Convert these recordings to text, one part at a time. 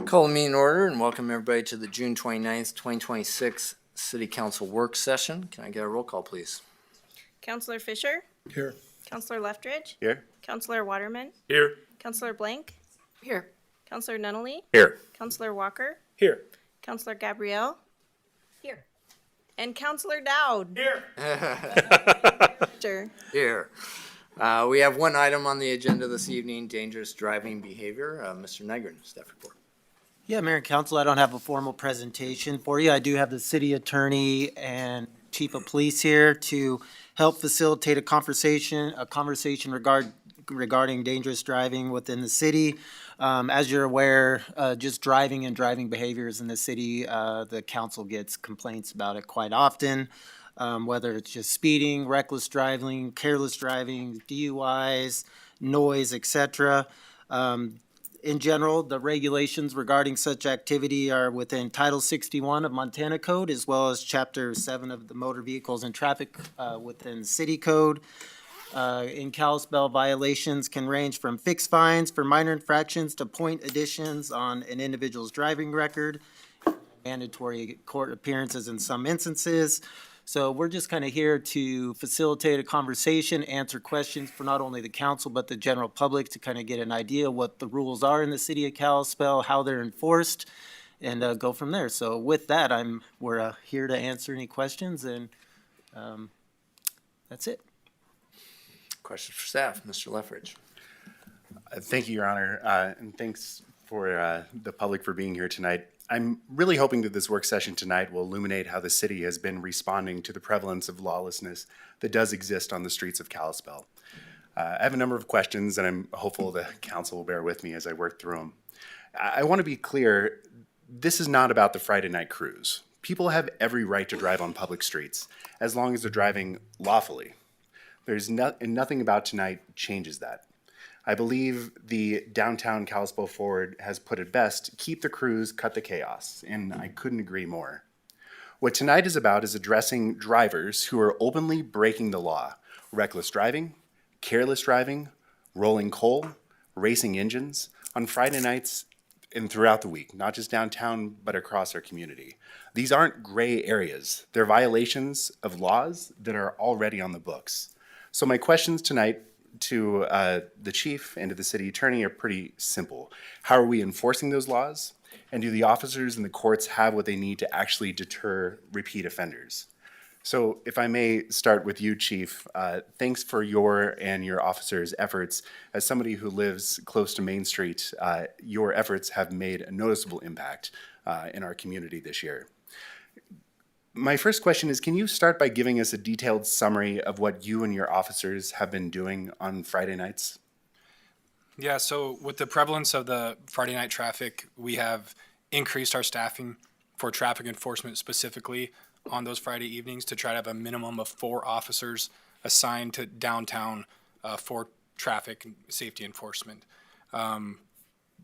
Call the meeting order and welcome everybody to the June 29th, 2026 City Council Work Session. Can I get a roll call, please? Councilor Fisher? Here. Councilor Leftridge? Here. Councilor Waterman? Here. Councilor Blank? Here. Councilor Nunnally? Here. Councilor Walker? Here. Councilor Gabrielle? Here. And Councilor Dowd? Here. Sure. Here. We have one item on the agenda this evening, dangerous driving behavior. Mr. Nygren, staff report. Yeah, Mayor and Council, I don't have a formal presentation for you. I do have the city attorney and chief of police here to help facilitate a conversation regarding dangerous driving within the city. As you're aware, just driving and driving behaviors in the city, the council gets complaints about it quite often, whether it's just speeding, reckless driving, careless driving, DUIs, noise, etc. In general, the regulations regarding such activity are within Title 61 of Montana Code, as well as Chapter 7 of the Motor Vehicles and Traffic within City Code. In Kalispell, violations can range from fixed fines for minor infractions to point additions on an individual's driving record, mandatory court appearances in some instances. So we're just kind of here to facilitate a conversation, answer questions for not only the council, but the general public to kind of get an idea what the rules are in the city of Kalispell, how they're enforced, and go from there. So with that, we're here to answer any questions, and that's it. Questions for staff, Mr. Leftridge. Thank you, Your Honor, and thanks for the public for being here tonight. I'm really hoping that this work session tonight will illuminate how the city has been responding to the prevalence of lawlessness that does exist on the streets of Kalispell. I have a number of questions, and I'm hopeful the council will bear with me as I work through them. I want to be clear, this is not about the Friday night cruise. People have every right to drive on public streets, as long as they're driving lawfully. Nothing about tonight changes that. I believe the Downtown Kalispell Forward has put it best, keep the cruise, cut the chaos, and I couldn't agree more. What tonight is about is addressing drivers who are openly breaking the law, reckless driving, careless driving, rolling coal, racing engines, on Friday nights and throughout the week, not just downtown, but across our community. These aren't gray areas. They're violations of laws that are already on the books. So my questions tonight to the chief and to the city attorney are pretty simple. How are we enforcing those laws? And do the officers and the courts have what they need to actually deter repeat offenders? So if I may start with you, Chief, thanks for your and your officers' efforts. As somebody who lives close to Main Street, your efforts have made a noticeable impact in our community this year. My first question is, can you start by giving us a detailed summary of what you and your officers have been doing on Friday nights? Yeah, so with the prevalence of the Friday night traffic, we have increased our staffing for traffic enforcement specifically on those Friday evenings to try to have a minimum of 4 officers assigned to downtown for traffic and safety enforcement.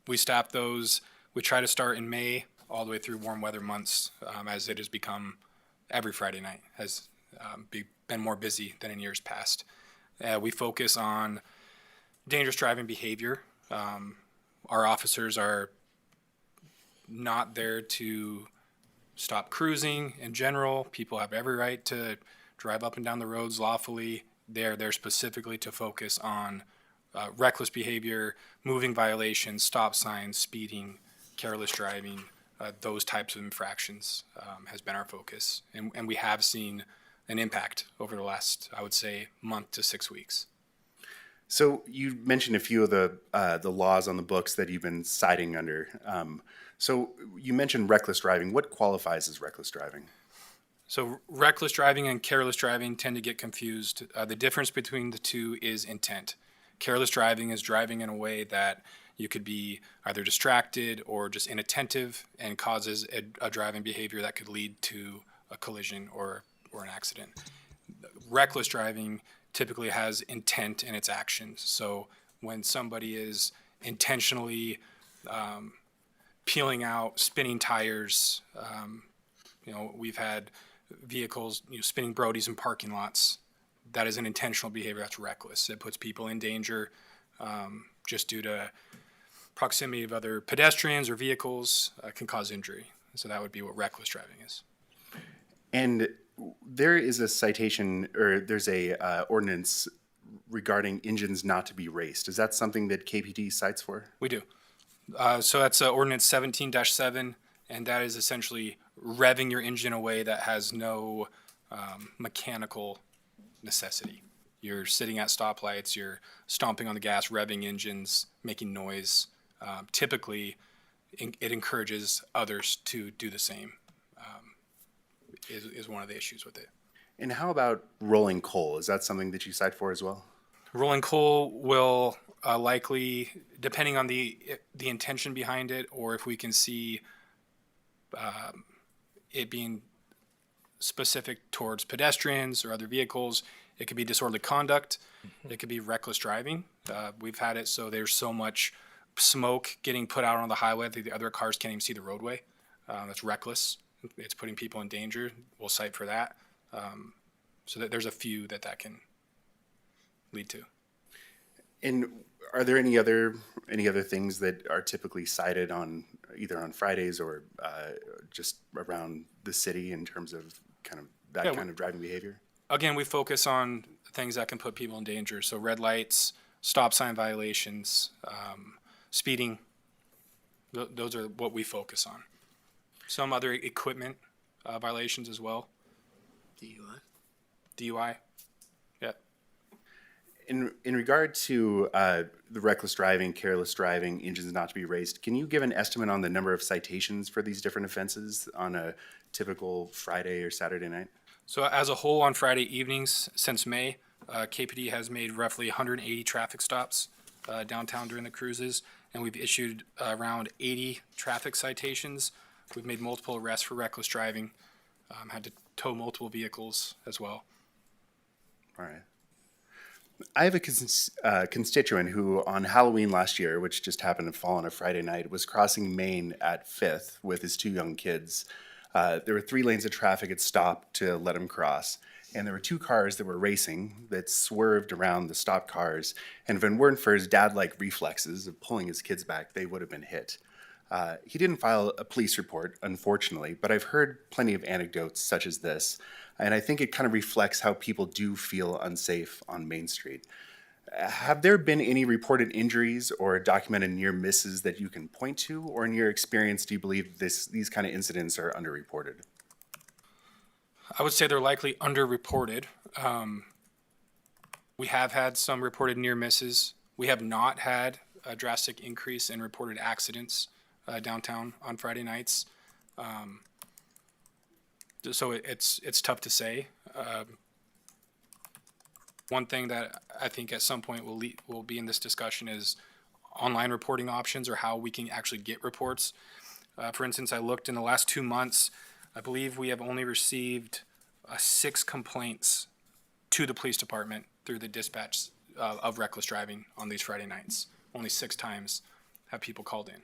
We staff those, we try to start in May all the way through warm weather months as it has become every Friday night has been more busy than in years past. We focus on dangerous driving behavior. Our officers are not there to stop cruising in general. People have every right to drive up and down the roads lawfully. They're there specifically to focus on reckless behavior, moving violations, stop signs, speeding, careless driving. Those types of infractions has been our focus. And we have seen an impact over the last, I would say, month to 6 weeks. So you mentioned a few of the laws on the books that you've been citing under. So you mentioned reckless driving. What qualifies as reckless driving? So reckless driving and careless driving tend to get confused. The difference between the two is intent. Careless driving is driving in a way that you could be either distracted or just inattentive and causes a driving behavior that could lead to a collision or an accident. Reckless driving typically has intent in its actions. So when somebody is intentionally peeling out, spinning tires, we've had vehicles spinning Brodies in parking lots. That is an intentional behavior. That's reckless. It puts people in danger just due to proximity of other pedestrians or vehicles can cause injury. So that would be what reckless driving is. And there is a citation, or there's a ordinance regarding engines not to be raced. Is that something that KPD cites for? We do. So that's ordinance 17-7, and that is essentially revving your engine in a way that has no mechanical necessity. You're sitting at stoplights, you're stomping on the gas, revving engines, making noise. Typically, it encourages others to do the same, is one of the issues with it. And how about rolling coal? Is that something that you cite for as well? Rolling coal will likely, depending on the intention behind it, or if we can see it being specific towards pedestrians or other vehicles, it could be disorderly conduct. It could be reckless driving. We've had it so there's so much smoke getting put out on the highway that the other cars can't even see the roadway. That's reckless. It's putting people in danger. We'll cite for that. So that there's a few that can lead to. And are there any other things that are typically cited on either on Fridays or just around the city in terms of that kind of driving behavior? Again, we focus on things that can put people in danger. So red lights, stop sign violations, speeding. Those are what we focus on. Some other equipment violations as well. DUI. Yeah. In regard to the reckless driving, careless driving, engines not to be raced, can you give an estimate on the number of citations for these different offenses on a typical Friday or Saturday night? So as a whole, on Friday evenings since May, KPD has made roughly 180 traffic stops downtown during the cruises, and we've issued around 80 traffic citations. We've made multiple arrests for reckless driving, had to tow multiple vehicles as well. All right. I have a constituent who on Halloween last year, which just happened to fall on a Friday night, was crossing Main at 5th with his 2 young kids. There were 3 lanes of traffic had stopped to let him cross. And there were 2 cars that were racing that swerved around the stopped cars. And if it weren't for his dad-like reflexes of pulling his kids back, they would have been hit. He didn't file a police report, unfortunately, but I've heard plenty of anecdotes such as this. And I think it kind of reflects how people do feel unsafe on Main Street. Have there been any reported injuries or documented near misses that you can point to? Or in your experience, do you believe these kind of incidents are underreported? I would say they're likely underreported. We have had some reported near misses. We have not had a drastic increase in reported accidents downtown on Friday nights. So it's tough to say. One thing that I think at some point will be in this discussion is online reporting options, or how we can actually get reports. For instance, I looked in the last 2 months. I believe we have only received 6 complaints to the police department through the dispatch of reckless driving on these Friday nights. Only 6 times have people called in.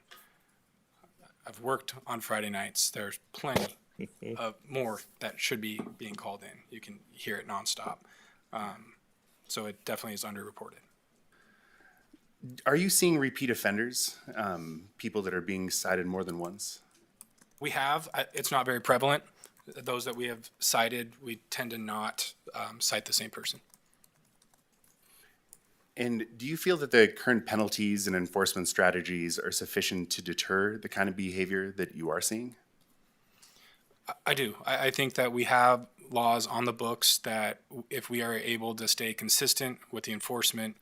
I've worked on Friday nights. There's plenty of more that should be being called in. You can hear it nonstop. So it definitely is underreported. Are you seeing repeat offenders, people that are being cited more than once? We have. It's not very prevalent. Those that we have cited, we tend to not cite the same person. And do you feel that the current penalties and enforcement strategies are sufficient to deter the kind of behavior that you are seeing? I do. I think that we have laws on the books that if we are able to stay consistent with the enforcement,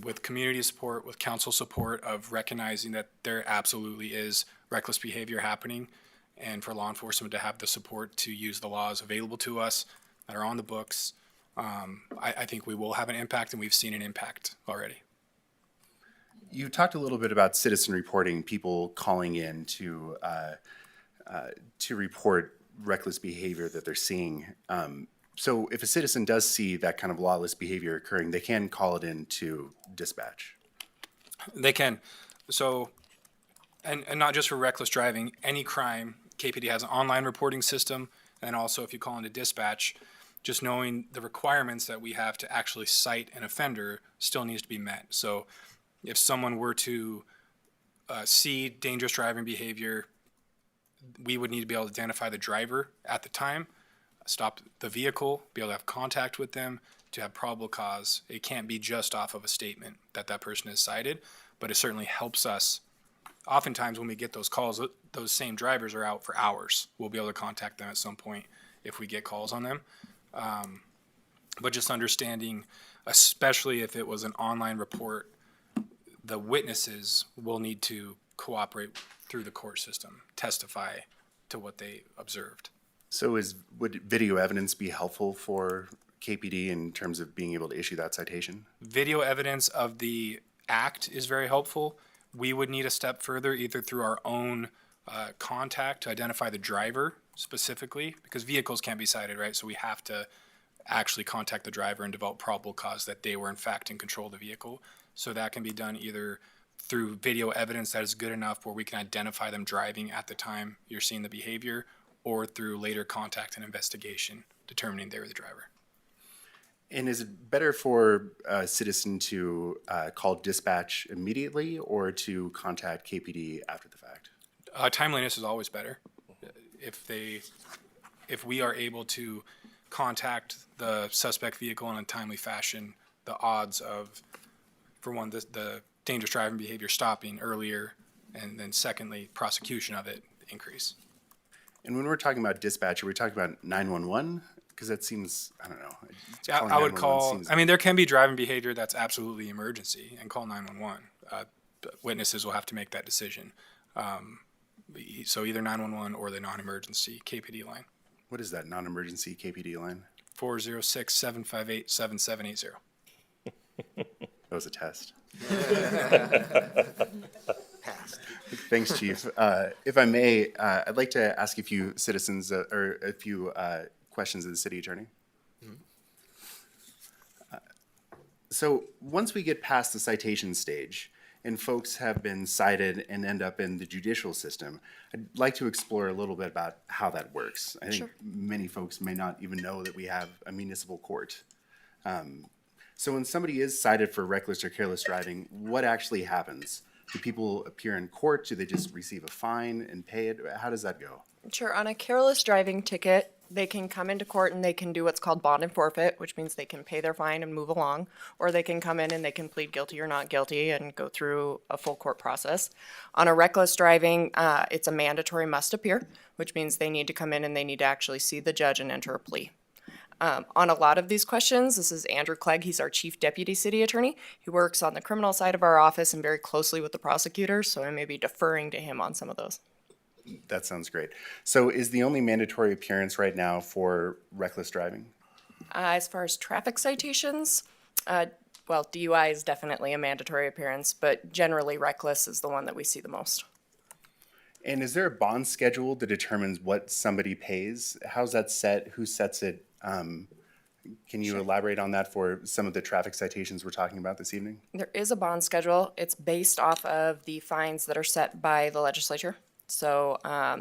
with community support, with council support of recognizing that there absolutely is reckless behavior happening, and for law enforcement to have the support to use the laws available to us that are on the books, I think we will have an impact, and we've seen an impact already. You talked a little bit about citizen reporting, people calling in to report reckless behavior that they're seeing. So if a citizen does see that kind of lawless behavior occurring, they can call it in to dispatch. They can. So, and not just for reckless driving, any crime, KPD has an online reporting system, and also if you call into dispatch, just knowing the requirements that we have to actually cite an offender still needs to be met. So if someone were to see dangerous driving behavior, we would need to be able to identify the driver at the time, stop the vehicle, be able to have contact with them, to have probable cause. It can't be just off of a statement that that person is cited, but it certainly helps us. Oftentimes when we get those calls, those same drivers are out for hours. We'll be able to contact them at some point if we get calls on them. But just understanding, especially if it was an online report, the witnesses will need to cooperate through the court system, testify to what they observed. So would video evidence be helpful for KPD in terms of being able to issue that citation? Video evidence of the act is very helpful. We would need a step further, either through our own contact to identify the driver specifically, because vehicles can't be cited, right? So we have to actually contact the driver and develop probable cause that they were in fact in control of the vehicle. So that can be done either through video evidence that is good enough where we can identify them driving at the time you're seeing the behavior, or through later contact and investigation determining they were the driver. And is it better for a citizen to call dispatch immediately or to contact KPD after the fact? Timeliness is always better. If we are able to contact the suspect vehicle in a timely fashion, the odds of, for one, the dangerous driving behavior stopping earlier, and then secondly, prosecution of it increase. And when we're talking about dispatch, are we talking about 911? Because that seems, I don't know. Yeah, Calling I would 911 call, seems- I mean, there can be driving behavior that's absolutely emergency, and call 911. Witnesses will have to make that decision. So either 911 or the non-emergency KPD line. What is that non-emergency KPD line? 406-758-7780. That was a test. Passed. Thanks, Chief. If I may, I'd like to ask a few citizens or a few questions of the city attorney. So once we get past the citation stage and folks have been cited and end up in the judicial system, I'd like to explore a little bit about how that works. I think many folks may not even know that we have a municipal court. So when somebody is cited for reckless or careless driving, what actually happens? Do people appear in court? Do they just receive a fine and pay it? How does that go? Sure. On a careless driving ticket, they can come into court and they can do what's called bond and forfeit, which means they can pay their fine and move along, or they can come in and they can plead guilty or not guilty and go through a full court process. On a reckless driving, it's a mandatory must appear, which means they need to come in and they need to actually see the judge and enter a plea. On a lot of these questions, this is Andrew Clegg. He's our chief deputy city attorney. He works on the criminal side of our office and very closely with the prosecutors, so I may be deferring to him on some of those. That sounds great. So is the only mandatory appearance right now for reckless driving? As far as traffic citations, well, DUI is definitely a mandatory appearance, but generally reckless is the one that we see the most. And is there a bond schedule that determines what somebody pays? How's that set? Who sets it? Can you elaborate on that for some of the traffic citations we're talking about this evening? There is a bond schedule. It's based off of the fines that are set by the legislature. So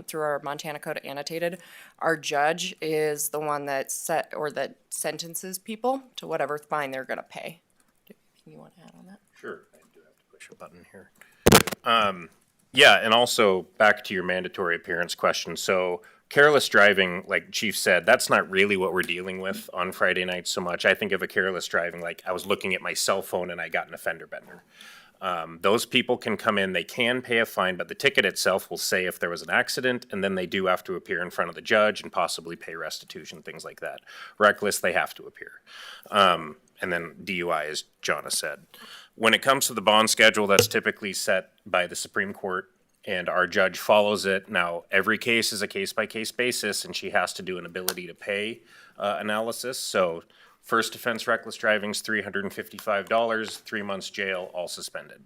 through our Montana Code Annotated, our judge is the one that set or that sentences people to whatever fine they're going to pay. You want to add on that? Sure. I do have to push a button here. Yeah, and also back to your mandatory appearance question. So careless driving, like Chief said, that's not really what we're dealing with on Friday nights so much. I think of a careless driving like I was looking at my cell phone and I got an offender bender. Those people can come in, they can pay a fine, but the ticket itself will say if there was an accident, and then they do have to appear in front of the judge and possibly pay restitution, things like that. Reckless, they have to appear. And then DUI, as John has said. When it comes to the bond schedule, that's typically set by the Supreme Court, and our judge follows it. Now, every case is a case-by-case basis, and she has to do an ability to pay analysis. So first offense reckless driving is $355, 3 months jail, all suspended.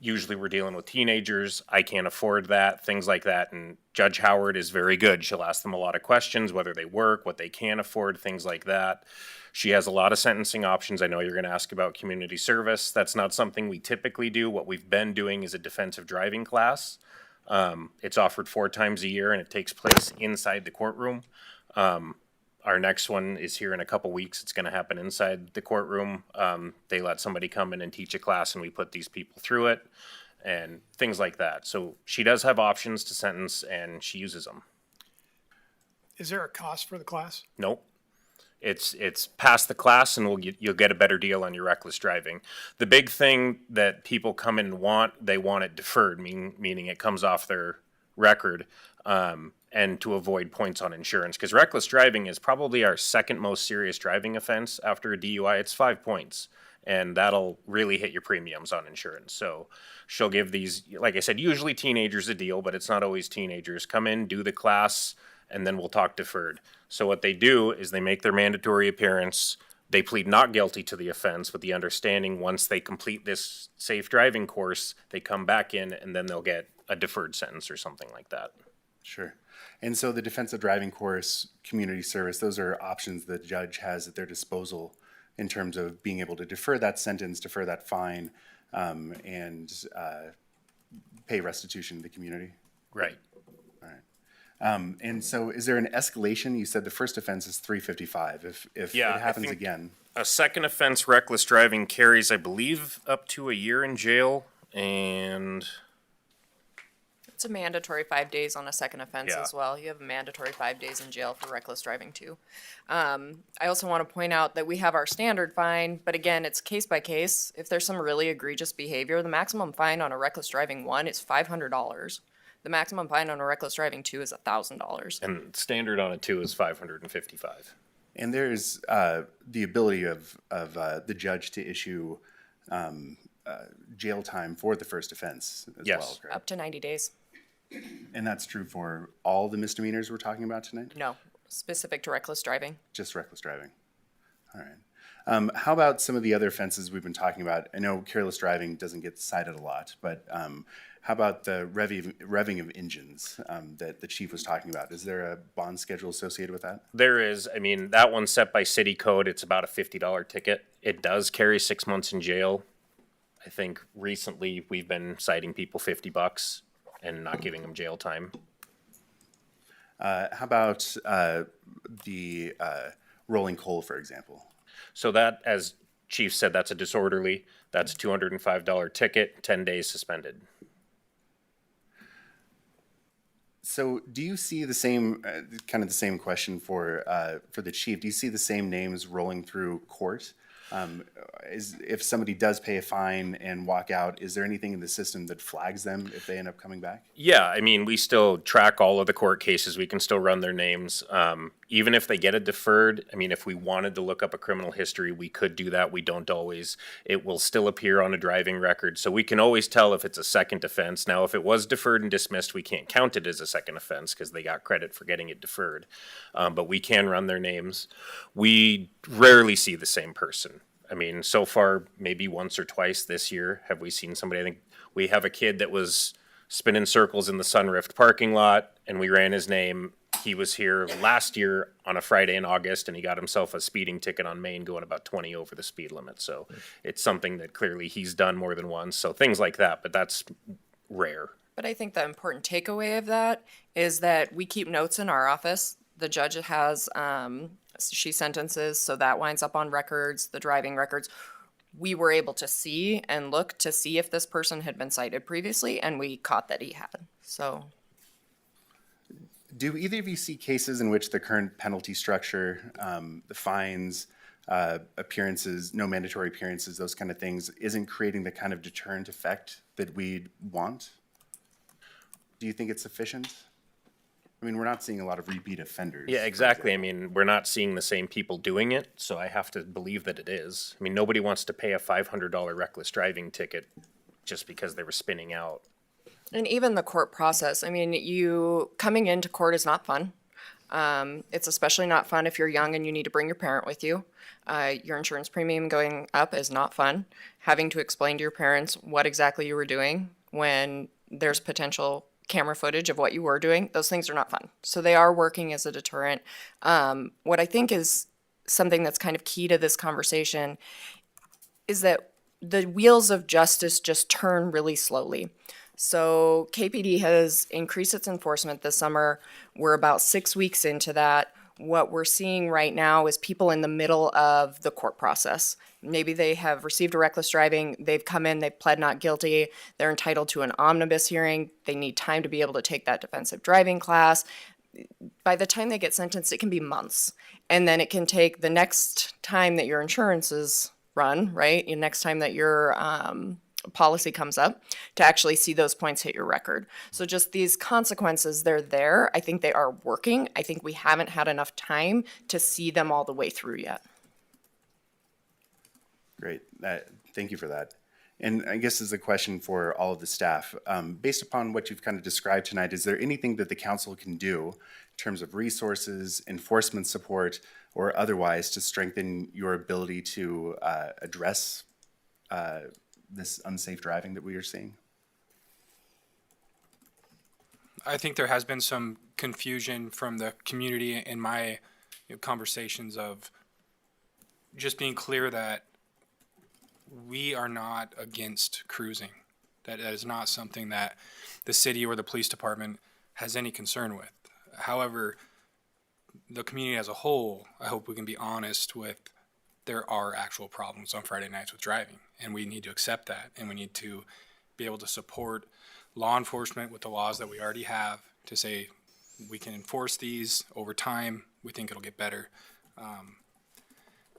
Usually we're dealing with teenagers. I can't afford that, things like that. And Judge Howard is very good. She'll ask them a lot of questions, whether they work, what they can afford, things like that. She has a lot of sentencing options. I know you're going to ask about community service. That's not something we typically do. What we've been doing is a defensive driving class. It's offered 4 times a year and it takes place inside the courtroom. Our next one is here in a couple weeks. It's going to happen inside the courtroom. They let somebody come in and teach a class, and we put these people through it and things like that. So she does have options to sentence, and she uses them. Is there a cost for the class? Nope. It's pass the class, and you'll get a better deal on your reckless driving. The big thing that people come in and they want it deferred, meaning it comes off their record, and to avoid points on insurance. Because reckless driving is probably our second most serious driving offense after a DUI. It's 5 points, and that'll really hit your premiums on insurance. So she'll give these, like I said, usually teenagers a deal, but it's not always teenagers. Come in, do the class, and then we'll talk deferred. So what they do is they make their mandatory appearance. They plead not guilty to the offense with the understanding once they complete this safe driving course, they come back in and then they'll get a deferred sentence or something like that. Sure. And so the defensive driving course, community service, those are options the judge has at their disposal in terms of being able to defer that sentence, defer that fine, and pay restitution to the community. Right. And so is there an escalation? You said the first offense is $355. If Yeah, it I happens think- again, A second offense, reckless driving, carries, I believe, up to a year in jail, and It's a mandatory 5 days on a second offense Yeah. as well. You have a mandatory 5 days in jail for reckless driving too. I also want to point out that we have our standard fine, but again, it's case by case. If there's some really egregious behavior, the maximum fine on a reckless driving 1 is $500. The maximum fine on a reckless driving 2 is $1,000. and standard on it too is 555. and there's the ability of the judge to issue jail time for the first offense as Yes. well, correct? Up to 90 days. And that's true for all the misdemeanors we're talking about tonight? No, specific to reckless driving. Just reckless driving. All right. How about some of the other offenses we've been talking about? I know careless driving doesn't get cited a lot, but how about the revving of engines that the chief was talking about? Is there a bond schedule associated with that? There is, I mean, that one's set by city code. It's about a $50 ticket. It does carry 6 months in jail. I think recently we've been citing people $50 and not giving them jail time. How about the rolling coal, for example? So that, as Chief said, that's a disorderly. That's a $205 ticket, 10 days suspended. So do you see the same, kind of the same question for the chief? Do you see the same names rolling through court? If somebody does pay a fine and walk out, is there anything in the system that flags them if they end up coming back? Yeah, I mean, we still track all of the court cases. We can still run their names. Even if they get it deferred, I mean, if we wanted to look up a criminal history, we could do that. We don't always. It will still appear on a driving record. So we can always tell if it's a second offense. Now, if it was deferred and dismissed, we can't count it as a second offense because they got credit for getting it deferred. But we can run their names. We rarely see the same person. I mean, so far, maybe once or twice this year have we seen somebody. I think we have a kid that was spinning circles in the Sunrift parking lot, and we ran his name. He was here last year on a Friday in August, and he got himself a speeding ticket on Main going about 20 over the speed limit. So it's something that clearly he's done more than once. So things like that, but that's rare. But I think the important takeaway of that is that we keep notes in our office. The judge has, she sentences, so that winds up on records, the driving records. We were able to see and look to see if this person had been cited previously, and we caught that he had. So Do either of you see cases in which the current penalty structure, the fines, appearances, no mandatory appearances, those kind of things, isn't creating the kind of deterrent effect that we'd want? Do you think it's sufficient? I mean, we're not seeing a lot of repeat offenders. Yeah, for exactly. I example. mean, we're not seeing the same people doing it, so I have to believe that it is. I mean, nobody wants to pay a $500 reckless driving ticket just because they were spinning out. and even the court process, I mean, you coming into court is not fun. It's especially not fun if you're young and you need to bring your parent with you. Your insurance premium going up is not fun. Having to explain to your parents what exactly you were doing when there's potential camera footage of what you were doing, those things are not fun. So they are working as a deterrent. What I think is something that's kind of key to this conversation is that the wheels of justice just turn really slowly. So KPD has increased its enforcement this summer. We're about 6 weeks into that. What we're seeing right now is people in the middle of the court process. Maybe they have received a reckless driving, they've come in, they've pled not guilty, they're entitled to an omnibus hearing, they need time to be able to take that defensive driving class. By the time they get sentenced, it can be months. And then it can take the next time that your insurance is run, right? The next time that your policy comes up to actually see those points hit your record. So just these consequences, they're there. I think they are working. I think we haven't had enough time to see them all the way through yet. Great. Thank you for that. And I guess as a question for all of the staff, based upon what you've kind of described tonight, is there anything that the council can do in terms of resources, enforcement support, or otherwise to strengthen your ability to address this unsafe driving that we are seeing? I think there has been some confusion from the community in my conversations of just being clear that we are not against cruising. That is not something that the city or the police department has any concern with. However, the community as a whole, I hope we can be honest with, there are actual problems on Friday nights with driving, and we need to accept that, and we need to be able to support law enforcement with the laws that we already have to say we can enforce these over time. We think it'll get better.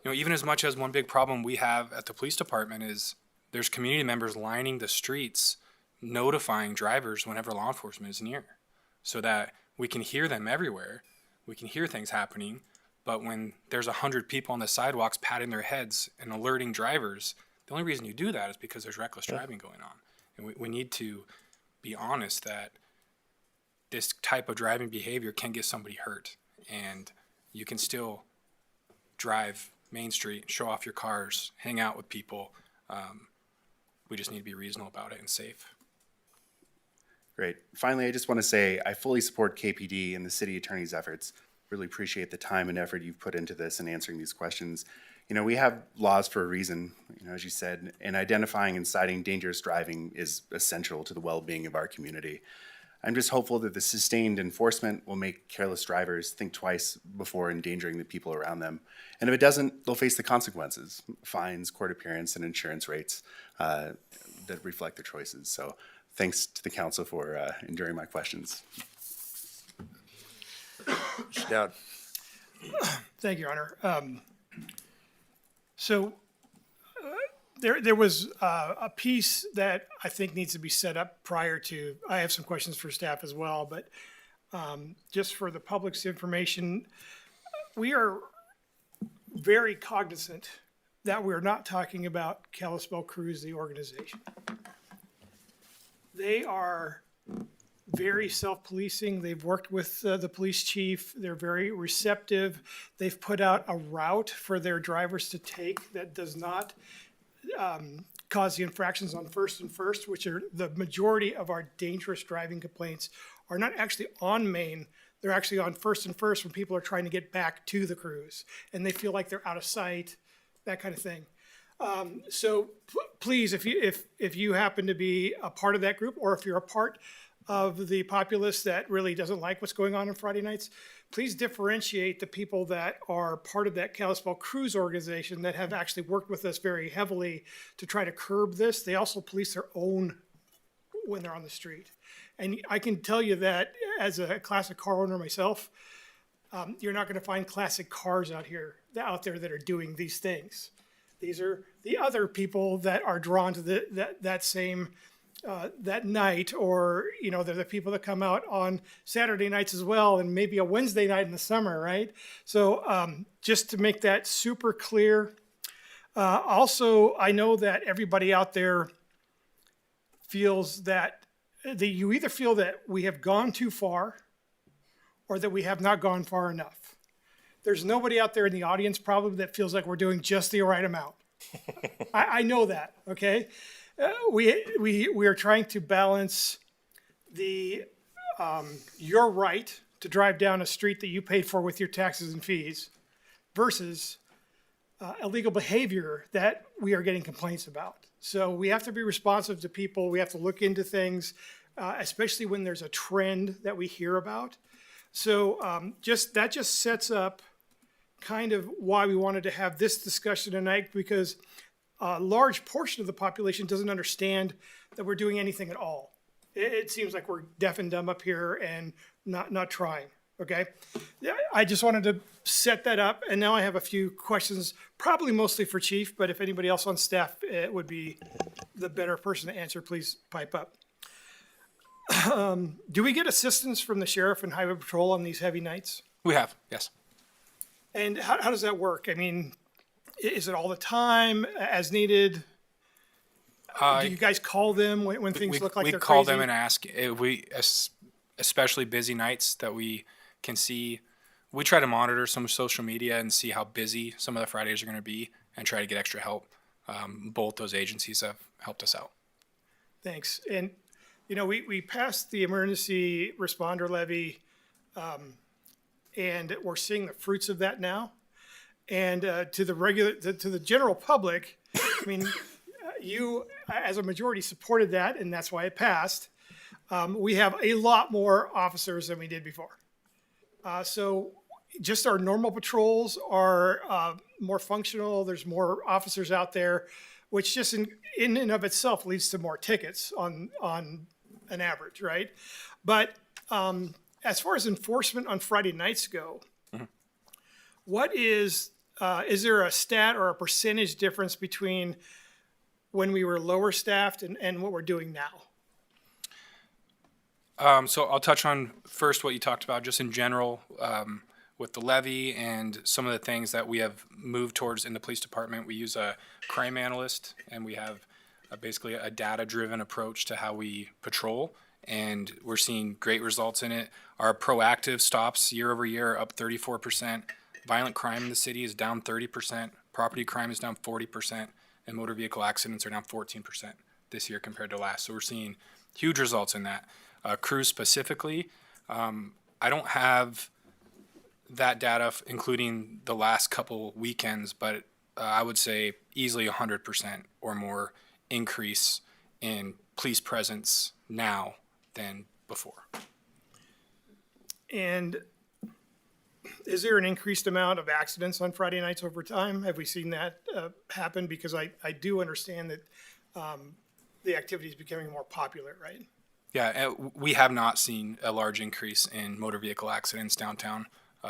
Even as much as one big problem we have at the police department is there's community members lining the streets notifying drivers whenever law enforcement is near so that we can hear them everywhere. We can hear things happening, but when there's 100 people on the sidewalks patting their heads and alerting drivers, the only reason you do that is because there's reckless driving going on. And we need to be honest that this type of driving behavior can get somebody hurt, and you can still drive Main Street, show off your cars, hang out with people. We just need to be reasonable about it and safe. Great. Finally, I just want to say I fully support KPD and the city attorney's efforts. Really appreciate the time and effort you've put into this and answering these questions. We have laws for a reason, as you said, and identifying and citing dangerous driving is essential to the well-being of our community. I'm just hopeful that the sustained enforcement will make careless drivers think twice before endangering the people around them. And if it doesn't, they'll face the consequences, fines, court appearance, and insurance rates that reflect their choices. So thanks to the council for enduring my questions. Mr. Dowd. Thank you, Your Honor. There was a piece that I think needs to be set up prior to, I have some questions for staff as well, but just for the public's information, we are very cognizant that we're not talking about Kalispell Cruise, the organization. They are very self-policing. They've worked with the police chief. They're very receptive. They've put out a route for their drivers to take that does not cause the infractions on First and First, which are the majority of our dangerous driving complaints are not actually on Main. They're actually on First and First when people are trying to get back to the cruise and they feel like they're out of sight, that kind of thing. So please, if you happen to be a part of that group, or if you're a part of the populace that really doesn't like what's going on Friday nights, please differentiate the people that are part of that Kalispell Cruise organization that have actually worked with us very heavily to try to curb this. They also police their own when they're on the street. And I can tell you that as a classic car owner myself, you're not going to find classic cars out there that are doing these things. These are the other people that are drawn to that same that night, or they're the people that come out on Saturday nights as well, and maybe a Wednesday night in the summer, right? So just to make that super clear. Also, I know that everybody out there feels that you either feel that we have gone too far or that we have not gone far enough. There's nobody out there in the audience probably that feels like we're doing just the right amount. I know that, okay? We are trying to balance your right to drive down a street that you paid for with your taxes and fees versus illegal behavior that we are getting complaints about. So we have to be responsive to people. We have to look into things, especially when there's a trend that we hear about. So that just sets up kind of why we wanted to have this discussion tonight, because a large portion of the population doesn't understand that we're doing anything at all. It seems like we're deaf and dumb up here and not trying. Okay, yeah, I just wanted to set that up, and now I have a few questions, probably mostly for Chief, but if anybody else on staff would be the better person to answer, please pipe up. Do we get assistance from the sheriff and highway patrol on these heavy nights? We have, yes. And how does that work? I mean, is it all the time, as needed? Do you guys call them when things look like we they're call crazy? them and ask if especially busy nights that we can see. We try to monitor some social media and see how busy some of the Fridays are going to be and try to get extra help. Both those agencies have helped us out. Thanks. And, we passed the emergency responder levy, and we're seeing the fruits of that now. And to the general public, I mean, you as a majority supported that, and that's why it passed. We have a lot more officers than we did before. So just our normal patrols are more functional. There's more officers out there, which just in and of itself leads to more tickets on an average, right? But as far as enforcement on Friday nights go, what is there a stat or a percentage difference between when we were lower staffed and what we're doing now? So I'll touch on first what you talked about just in general with the levy and some of the things that we have moved towards in the police department. We use a crime analyst, and we have basically a data-driven approach to how we patrol, and we're seeing great results in it. Our proactive stops year over year are up 34%. Violent crime in the city is down 30%. Property crime is down 40%, and motor vehicle accidents are down 14% this year compared to last. So we're seeing huge results in that. Crews specifically, I don't have that data, including the last couple weekends, but I would say easily 100% or more increase in police presence now than before. And is there an increased amount of accidents on Friday nights over time? Have we seen that happen? Because I do understand that the activity is becoming more popular, right? Yeah, we have not seen a large increase in motor vehicle accidents downtown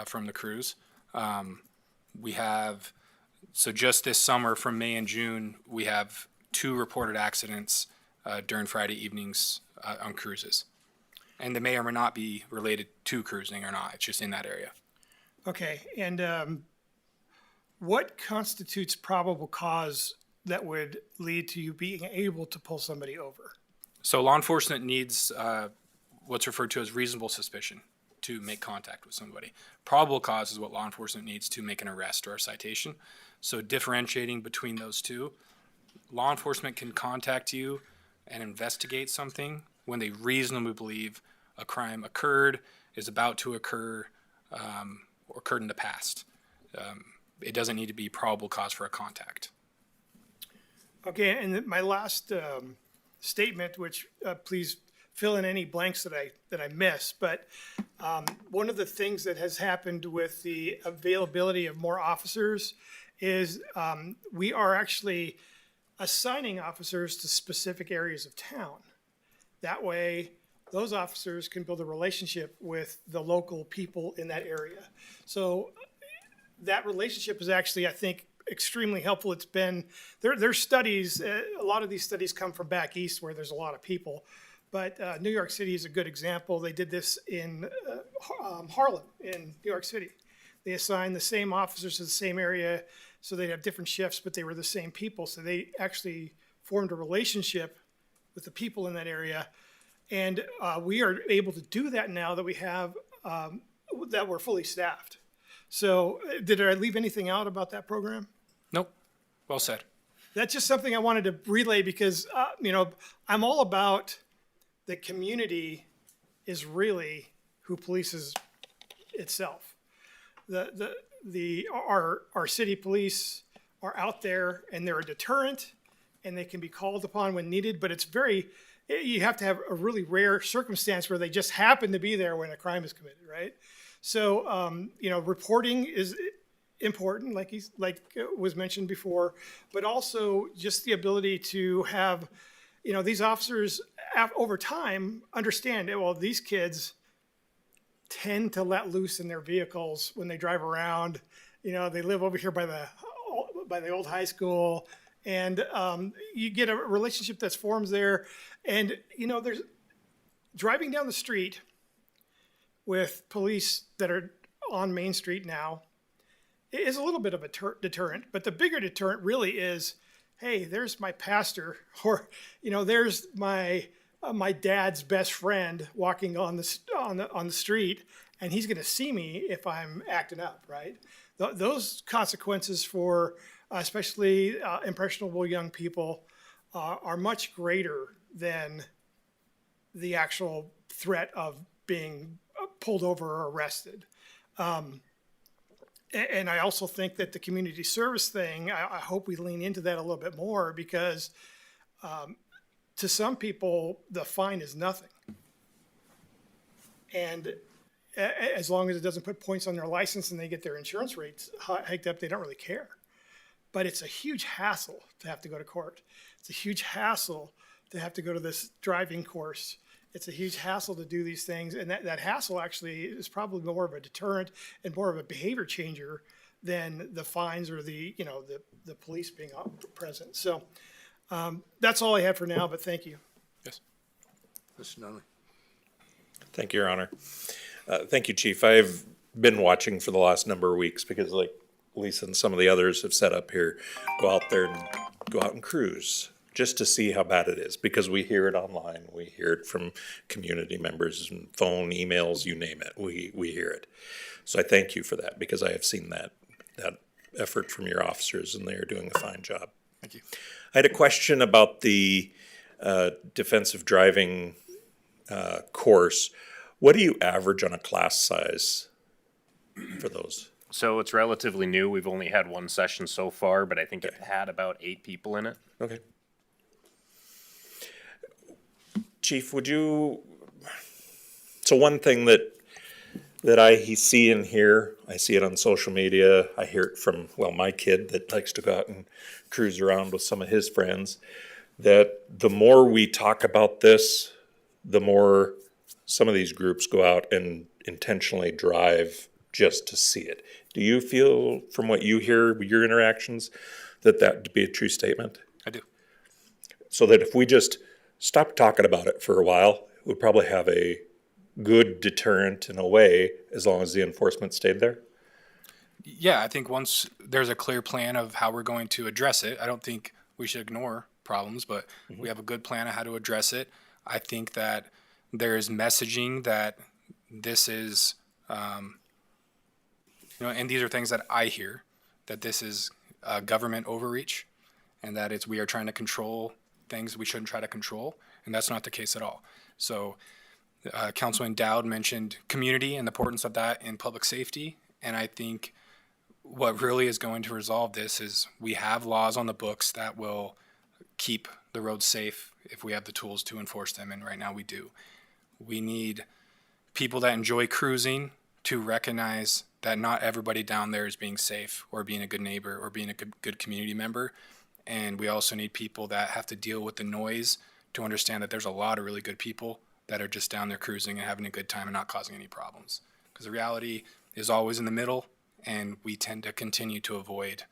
from the crews. We have, so just this summer from May and June, we have 2 reported accidents during Friday evenings on cruises. And they may or may not be related to cruising or not. It's just in that area. Okay, and what constitutes probable cause that would lead to you being able to pull somebody over? So law enforcement needs what's referred to as reasonable suspicion to make contact with somebody. Probable cause is what law enforcement needs to make an arrest or a citation. So differentiating between those two, law enforcement can contact you and investigate something when they reasonably believe a crime occurred, is about to occur, or occurred in the past. It doesn't need to be probable cause for a contact. Okay, and then my last statement, which please fill in any blanks that I miss, but one of the things that has happened with the availability of more officers is we are actually assigning officers to specific areas of town. That way, those officers can build a relationship with the local people in that area. So that relationship is actually, I think, extremely helpful. It's been, there's studies, a lot of these studies come from back east where there's a lot of people, but New York City is a good example. They did this in Harlem in New York City. They assigned the same officers to the same area, so they'd have different shifts, but they were the same people. So they actually formed a relationship with the people in that area. And we are able to do that now that we have, that we're fully staffed. So did I leave anything out about that program? Nope. Well said. That's just something I wanted to relay because, I'm all about the community is really who polices itself. Our city police are out there and they're a deterrent and they can be called upon when needed, but it's very You have to have a really rare circumstance where they just happen to be there when a crime is committed, right? So, reporting is important, like was mentioned before, but also just the ability to have, these officers over time understand, well, these kids tend to let loose in their vehicles when they drive around. They live over here by the old high school, and you get a relationship that's formed there. And there's driving down the street with police that are on Main Street now is a little bit of a deterrent, but the bigger deterrent really is, hey, there's my pastor, or there's my dad's best friend walking on the street, and he's going to see me if I'm acting up, right? Those consequences for especially impressionable young people are much greater than the actual threat of being pulled over or arrested. And I also think that the community service thing, I hope we lean into that a little bit more, because to some people, the fine is nothing. And as long as it doesn't put points on their license and they get their insurance rates hiked up, they don't really care. But it's a huge hassle to have to go to court. It's a huge hassle to have to go to this driving course. It's a huge hassle to do these things. And that hassle actually is probably more of a deterrent and more of a behavior changer than the fines or the police being present. So that's all I have for now, but thank you. Yes. Mr. Nunley. Thank you, Your Honor. Thank you, Chief. I've been watching for the last number of weeks because, like Lisa and some of the others have set up here, go out and cruise just to see how bad it is, because we hear it online. We hear it from community members and phone, emails, you name it. We hear it. So I thank you for that, because I have seen that effort from your officers, and they are doing a fine job. Thank you. I had a question about the defensive driving course. What do you average on a class size for those? So it's relatively new. We've only had one session so far, but I think it had about 8 people in it. Okay. Chief, so one thing that I see and hear, I see it on social media, I hear it from, my kid that likes to go out and cruise around with some of his friends, that the more we talk about this, the more some of these groups go out and intentionally drive just to see it. Do you feel, from what you hear with your interactions, that would be a true statement? I do. So that if we just stop talking about it for a while, we'll probably have a good deterrent in a way, as long as the enforcement stayed there? Yeah, I think once there's a clear plan of how we're going to address it, I don't think we should ignore problems, but we have a good plan of how to address it. I think that there is messaging that this is, and these are things that I hear, that this is government overreach, and that we are trying to control things we shouldn't try to control, and that's not the case at all. So Councilman Dowd mentioned community and the importance of that in public safety, and I think what really is going to resolve this is we have laws on the books that will keep the roads safe if we have the tools to enforce them, and right now we do. We need people that enjoy cruising to recognize that not everybody down there is being safe or being a good neighbor or being a good community member. And we also need people that have to deal with the noise to understand that there's a lot of really good people that are just down there cruising and having a good time and not causing any problems. Because the reality is always in the middle, and we tend to continue to avoid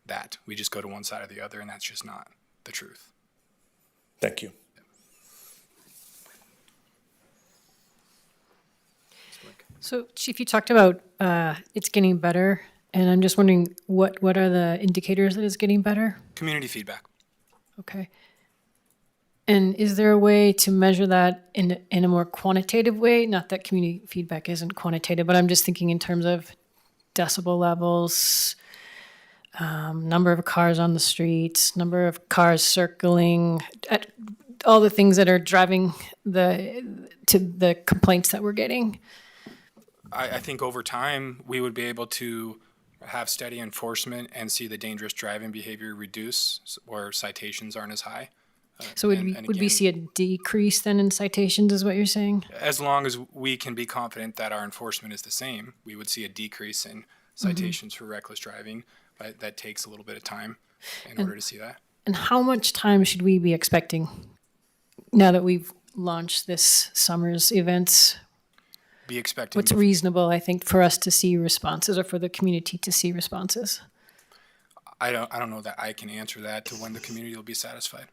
that. We just go to one side or the other, and that's just not the truth. Thank you. So, Chief, you talked about it's getting better, and I'm just wondering what are the indicators that it's getting better? Community feedback. Okay. And is there a way to measure that in a more quantitative way? Not that community feedback isn't quantitative, but I'm just thinking in terms of decibel levels, number of cars on the streets, number of cars circling, all the things that are driving to the complaints that we're getting. I think over time, we would be able to have steady enforcement and see the dangerous driving behavior reduce, where citations aren't as high. So would and we again, see a decrease then in citations is what you're saying? as long as we can be confident that our enforcement is the same, we would see a decrease in citations for reckless driving, but that takes a little bit of time in order to see that. And how much time should we be expecting now that we've launched this summer's events? Be expecting. What's reasonable, I think, for us to see responses or for the community to see responses? I don't know that I can answer that to when the community will be satisfied.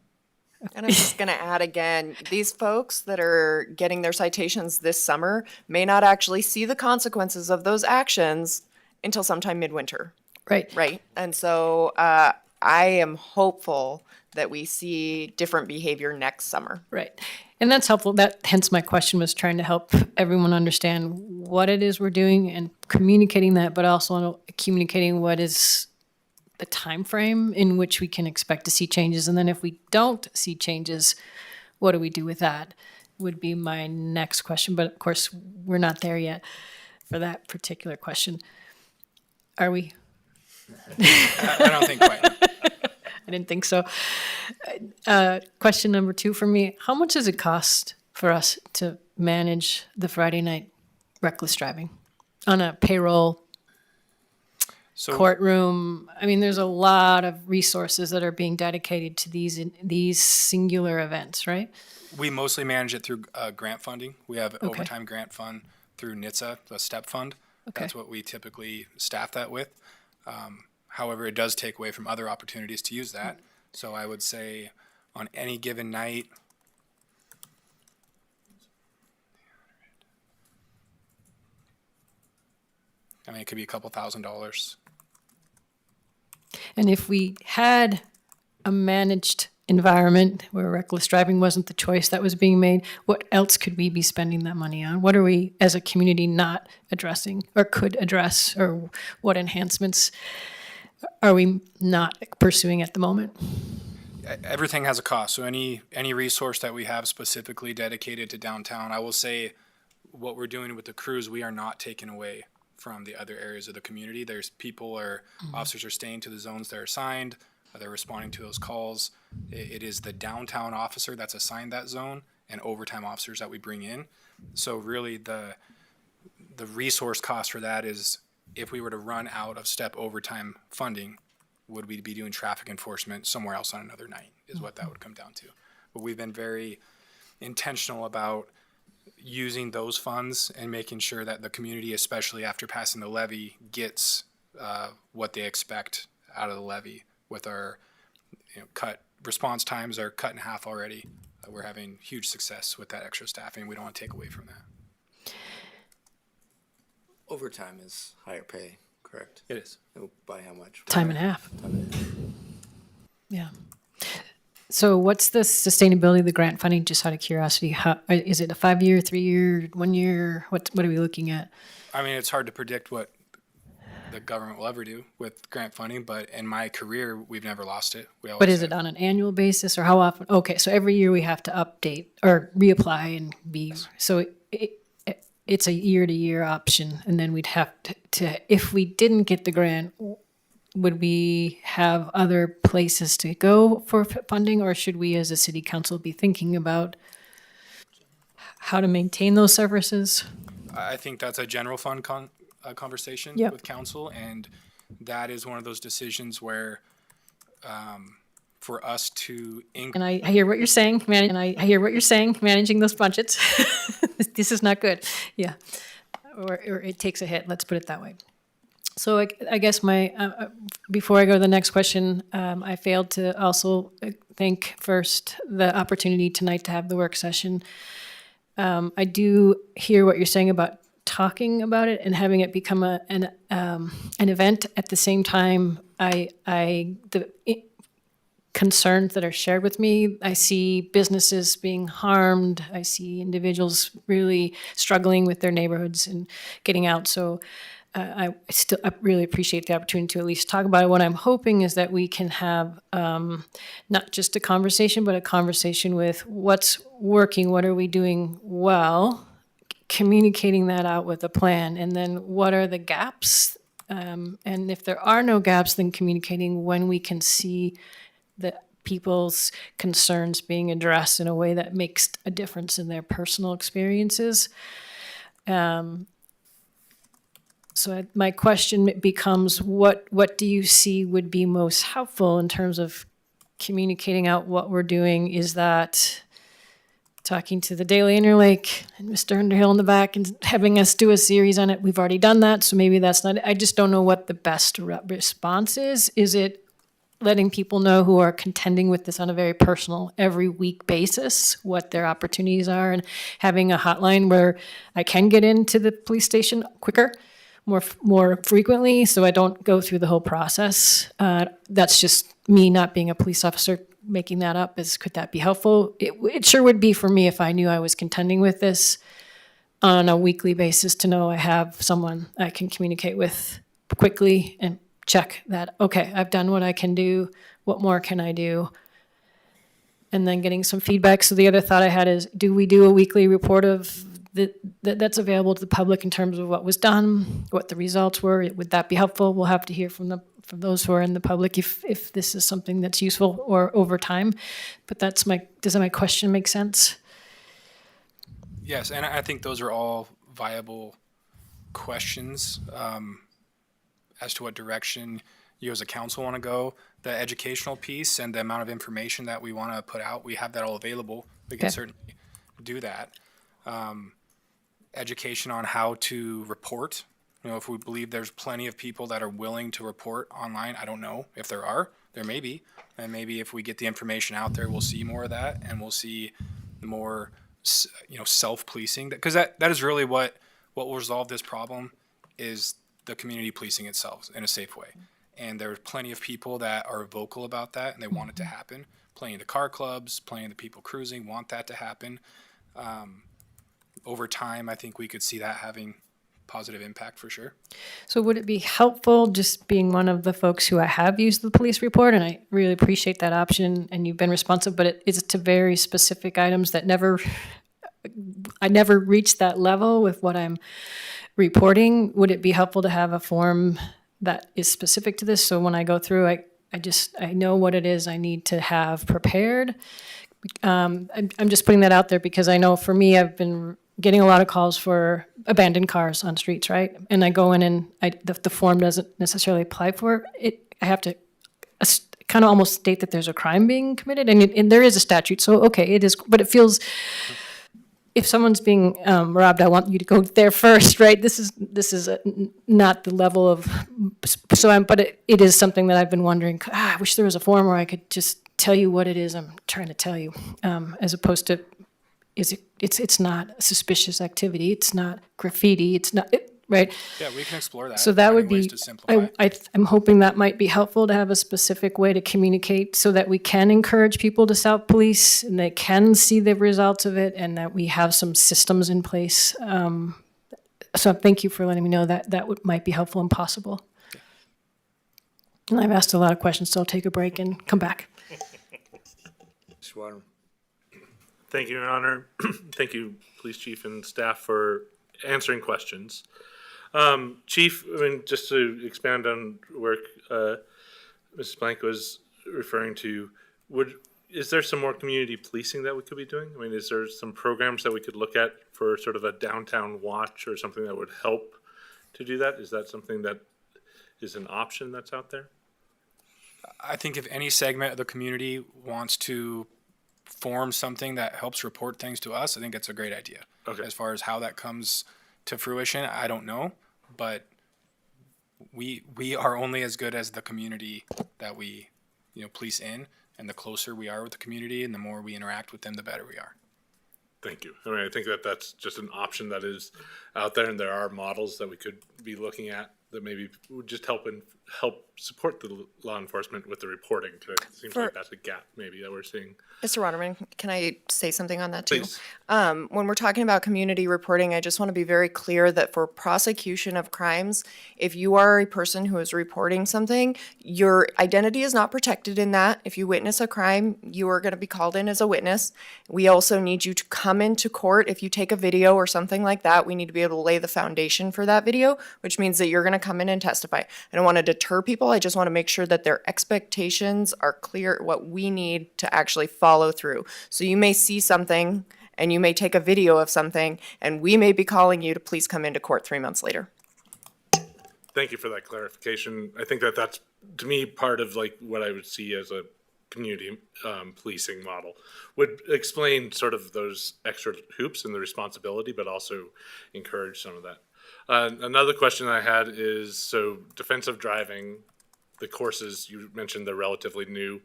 And I'm just going to add again, these folks that are getting their citations this summer may not actually see the consequences of those actions until sometime midwinter, Right. right? And so I am hopeful that we see different behavior next summer. Right. And that's helpful. That hence my question was trying to help everyone understand what it is we're doing and communicating that, but also communicating what is the time frame in which we can expect to see changes. And then if we don't see changes, what do we do with that? Would be my next question. But of course, we're not there yet for that particular question. Are we? I don't think quite. I didn't think so. Question number 2 for me, how much does it cost for us to manage the Friday night reckless driving on a payroll, So courtroom? I mean, there's a lot of resources that are being dedicated to these singular events, right? we mostly manage it through grant funding. We have an overtime grant fund through NHTSA, the STEP fund. Okay. That's what we typically staff that with. However, it does take away from other opportunities to use that. So I would say on any given night, I mean, it could be a couple $1,000s. And if we had a managed environment where reckless driving wasn't the choice that was being made, what else could we be spending that money on? What are we as a community not addressing or could address, or what enhancements are we not pursuing at the moment? Everything has a cost. So any resource that we have specifically dedicated to downtown, I will say what we're doing with the crews, we are not taking away from the other areas of the community. There's people or officers are staying to the zones they're assigned. They're responding to those calls. It is the downtown officer that's assigned that zone and overtime officers that we bring in. So really the resource cost for that is, if we were to run out of STEP overtime funding, would we be doing traffic enforcement somewhere else on another night, is what that would come down to. But we've been very intentional about using those funds and making sure that the community, especially after passing the levy, gets what they expect out of the levy. With our cut response times are cut in half already. We're having huge success with that extra staffing. We don't want to take away from that. Overtime is higher pay, correct? It is. Oh, by how much? Time and a half. Yeah. So what's the sustainability of the grant funding, just out of curiosity? How, is it a 5-year, 3-year, 1 year? What are we looking at? I mean, it's hard to predict what the government will ever do with grant funding, but in my career, we've never lost it. We always But is have. it on an annual basis, or how often? Okay, so every year we have to update or reapply and be, so it's a year-to-year option, and then we'd have to, if we didn't get the grant, would we have other places to go for funding, or should we as a city council be thinking about how to maintain those services? I think that's a general fund conversation Yep. with council, and that is one of those decisions where for us to And I hear what you're saying, I hear what you're saying, managing those budgets. This is not good. Yeah. Or it takes a hit, let's put it that way. So I guess my, before I go to the next question, I failed to also thank first the opportunity tonight to have the work session. I do hear what you're saying about talking about it and having it become an event. At the same time, the concerns that are shared with me, I see businesses being harmed. I see individuals really struggling with their neighborhoods and getting out. So I really appreciate the opportunity to at least talk about it. What I'm hoping is that we can have not just a conversation, but a conversation with what's working, what are we doing well, communicating that out with a plan, and then what are the gaps? And if there are no gaps, then communicating when we can see the people's concerns being addressed in a way that makes a difference in their personal experiences. My question becomes, what do you see would be most helpful in terms of communicating out what we're doing? Is that talking to the Daily Interlake and Mr. Underhill in the back and having us do a series on it? We've already done that, so maybe that's not, I just don't know what the best response is. Is it letting people know who are contending with this on a very personal, every week basis, what their opportunities are, and having a hotline where I can get into the police station quicker, more frequently, so I don't go through the whole process? That's just me not being a police officer making that up. Could that be helpful? It sure would be for me if I knew I was contending with this on a weekly basis, to know I have someone I can communicate with quickly and check that, okay, I've done what I can do, what more can I do? And then getting some feedback. So the other thought I had is, do we do a weekly report of that's available to the public in terms of what was done, what the results were? Would that be helpful? We'll have to hear from those who are in the public if this is something that's useful or over time. But does my question make sense? Yes, and I think those are all viable questions as to what direction you as a council want to go. The educational piece and the amount of information that we want to put out, we have that all available. We can certainly do that. Education on how to report. If we believe there's plenty of people that are willing to report online, I don't know if there are. There may be. And maybe if we get the information out there, we'll see more of that, and we'll see more, self-policing. Because that is really what will resolve this problem, is the community policing itself in a safe way. And there are plenty of people that are vocal about that, and they want it to happen. Plenty of the car clubs, plenty of the people cruising want that to happen. Over time, I think we could see that having positive impact for sure. So would it be helpful, just being one of the folks who I have used the police report, and I really appreciate that option, and you've been responsive, but it is to very specific items that I never reached that level with what I'm reporting. Would it be helpful to have a form that is specific to this, so when I go through, I know what it is I need to have prepared? I'm just putting that out there because I know for me, I've been getting a lot of calls for abandoned cars on streets, right? And I go in and the form doesn't necessarily apply for it. I have to kind of almost state that there's a crime being committed, and there is a statute, so okay, it is, but it feels, if someone's being robbed, I want you to go there first, right? This is not the level of, but it is something that I've been wondering, I wish there was a form where I could just tell you what it is I'm trying to tell you, as opposed to, it's not suspicious activity, it's not graffiti, it's not, right? Yeah, we can explore that. So that would ways be, to simplify. I'm hoping that might be helpful to have a specific way to communicate so that we can encourage people to self-police and they can see the results of it, and that we have some systems in place. So thank you for letting me know that might be helpful and possible. And I've asked a lot of questions, so I'll take a break and come back. Schwader. Thank you, Your Honor. Thank you, Police Chief and staff, for answering questions. Chief, just to expand on work Mrs. Blank was referring to, is there some more community policing that we could be doing? Is there some programs that we could look at for sort of a downtown watch or something that would help to do that? Is that something that is an option that's out there? I think if any segment of the community wants to form something that helps report things to us, I think it's a great idea. Okay. As far as how that comes to fruition, I don't know, but we are only as good as the community that we police in, and the closer we are with the community and the more we interact with them, the better we are. Thank you. I think that's just an option that is out there, and there are models that we could be looking at that maybe would just help support the law enforcement with the reporting. It seems like that's a gap maybe that we're seeing. Mr. Waterman, can I say something on that too? Please. When we're talking about community reporting, I just want to be very clear that for prosecution of crimes, if you are a person who is reporting something, your identity is not protected in that. If you witness a crime, you are going to be called in as a witness. We also need you to come into court. If you take a video or something like that, we need to be able to lay the foundation for that video, which means that you're going to come in and testify. I don't want to deter people. I just want to make sure that their expectations are clear, what we need to actually follow through. So you may see something and you may take a video of something and we may be calling you to please come into court 3 months later. Thank you for that clarification. I think that that's, to me, part of like what I would see as a community policing model. Would explain sort of those extra hoops and the responsibility, but also encourage some of that. Another question I had is, so defensive driving, the courses, you mentioned they're relatively new.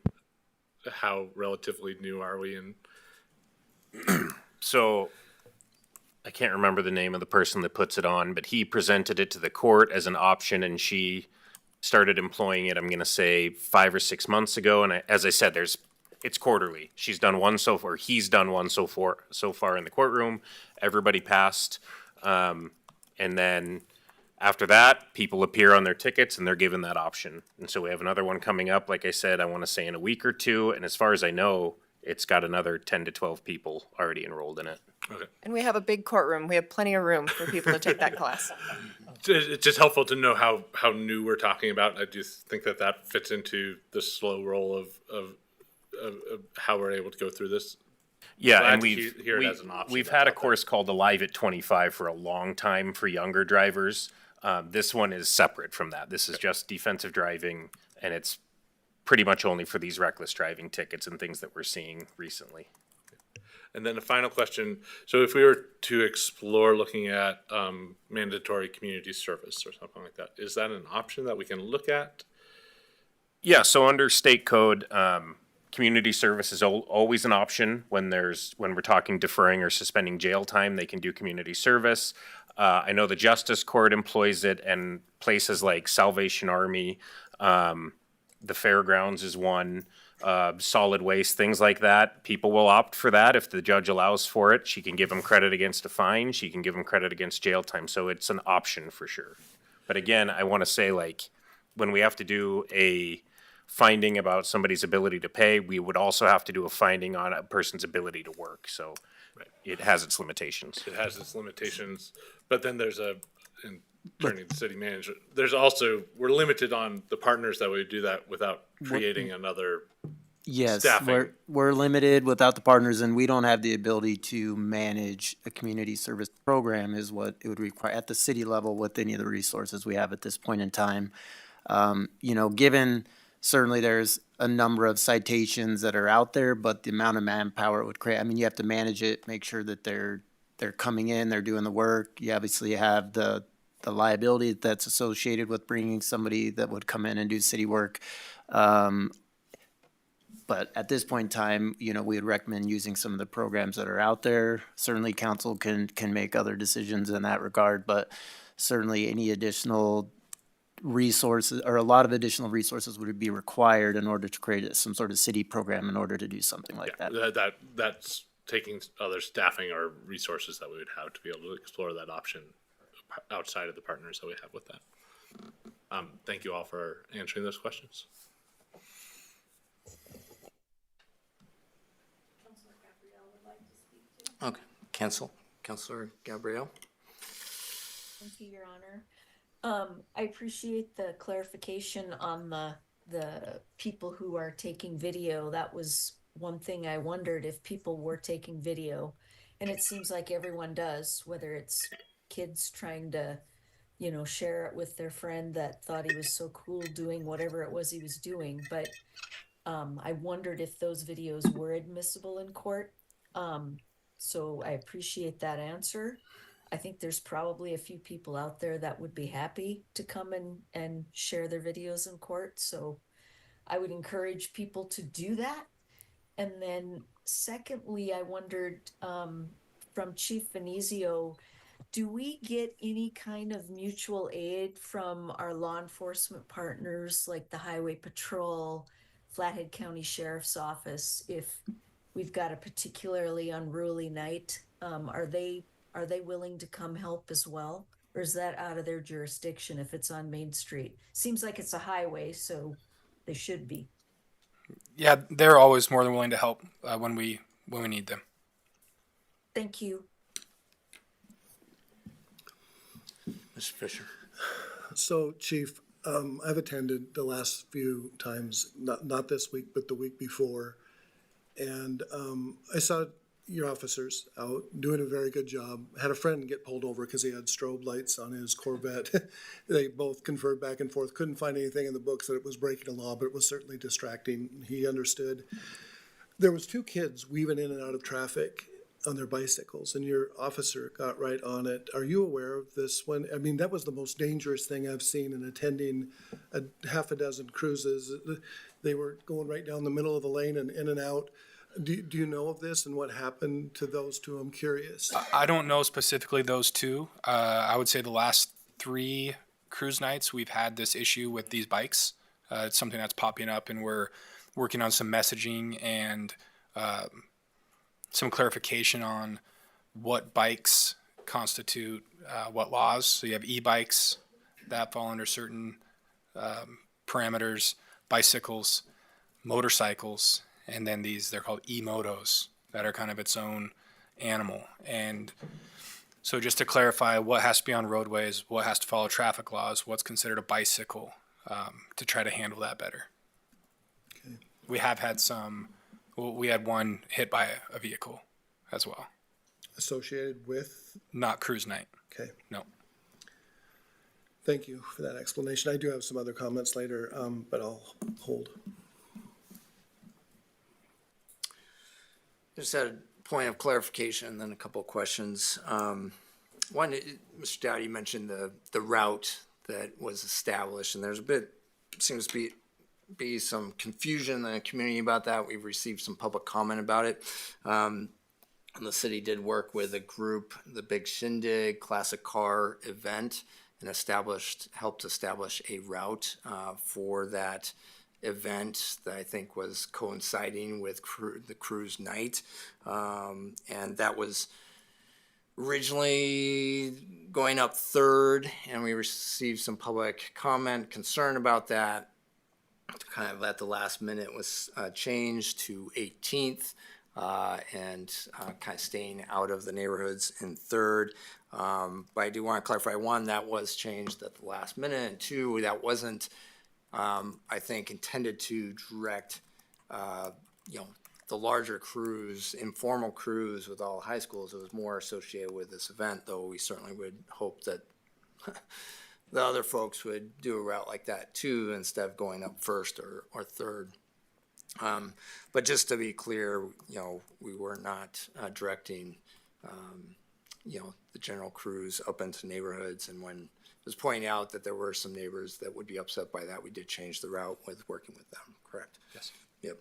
How relatively new are we in? So I can't remember the name of the person that puts it on, but he presented it to the court as an option and she started employing it, I'm going to say 5 or 6 months ago. And as I said, it's quarterly. She's done one so far, he's done one so far in the courtroom. Everybody passed. And then after that, people appear on their tickets and they're given that option. And so we have another one coming up, like I said, I want to say in a week or two. And as far as I know, it's got another 10 to 12 people already enrolled in it. Okay. And we have a big courtroom. We have plenty of room for people to take that class. It's just helpful to know how new we're talking about. I do think that that fits into the slow roll of how we're able to go through this. Yeah, Glad and to hear it as an option. we've had a course called Alive at 25 for a long time for younger drivers. This one is separate from that. This is just defensive driving, and it's pretty much only for these reckless driving tickets and things that we're seeing recently. And then the final question, so if we were to explore looking at mandatory community service or something like that, is that an option that we can look at? Yeah, so under state code, community service is always an option when we're talking deferring or suspending jail time, they can do community service. I know the Justice Court employs it, and places like Salvation Army, the fairgrounds is one, solid waste, things like that. People will opt for that if the judge allows for it. She can give them credit against a fine. She can give them credit against jail time. So it's an option for sure. But again, I want to say, like, when we have to do a finding about somebody's ability to pay, we would also have to do a finding on a person's ability to work. So it has its limitations. It has its limitations, but then there's in turning to city manager, there's also, we're limited on the partners that would do that without creating another Yes, staffing. we're limited without the partners, and we don't have the ability to manage a community service program is what it would require at the city level with any of the resources we have at this point in time. Given certainly there's a number of citations that are out there, but the amount of manpower it would create, I mean, you have to manage it, make sure that they're coming in, they're doing the work. You obviously have the liability that's associated with bringing somebody that would come in and do city work. But at this point in time, we would recommend using some of the programs that are out there. Certainly council can make other decisions in that regard, but certainly any additional resources or a lot of additional resources would be required in order to create some sort of city program in order to do something like that. That's taking other staffing or resources that we would have to be able to explore that option outside of the partners that we have with that. Thank you all for answering those questions. Okay, Councilor Gabrielle. Thank you, Your Honor. I appreciate the clarification on the people who are taking video. That was one thing I wondered, if people were taking video. And it seems like everyone does, whether it's kids trying to, share it with their friend that thought he was so cool doing whatever it was he was doing. But I wondered if those videos were admissible in court. So I appreciate that answer. I think there's probably a few people out there that would be happy to come and share their videos in court. So I would encourage people to do that. And then secondly, I wondered from Chief Venezio, do we get any kind of mutual aid from our law enforcement partners like the Highway Patrol, Flathead County Sheriff's Office, if we've got a particularly unruly night? Are they willing to come help as well? Or is that out of their jurisdiction if it's on Main Street? Seems like it's a highway, so they should be. Yeah, they're always more than willing to help when we need them. Thank you. Mr. Fisher. So, Chief, I've attended the last few times, not this week, but the week before. And I saw your officers out doing a very good job. Had a friend get pulled over because he had strobe lights on his Corvette. They both conferred back and forth. Couldn't find anything in the books that it was breaking a law, but it was certainly distracting. He understood. There was two kids weaving in and out of traffic on their bicycles, and your officer got right on it. Are you aware of this one? I mean, that was the most dangerous thing I've seen in attending a half a dozen cruises. They were going right down the middle of the lane and in and out. Do you know of this and what happened to those two? I'm curious. I don't know specifically those two. I would say the last 3 cruise nights, we've had this issue with these bikes. It's something that's popping up, and we're working on some messaging and some clarification on what bikes constitute what laws. So you have e-bikes that fall under certain parameters, bicycles, motorcycles, and then they're called e-motos that are kind of its own animal. And so just to clarify what has to be on roadways, what has to follow traffic laws, what's considered a bicycle, to try to handle that better. Okay. We have had we had one hit by a vehicle as well. Associated with? Not cruise night. Okay. No. Thank you for that explanation. I do have some other comments later, but I'll hold. Just had a point of clarification and then a couple of questions. One, Mr. Dowd, you mentioned the route that was established, and there's seems to be some confusion in the community about that. We've received some public comment about it. And the city did work with a group, the Big Shindig Classic Car event, and helped establish a route for that event that I think was coinciding with the cruise night. And that was originally going up 3rd, and we received some public comment, concern about that. Kind of at the last minute was changed to 18th, and kind of staying out of the neighborhoods in 3rd. But I do want to clarify, 1, that was changed at the last minute, and 2, that wasn't I think intended to direct, the larger crews, informal crews with all high schools. It was more associated with this event, though we certainly would hope that the other folks would do a route like that too, instead of going up 1st or 3rd. But just to be clear, we were not directing, the general crews up into neighborhoods, and when was pointing out that there were some neighbors that would be upset by that, we did change the route with working with them, correct? Yes. Yep.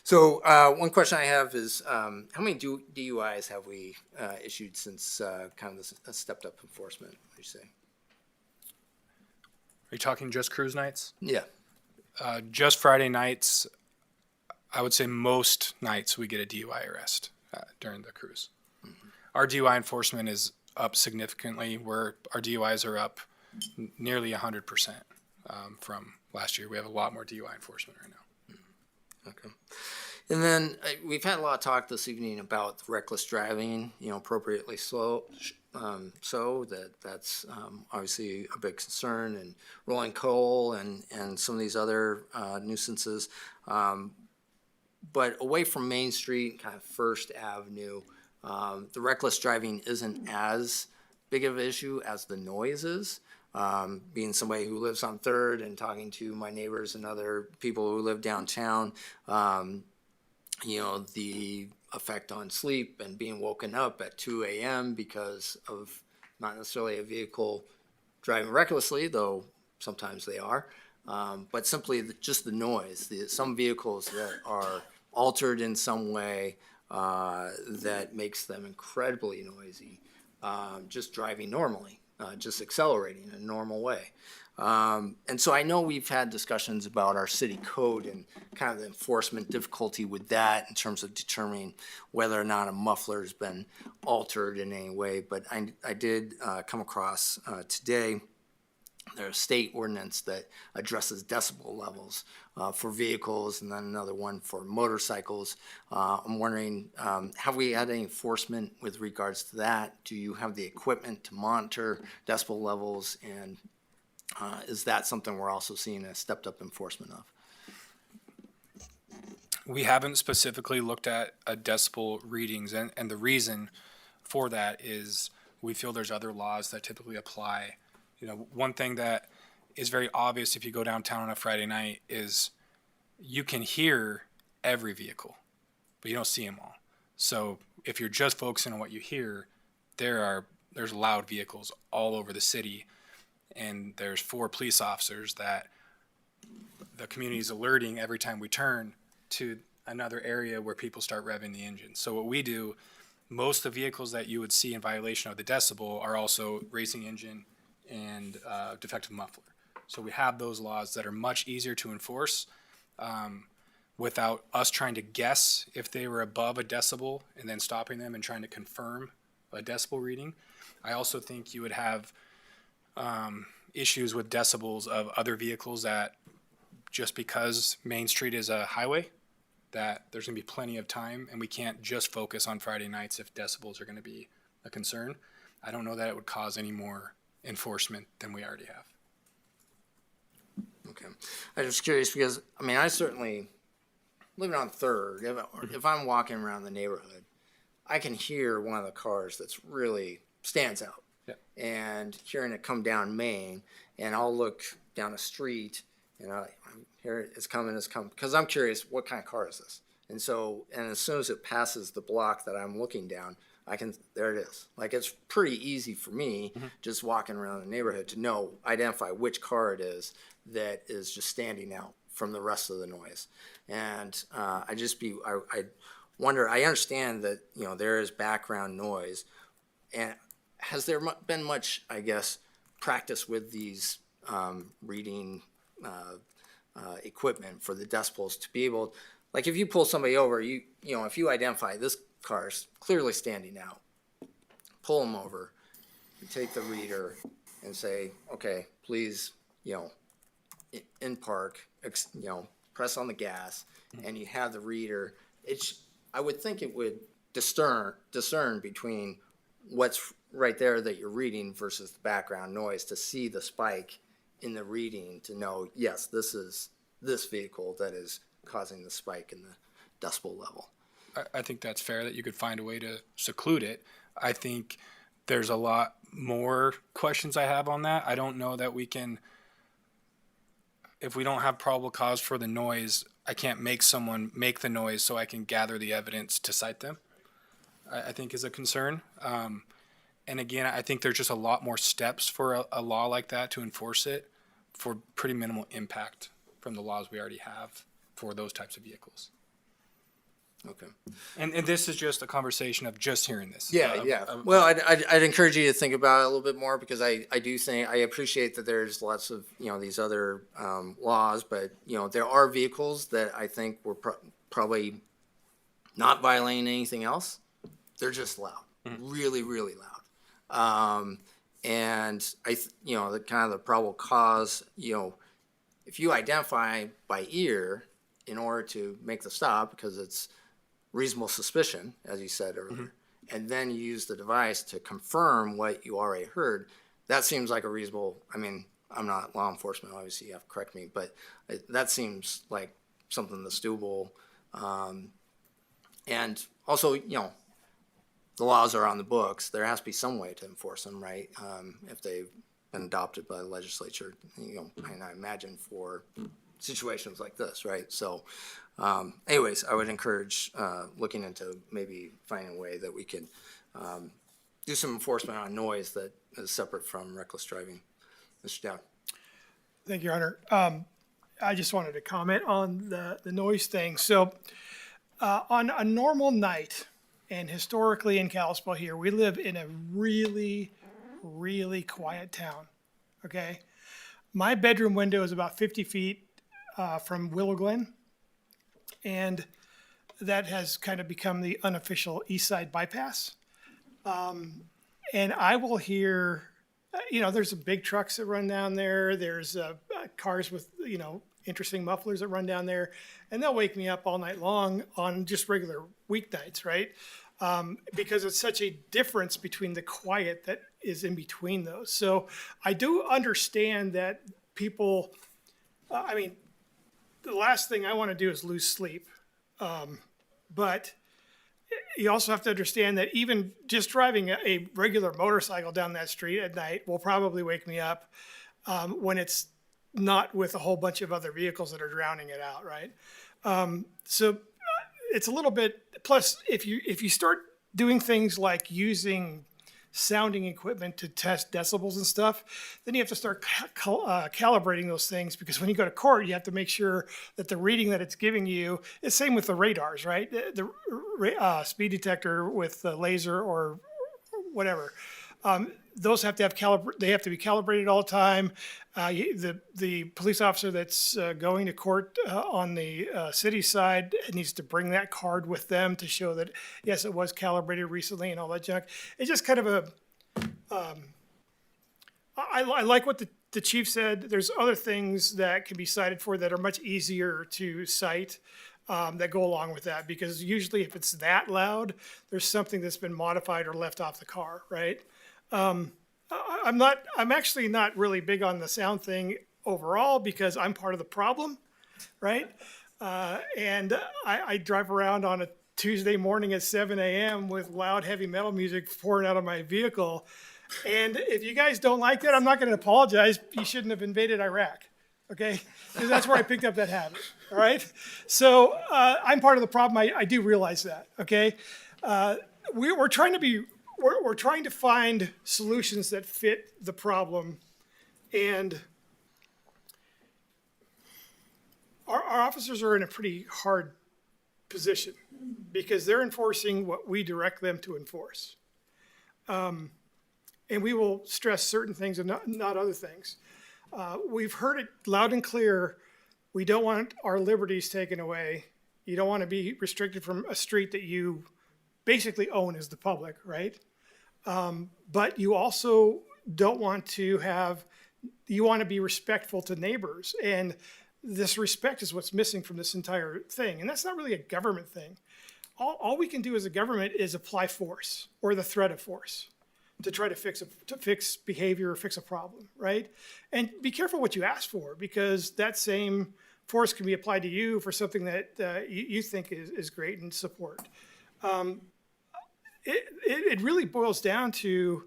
So one question I have is, how many DUIs have we issued since kind of this stepped up enforcement, would you say? Are you talking just cruise nights? Yeah. Just Friday nights, I would say most nights we get a DUI arrest during the cruise. Mm-hmm. Our DUI enforcement is up significantly, where our DUIs are up nearly 100% from last year. We have a lot more DUI enforcement right now. Okay. And then we've had a lot of talk this evening about reckless driving, appropriately slow. So that's obviously a big concern, and rolling coal and some of these other nuisances. But away from Main Street, kind of First Avenue, the reckless driving isn't as big of an issue as the noise is. Being somebody who lives on 3rd and talking to my neighbors and other people who live downtown, the effect on sleep and being woken up at 2 a.m. because of not necessarily a vehicle driving recklessly, though sometimes they are, but simply just the noise. Some vehicles that are altered in some way that makes them incredibly noisy, just driving normally. Just accelerating in a normal way. And so I know we've had discussions about our city code and kind of the enforcement difficulty with that in terms of determining whether or not a muffler has been altered in any way. But I did come across today, there's a state ordinance that addresses decibel levels for vehicles, and then another one for motorcycles. I'm wondering, have we had any enforcement with regards to that? Do you have the equipment to monitor decibel levels, and Is that something we're also seeing a stepped up enforcement of? We haven't specifically looked at decibel readings, and the reason for that is we feel there's other laws that typically apply. You know, one thing that is very obvious if you go downtown on a Friday night is you can hear every vehicle, but you don't see them all. So if you're just focusing on what you hear, there's loud vehicles all over the city, and there's 4 police officers that the community is alerting every time we turn to another area where people start revving the engine. So what we do, most of the vehicles that you would see in violation of the decibel are also racing engine and defective muffler. So we have those laws that are much easier to enforce without us trying to guess if they were above a decibel and then stopping them and trying to confirm a decibel reading. I also think you would have issues with decibels of other vehicles that just because Main Street is a highway, that there's going to be plenty of time, and we can't just focus on Friday nights if decibels are going to be a concern. I don't know that it would cause any more enforcement than we already have. Okay. I'm just curious because, I mean, I certainly, living on Third, if I'm walking around the neighborhood, I can hear one of the cars that's really stands out. Yeah. And hearing it come down Main, and I'll look down the street, and I'm here, it's coming, because I'm curious, what kind of car is this? And so, and as soon as it passes the block that I'm looking down, there it is. Like, it's pretty easy for me, just walking around the neighborhood, to identify which car it is that is just standing out from the rest of the noise. And I wonder, I understand that, there is background noise, and has there been much, I guess, practice with these reading equipment for the decibels to be able, like if you pull somebody over, if you identify this car's clearly standing out, pull them over, you take the reader and say, okay, please, in park, press on the gas, and you have the reader. I would think it would discern between what's right there that you're reading versus the background noise to see the spike in the reading to know, yes, this is this vehicle that is causing the spike in the decibel level. I think that's fair that you could find a way to seclude it. I think there's a lot more questions I have on that. I don't know that we can, if we don't have probable cause for the noise, I can't make someone make the noise so I can gather the evidence to cite them, I think is a concern. And again, I think there's just a lot more steps for a law like that to enforce it for pretty minimal impact from the laws we already have for those types of vehicles. Okay. And this is just a conversation of just hearing this. Yeah. Well, I'd encourage you to think about it a little bit more, because I do think, I appreciate that there's lots of, these other laws, but, there are vehicles that I think were probably not violating anything else. They're just loud, really, really loud. And the kind of the probable cause, if you identify by ear in order to make the stop, because it's reasonable suspicion, as you said earlier, and then you use the device to confirm what you already heard, that seems like a reasonable, I mean, I'm not law enforcement, obviously you have to correct me, but that seems like something that's doable. And also, the laws are on the books. There has to be some way to enforce them, right? If they've been adopted by the legislature, and I imagine for situations like this, right? So, anyways, I would encourage looking into maybe finding a way that we could do some enforcement on noise that is separate from reckless driving. Mr. Dowd. Thank you, Your Honor. I just wanted to comment on the noise thing. So, on a normal night, and historically in Kalispell here, we live in a really, really quiet town, okay? My bedroom window is about 50 feet from Willow Glen, and that has kind of become the unofficial east side bypass. And I will hear, there's some big trucks that run down there. There's cars with, interesting mufflers that run down there, and they'll wake me up all night long on just regular weeknights, right? because it's such a difference between the quiet that is in between those. So I do understand that people, I mean, the last thing I want to do is lose sleep. But you also have to understand that even just driving a regular motorcycle down that street at night will probably wake me up when it's not with a whole bunch of other vehicles that are drowning it out, right? So it's a little bit. Plus, if you start doing things like using sounding equipment to test decibels and stuff, then you have to start calibrating those things, because when you go to court, you have to make sure that the reading that it's giving you is same with the radars, right? The speed detector with the laser or whatever. Those have to have they have to be calibrated all the time. The police officer that's going to court on the city side needs to bring that card with them to show that, yes, it was calibrated recently and all that junk. It's just kind of a, I like what the chief said. There's other things that can be cited for that are much easier to cite that go along with that, because usually if it's that loud, there's something that's been modified or left off the car, right? I'm actually not really big on the sound thing overall, because I'm part of the problem, right? And I drive around on a Tuesday morning at 7 a.m. with loud heavy metal music pouring out of my vehicle. And if you guys don't like that, I'm not going to apologize. You shouldn't have invaded Iraq, okay? Because that's where I picked up that habit, all right? So I'm part of the problem. I do realize that, okay? We're trying to find solutions that fit the problem, and our officers are in a pretty hard position because they're enforcing what we direct them to enforce. And we will stress certain things and not other things. We've heard it loud and clear. We don't want our liberties taken away. You don't want to be restricted from a street that you basically own as the public, right? But you also don't want to you want to be respectful to neighbors. And this respect is what's missing from this entire thing. And that's not really a government thing. All we can do as a government is apply force or the threat of force to try to fix behavior or fix a problem, right? And be careful what you ask for, because that same force can be applied to you for something that you think is great and support. It really boils down to,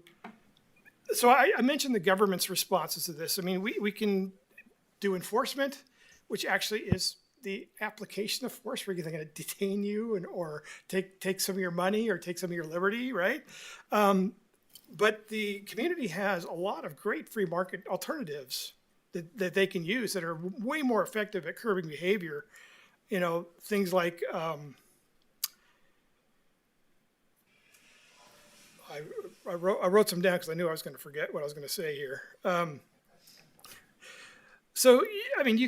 so I mentioned the government's responses to this. I mean, we can do enforcement, which actually is the application of force, where they're going to detain you or take some of your money or take some of your liberty, right? But the community has a lot of great free market alternatives that they can use that are way more effective at curbing behavior. You know, things like, I wrote some down because I knew I was going to forget what I was going to say here. So, I mean,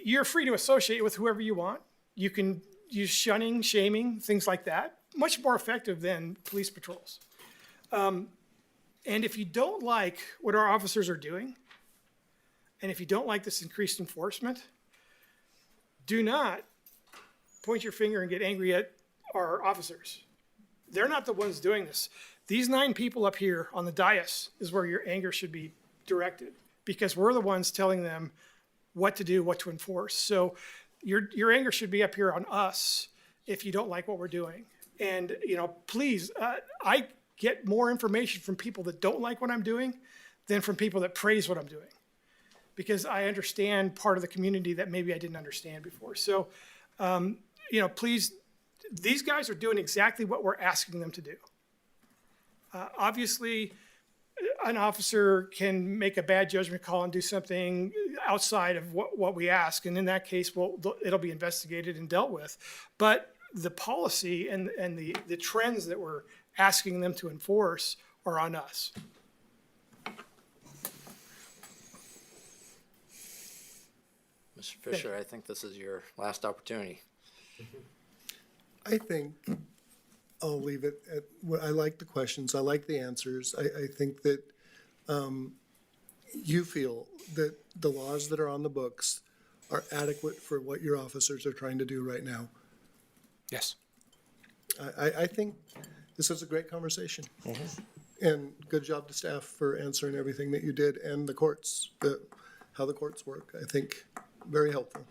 you're free to associate with whoever you want. You can use shunning, shaming, things like that. Much more effective than police patrols. And if you don't like what our officers are doing, and if you don't like this increased enforcement, do not point your finger and get angry at our officers. They're not the ones doing this. These 9 people up here on the dais is where your anger should be directed, because we're the ones telling them what to do, what to enforce. So your anger should be up here on us if you don't like what we're doing. And, please, I get more information from people that don't like what I'm doing than from people that praise what I'm doing, because I understand part of the community that maybe I didn't understand before. So, please, these guys are doing exactly what we're asking them to do. Obviously, an officer can make a bad judgment call and do something outside of what we ask. And in that case, it'll be investigated and dealt with. But the policy and the trends that we're asking them to enforce are on us. Mr. Fisher, I think this is your last opportunity. I think I'll leave it at what I like the questions. I like the answers. I think that you feel that the laws that are on the books are adequate for what your officers are trying to do right now. Yes. I think this was a great conversation. And good job to staff for answering everything that you did, and the courts, how the courts work. I think very helpful.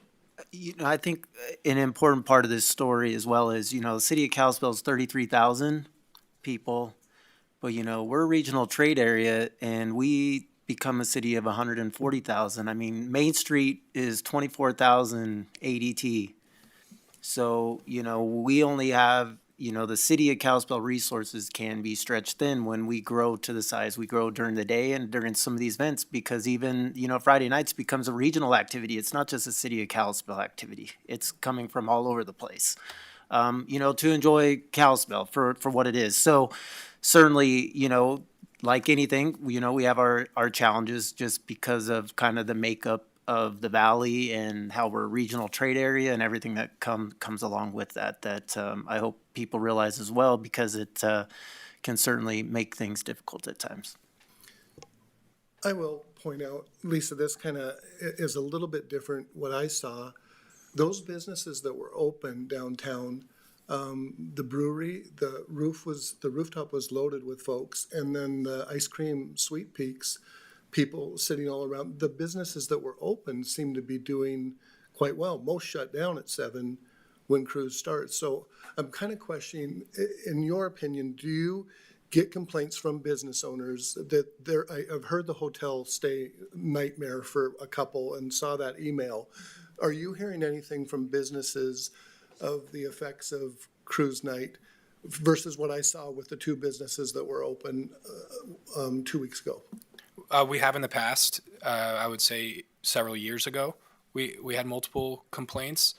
I think an important part of this story as well is, the city of Kalispell is 33,000 people, but, we're a regional trade area and we become a city of 140,000. I mean, Main Street is 24,000 ADT. So, we only have, the city of Kalispell resources can be stretched thin when we grow to the size we grow during the day and during some of these events, because even, Friday nights becomes a regional activity. It's not just a city of Kalispell activity. It's coming from all over the place, to enjoy Kalispell for what it is. So certainly, like anything, we have our challenges just because of kind of the makeup of the valley and how we're a regional trade area and everything that comes along with that I hope people realize as well, because it can certainly make things difficult at times. I will point out, Lisa, this kind of is a little bit different. What I saw, those businesses that were open downtown, the brewery, the rooftop was loaded with folks, and then the ice cream Sweet Peaks, people sitting all around. The businesses that were open seem to be doing quite well. Most shut down at 7 when cruise starts. So I'm kind of questioning, in your opinion, do you get complaints from business owners that I've heard the hotel stay nightmare for a couple and saw that email. Are you hearing anything from businesses of the effects of cruise night versus what I saw with the two businesses that were open 2 weeks ago? We have in the past, I would say several years ago, we had multiple complaints.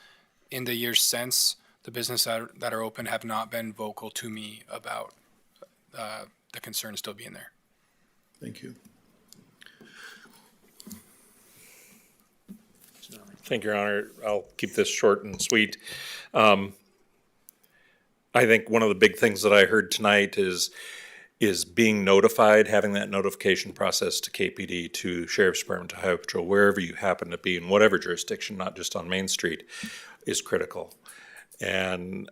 In the years since, the businesses that are open have not been vocal to me about the concern still being there. Thank you. Thank you, Your Honor. I'll keep this short and sweet. I think one of the big things that I heard tonight is being notified, having that notification process to KPD, to Sheriff's Department, to Highway Patrol, wherever you happen to be, in whatever jurisdiction, not just on Main Street, is critical. And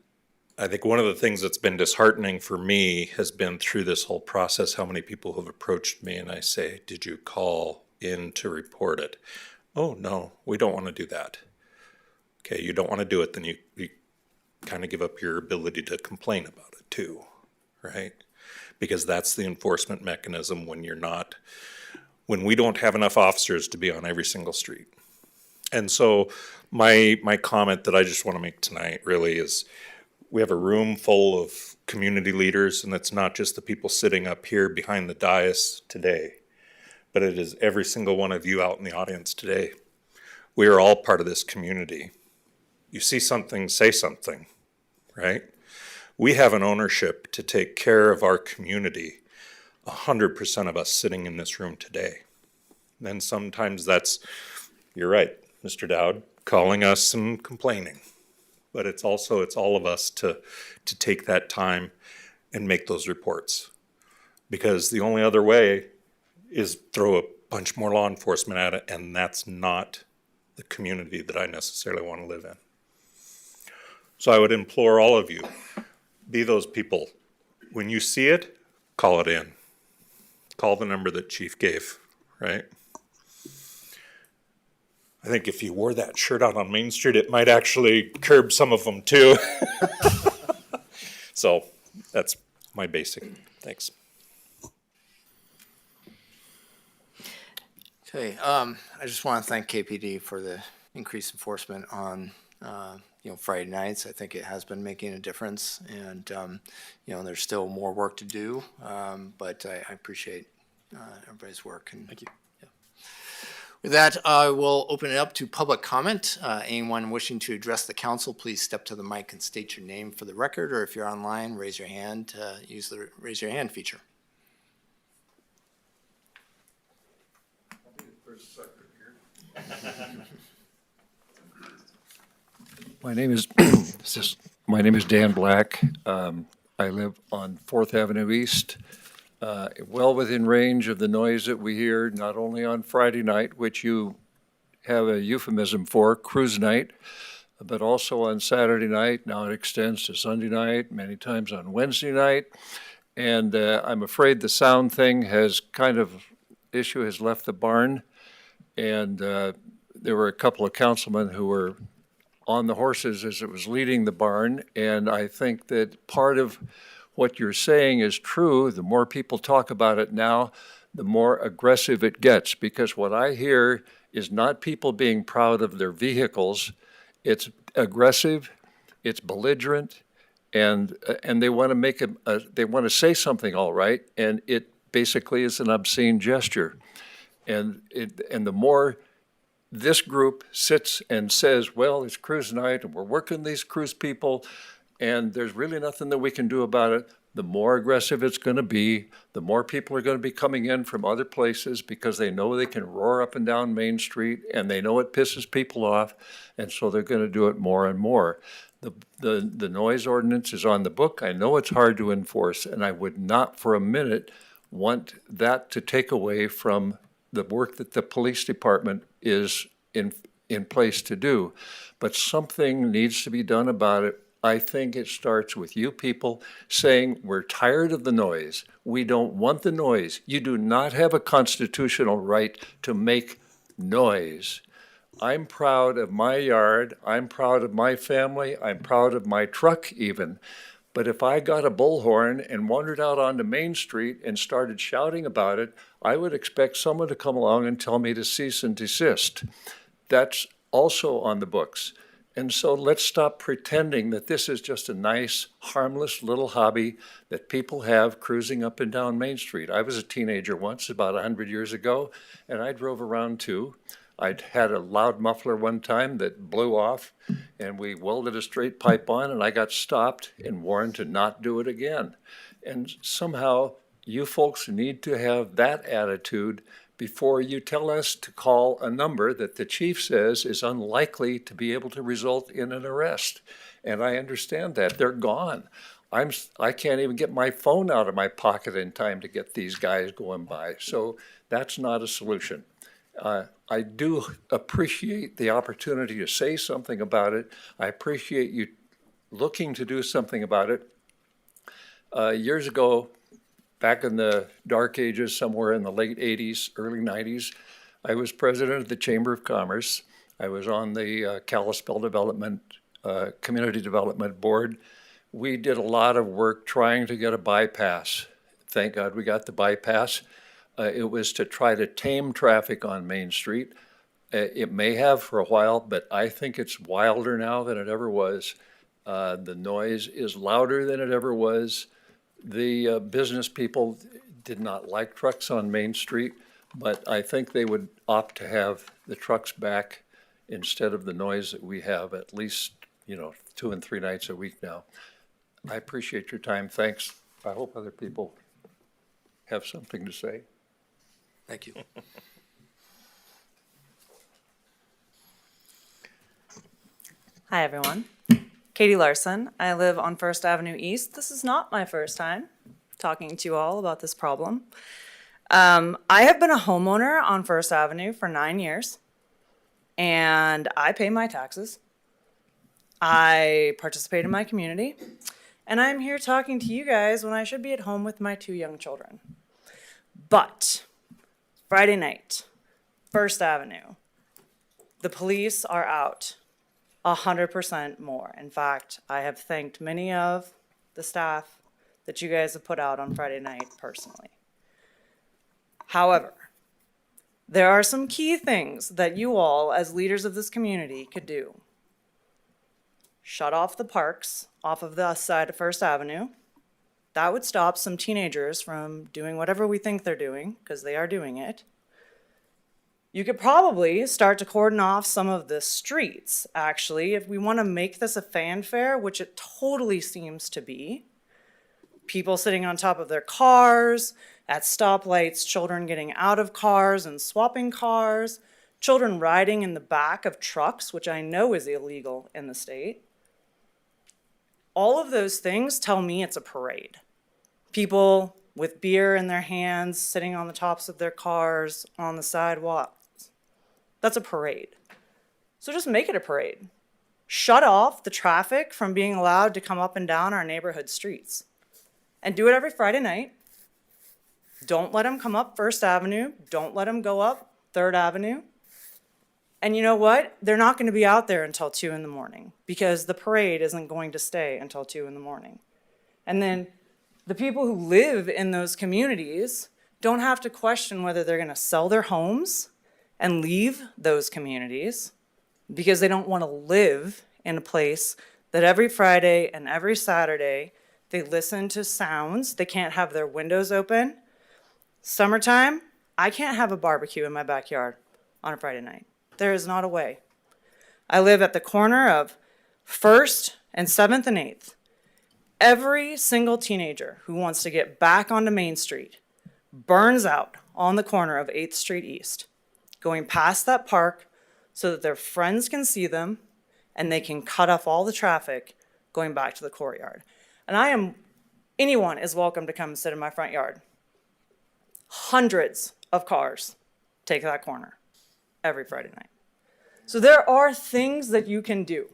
I think one of the things that's been disheartening for me has been through this whole process, how many people have approached me and I say, did you call in to report it? Oh, no, we don't want to do that. Okay, you don't want to do it, then you kind of give up your ability to complain about it too, right? Because that's the enforcement mechanism when we don't have enough officers to be on every single street. And so my comment that I just want to make tonight really is, we have a room full of community leaders, and it's not just the people sitting up here behind the dais today, but it is every single one of you out in the audience today. We are all part of this community. You see something, say something, right? We have an ownership to take care of our community, 100% of us sitting in this room today. And sometimes that's, you're right, Mr. Dowd, calling us and complaining. But it's all of us to take that time and make those reports. Because the only other way is throw a bunch more law enforcement at it, and that's not the community that I necessarily want to live in. So I would implore all of you, be those people. When you see it, call it in. Call the number that Chief gave, right? I think if you wore that shirt out on Main Street, it might actually curb some of them too. So that's my basic. Thanks. Okay, I just want to thank KPD for the increased enforcement on, Friday nights. I think it has been making a difference, and, there's still more work to do, but I appreciate everybody's work. And Thank you. with that, I will open it up to public comment. Anyone wishing to address the council, please step to the mic and state your name for the record, or if you're online, raise your hand, use the raise your hand feature. My name is Dan Black. I live on 4th Avenue East, well within range of the noise that we hear, not only on Friday night, which you have a euphemism for, cruise night, but also on Saturday night. Now it extends to Sunday night, many times on Wednesday night. And I'm afraid the sound thing has issue has left the barn. And there were a couple of councilmen who were on the horses as it was leading the barn. And I think that part of what you're saying is true. The more people talk about it now, the more aggressive it gets. Because what I hear is not people being proud of their vehicles. It's aggressive, it's belligerent, and they want to make they want to say something, all right, and it basically is an obscene gesture. And the more this group sits and says, well, it's cruise night and we're working these cruise people and there's really nothing that we can do about it, the more aggressive it's going to be, the more people are going to be coming in from other places because they know they can roar up and down Main Street and they know it pisses people off, and so they're going to do it more and more. The noise ordinance is on the book. I know it's hard to enforce, and I would not for a minute want that to take away from the work that the police department is in place to do. But something needs to be done about it. I think it starts with you people saying, we're tired of the noise. We don't want the noise. You do not have a constitutional right to make noise. I'm proud of my yard. I'm proud of my family. I'm proud of my truck even. But if I got a bullhorn and wandered out onto Main Street and started shouting about it, I would expect someone to come along and tell me to cease and desist. That's also on the books. And so let's stop pretending that this is just a nice, harmless little hobby that people have cruising up and down Main Street. I was a teenager once, about 100 years ago, and I drove around too. I'd had a loud muffler one time that blew off, and we welded a straight pipe on, and I got stopped and warned to not do it again. And somehow, you folks need to have that attitude before you tell us to call a number that the chief says is unlikely to be able to result in an arrest. And I understand that. They're gone. I can't even get my phone out of my pocket in time to get these guys going by. So that's not a solution. I do appreciate the opportunity to say something about it. I appreciate you looking to do something about it. Years ago, back in the dark ages, somewhere in the late 80s, early 90s, I was president of the Chamber of Commerce. I was on the Kalispell Community Development Board. We did a lot of work trying to get a bypass. Thank God we got the bypass. It was to try to tame traffic on Main Street. It may have for a while, but I think it's wilder now than it ever was. The noise is louder than it ever was. The business people did not like trucks on Main Street, but I think they would opt to have the trucks back instead of the noise that we have at least, 2 and 3 nights a week now. I appreciate your time. Thanks. I hope other people have something to say. Thank you. Hi, everyone. Katie Larson. I live on First Avenue East. This is not my first time talking to you all about this problem. I have been a homeowner on First Avenue for 9 years, and I pay my taxes. I participate in my community, and I'm here talking to you guys when I should be at home with my 2 young children. But Friday night, First Avenue, the police are out 100% more. In fact, I have thanked many of the staff that you guys have put out on Friday night personally. However, there are some key things that you all, as leaders of this community, could do. Shut off the parks off of the side of First Avenue. That would stop some teenagers from doing whatever we think they're doing, because they are doing it. You could probably start to cordon off some of the streets, actually, if we want to make this a fanfare, which it totally seems to be. People sitting on top of their cars, at stoplights, children getting out of cars and swapping cars, children riding in the back of trucks, which I know is illegal in the state. All of those things tell me it's a parade. People with beer in their hands, sitting on the tops of their cars, on the sidewalks. That's a parade. So just make it a parade. shut off the traffic from being allowed to come up and down our neighborhood streets. And do it every Friday night. Don't let them come up First Avenue. Don't let them go up Third Avenue. And you know what? They're not going to be out there until 2 in the morning because the parade isn't going to stay until 2 in the morning. And then the people who live in those communities don't have to question whether they're going to sell their homes and leave those communities because they don't want to live in a place that every Friday and every Saturday they listen to sounds. They can't have their windows open. Summertime, I can't have a barbecue in my backyard on a Friday night. There is not a way. I live at the corner of 1st and 7th and 8th. Every single teenager who wants to get back onto Main Street burns out on the corner of 8th Street East, going past that park so that their friends can see them and they can cut off all the traffic going back to the courtyard. And anyone is welcome to come and sit in my front yard. Hundreds of cars take that corner every Friday night. So there are things that you can do,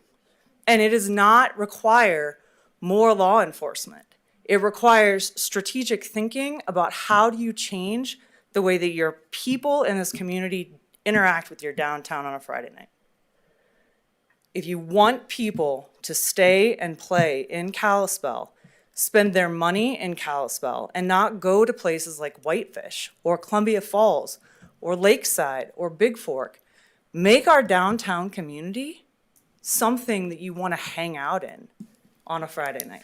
and it does not require more law enforcement. It requires strategic thinking about how do you change the way that your people in this community interact with your downtown on a Friday night. If you want people to stay and play in Kalispell, spend their money in Kalispell, and not go to places like Whitefish or Columbia Falls or Lakeside or Big Fork, make our downtown community something that you want to hang out in on a Friday night.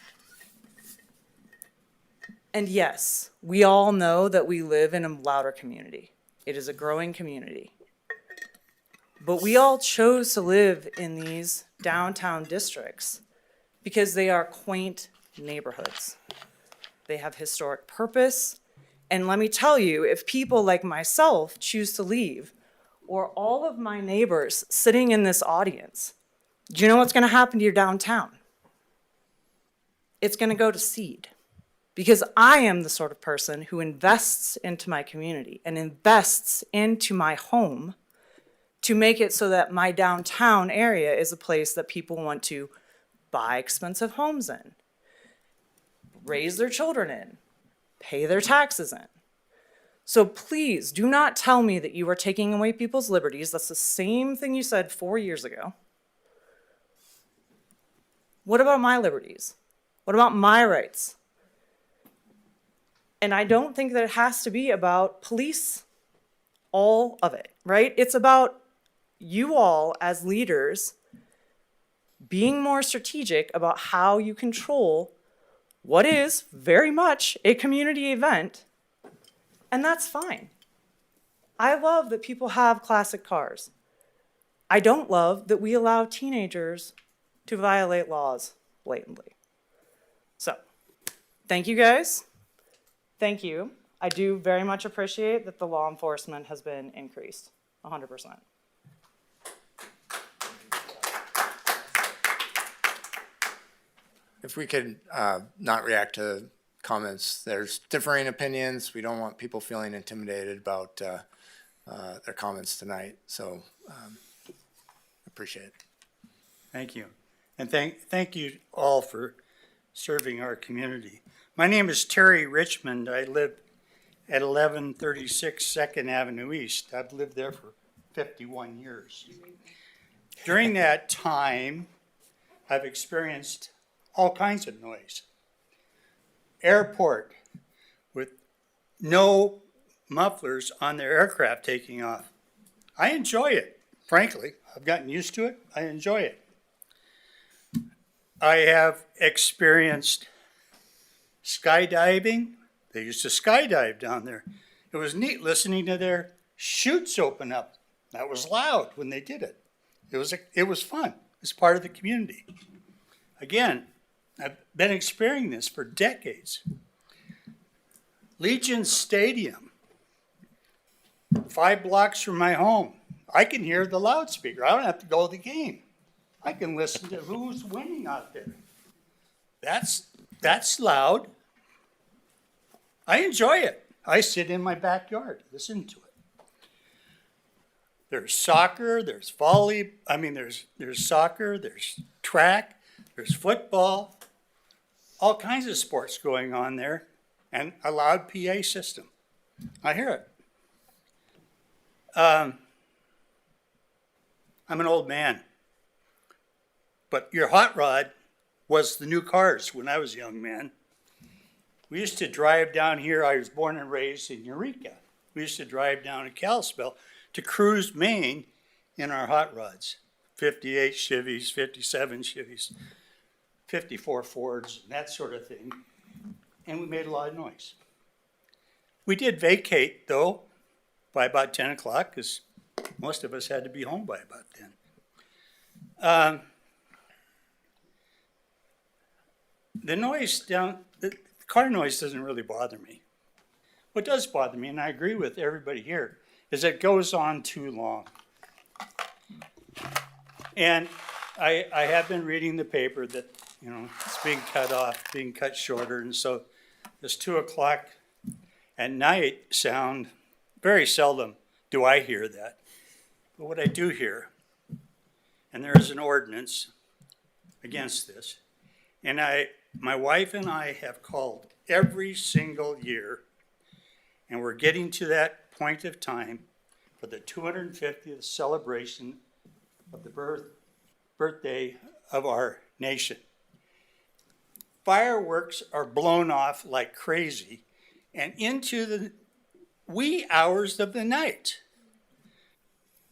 And yes, we all know that we live in a louder community. It is a growing community. But we all chose to live in these downtown districts because they are quaint neighborhoods. They have historic purpose. And let me tell you, if people like myself choose to leave, or all of my neighbors sitting in this audience, do you know what's going to happen to your downtown? It's going to go to seed. Because I am the sort of person who invests into my community and invests into my home to make it so that my downtown area is a place that people want to buy expensive homes in, raise their children in, pay their taxes in. So please do not tell me that you are taking away people's liberties. That's the same thing you said 4 years ago. What about my liberties? What about my rights? And I don't think that it has to be about police, all of it, right? It's about you all as leaders being more strategic about how you control what is very much a community event, and that's fine. I love that people have classic cars. I don't love that we allow teenagers to violate laws blatantly. So, thank you guys. Thank you. I do very much appreciate that the law enforcement has been increased, 100%. If we could not react to comments, there's differing opinions. We don't want people feeling intimidated about their comments tonight. So appreciate it. Thank you. And thank you all for serving our community. My name is Terry Richmond. I live at 1136 2nd Avenue East. I've lived there for 51 years. During that time, I've experienced all kinds of noise. Airport with no mufflers on their aircraft taking off. I enjoy it, frankly. I've gotten used to it. I enjoy it. I have experienced skydiving. They used to skydive down there. It was neat listening to their chutes open up. That was loud when they did it. It was fun. It's part of the community. Again, I've been experiencing this for decades. Legion Stadium, 5 blocks from my home. I can hear the loudspeaker. I don't have to go to the game. I can listen to who's winning out there. That's loud. I enjoy it. I sit in my backyard, listen to it. There's soccer, there's there's soccer, there's track, there's football, all kinds of sports going on there, and a loud PA system. I hear it. I'm an old man, but your hot rod was the new cars when I was a young man. We used to drive down here. I was born and raised in Eureka. We used to drive down to Kalispell to cruise Maine in our hot rods, 58 Chevys, 57 Chevys, 54 Fords, and that sort of thing. And we made a lot of noise. We did vacate, though, by about 10 o'clock, because most of us had to be home by about then. The car noise doesn't really bother me. What does bother me, and I agree with everybody here, is it goes on too long. And I have been reading the paper that, it's being cut off, being cut shorter, and so this 2 o'clock at night sound, very seldom do I hear that. But what I do hear, and there is an ordinance against this, and my wife and I have called every single year, and we're getting to that point of time for the 250th celebration of the birthday of our nation. Fireworks are blown off like crazy and into the wee hours of the night.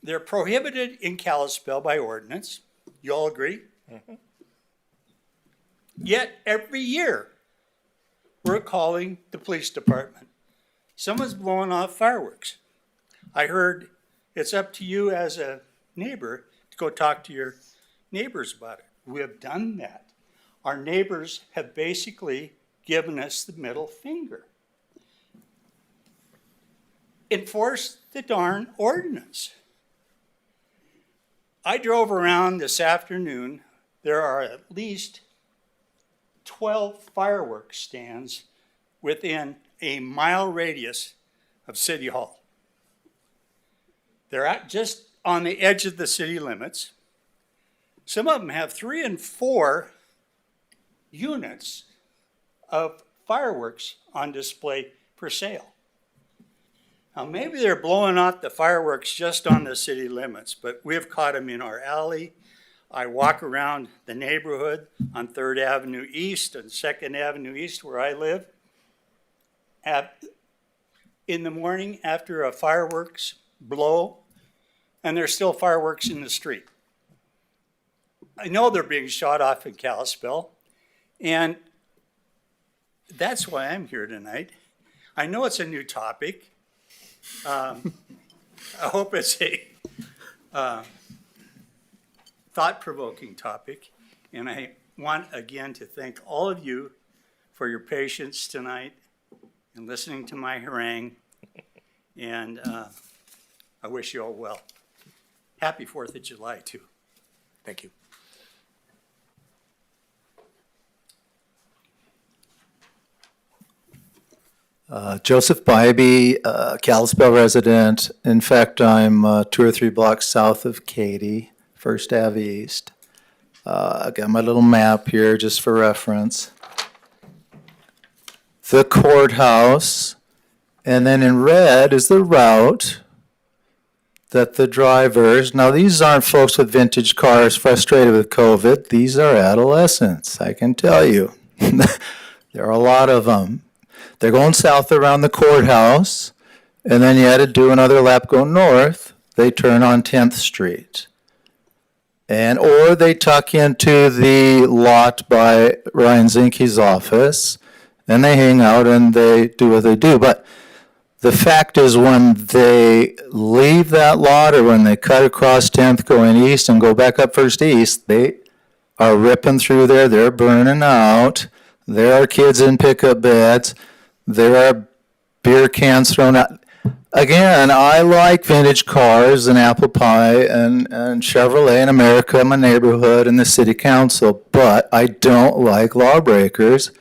They're prohibited in Kalispell by ordinance. You all agree? Mm-hmm. Yet every year, we're calling the police department. Someone's blowing off fireworks. I heard it's up to you as a neighbor to go talk to your neighbors about it. We have done that. Our neighbors have basically given us the middle finger. Enforce the darn ordinance. I drove around this afternoon. There are at least 12 fireworks stands within a mile radius of City Hall. They're just on the edge of the city limits. Some of them have 3 and 4 units of fireworks on display for sale. Now, maybe they're blowing off the fireworks just on the city limits, but we've caught them in our alley. I walk around the neighborhood on 3rd Avenue East and 2nd Avenue East where I live. In the morning after a fireworks blow, and there's still fireworks in the street. I know they're being shot off in Kalispell, and that's why I'm here tonight. I know it's a new topic. I hope it's a thought-provoking topic, and I want again to thank all of you for your patience tonight and listening to my harangue, and I wish you all well. Happy 4th of July, too. Thank you. Joseph Bybee, Kalispell resident. In fact, I'm 2 or 3 blocks south of Katy, 1st Ave East. I got my little map here just for reference. The courthouse, and then in red is the route that the drivers, now these aren't folks with vintage cars frustrated with COVID, these are adolescents, I can tell you. There are a lot of them. They're going south around the courthouse, and then you had to do another lap going north. They turn on 10th Street. Or they tuck into the lot by Ryan Zinke's office, and they hang out and they do what they do. But the fact is, when they leave that lot or when they cut across 10th going east and go back up 1st East, they are ripping through there. They're burning out. There are kids in pickup beds. There are beer cans thrown out. Again, I like vintage cars and apple pie and Chevrolet in America, my neighborhood, and the city council, but I don't like lawbreakers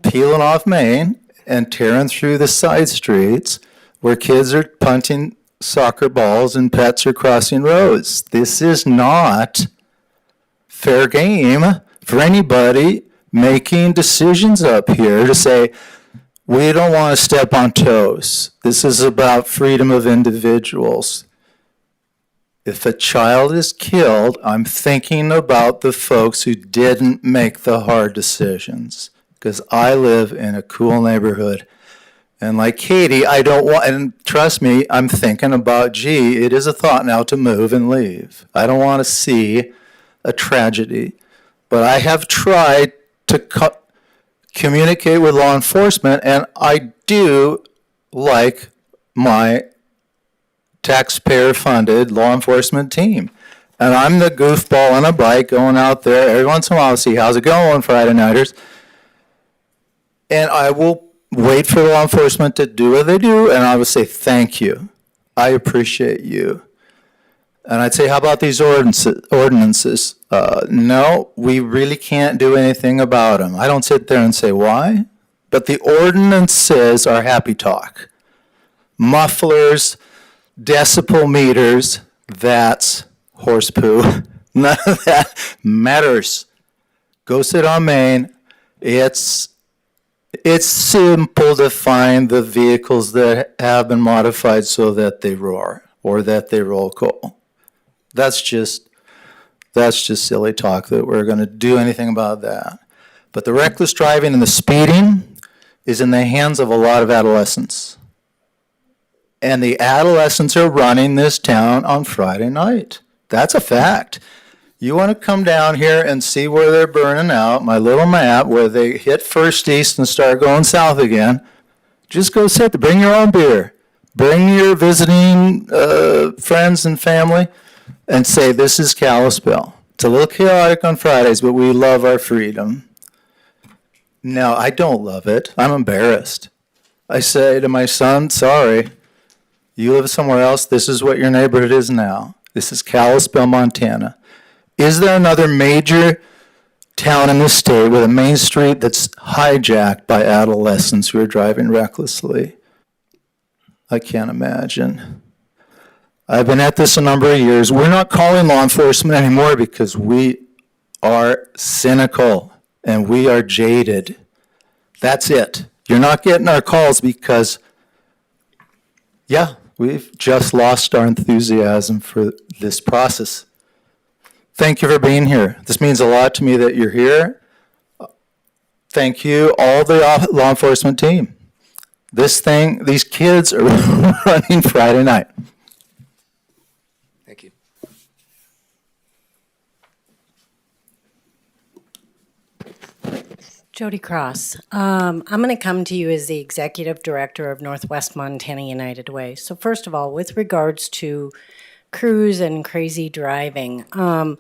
peeling off Main and tearing through the side streets where kids are punting soccer balls and pets are crossing roads. This is not fair game for anybody making decisions up here to say, we don't want to step on toes. This is about freedom of individuals. If a child is killed, I'm thinking about the folks who didn't make the hard decisions. Because I live in a cool neighborhood. And like Katie, I don't want, and trust me, I'm thinking about, gee, it is a thought now to move and leave. I don't want to see a tragedy. But I have tried to communicate with law enforcement, and I do like my taxpayer-funded law enforcement team. And I'm the goofball on a bike going out there every once in a while to see how's it going, Friday nighters. And I will wait for law enforcement to do what they do, and I will say, thank you. I appreciate you. And I'd say, how about these ordinances? No, we really can't do anything about them. I don't sit there and say, why? But the ordinances are happy talk. Mufflers, decibel meters, that's horse poo. None of that matters. Go sit on Main. It's simple to find the vehicles that have been modified so that they roar or that they roll coal. That's just silly talk that we're going to do anything about that. But the reckless driving and the speeding is in the hands of a lot of adolescents. And the adolescents are running this town on Friday night. That's a fact. You want to come down here and see where they're burning out, my little map, where they hit first east and start going south again. Just go sit there. Bring your own beer. Bring your visiting friends and family and say, this is Kalispell. It's a little chaotic on Fridays, but we love our freedom. No, I don't love it. I'm embarrassed. I say to my son, sorry, you live somewhere else. This is what your neighborhood is now. This is Kalispell, Montana. Is there another major town in the state with a main street that's hijacked by adolescents who are driving recklessly? I can't imagine. I've been at this a number of years. We're not calling law enforcement anymore because we are cynical and we are jaded. That's it. You're not getting our calls because, yeah, we've just lost our enthusiasm for this process. Thank you for being here. This means a lot to me that you're here. Thank you, all the law enforcement team. These kids are running Friday night. Thank you. Jody Cross. I'm going to come to you as the Executive Director of Northwest Montana United Way. So first of all, with regards to crews and crazy driving, I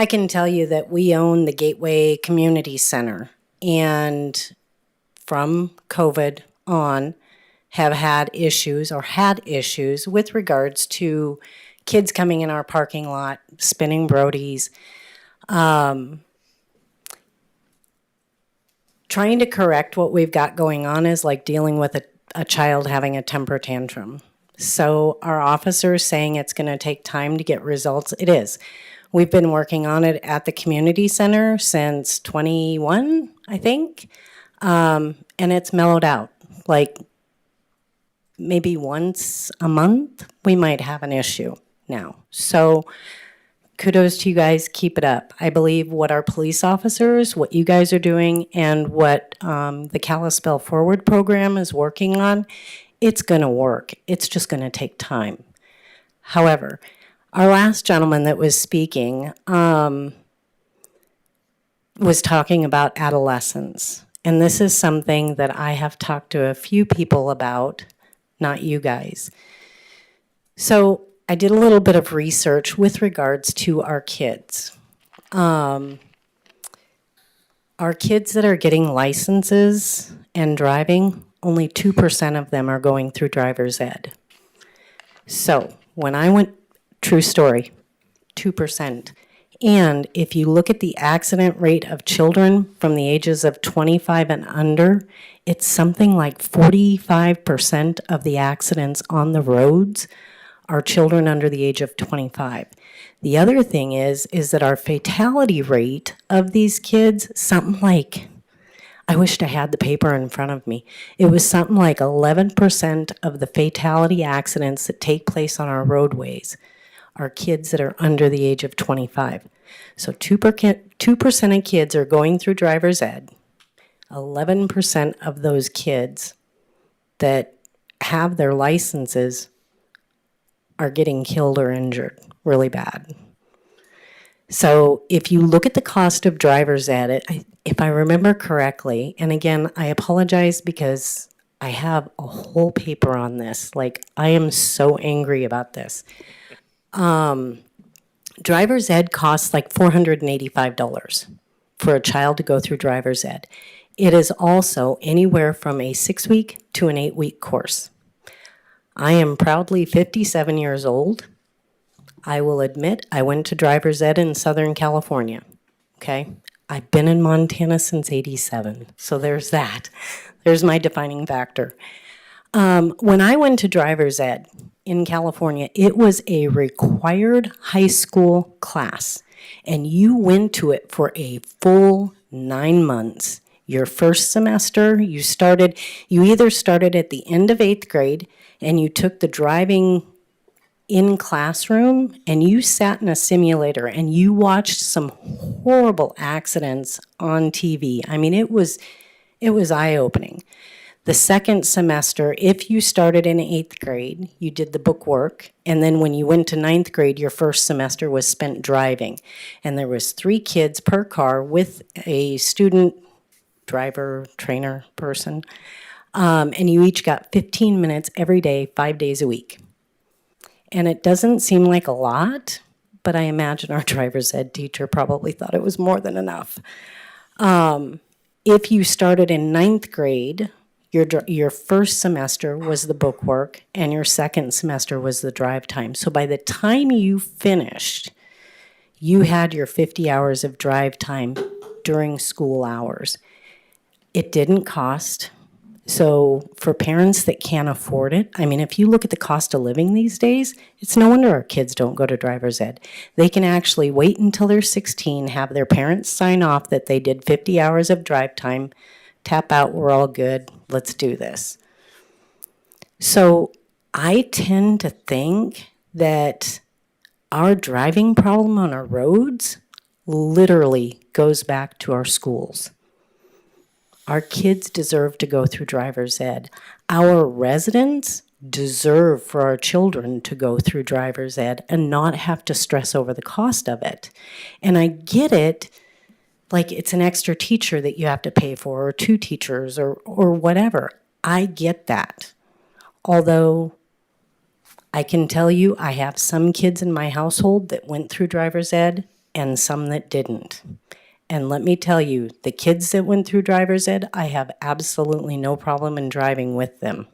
can tell you that we own the Gateway Community Center, and from COVID on have had issues with regards to kids coming in our parking lot, spinning Brodies, trying to correct what we've got going on is like dealing with a child having a temper tantrum. So our officers saying it's going to take time to get results. It is. We've been working on it at the community center since 21, I think. And it's mellowed out. Like maybe once a month, we might have an issue now. So kudos to you guys, keep it up. I believe what our police officers, what you guys are doing, and what the Kalispell Forward program is working on, it's gonna work. It's just gonna take time. However, our last gentleman that was speaking was talking about adolescence. And this is something that I have talked to a few people about, not you guys. So I did a little bit of research with regards to our kids. Our kids that are getting licenses and driving, only 2% of them are going through driver's ed. So when I went, true story, 2%. And if you look at the accident rate of children from the ages of 25 and under, it's something like 45% of the accidents on the roads are children under the age of 25. The other thing is that our fatality rate of these kids, something like, I wished I had the paper in front of me. It was something like 11% of the fatality accidents that take place on our roadways are kids that are under the age of 25. So 2% of kids are going through driver's ed. 11% of those kids that have their licenses are getting killed or injured really bad. So if you look at the cost of driver's ed, if I remember correctly, and again, I apologize because I have a whole paper on this. Like, I am so angry about this. Driver's ed costs like $485 for a child to go through driver's ed. It is also anywhere from a 6-week to an 8-week course. I am proudly 57 years old. I will admit I went to driver's ed in Southern California, okay? I've been in Montana since '87, so there's that. There's my defining factor. When I went to driver's ed in California, it was a required high school class, and you went to it for a full 9 months. Your first semester, you either started at the end of 8th grade and you took the driving in classroom and you sat in a simulator and you watched some horrible accidents on TV. I mean, it was eye-opening. The second semester, if you started in 8th grade, you did the book work, and then when you went to 9th grade, your first semester was spent driving. And there was 3 kids per car with a student driver, trainer person, and you each got 15 minutes every day, 5 days a week. And it doesn't seem like a lot, but I imagine our driver's ed teacher probably thought it was more than enough. If you started in 9th grade, your first semester was the book work, and your second semester was the drive time. So by the time you finished, you had your 50 hours of drive time during school hours. It didn't cost. So for parents that can't afford it, I mean, if you look at the cost of living these days, it's no wonder our kids don't go to driver's ed. They can actually wait until they're 16, have their parents sign off that they did 50 hours of drive time, tap out, we're all good, let's do this. So I tend to think that our driving problem on our roads literally goes back to our schools. Our kids deserve to go through driver's ed. Our residents deserve for our children to go through driver's ed and not have to stress over the cost of it. And I get it, like it's an extra teacher that you have to pay for, or 2 teachers, or whatever. I get that. Although I can tell you I have some kids in my household that went through driver's ed and some that didn't. And let me tell you, the kids that went through driver's ed, I have absolutely no problem in driving with them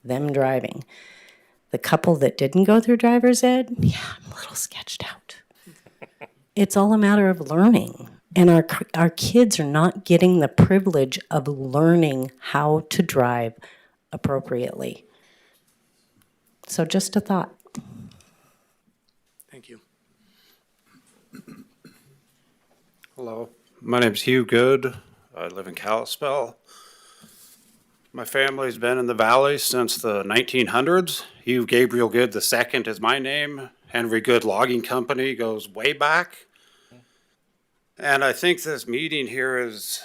driving. The couple that didn't go through driver's ed, yeah, I'm a little sketched out. It's all a matter of learning. And our kids are not getting the privilege of learning how to drive appropriately. So just a thought. Thank you. Hello, my name's Hugh Good. I live in Kalispell. My family's been in the valley since the 1900s. Hugh Gabriel Good II is my name. Henry Good Logging Company goes way back. And I think this meeting here is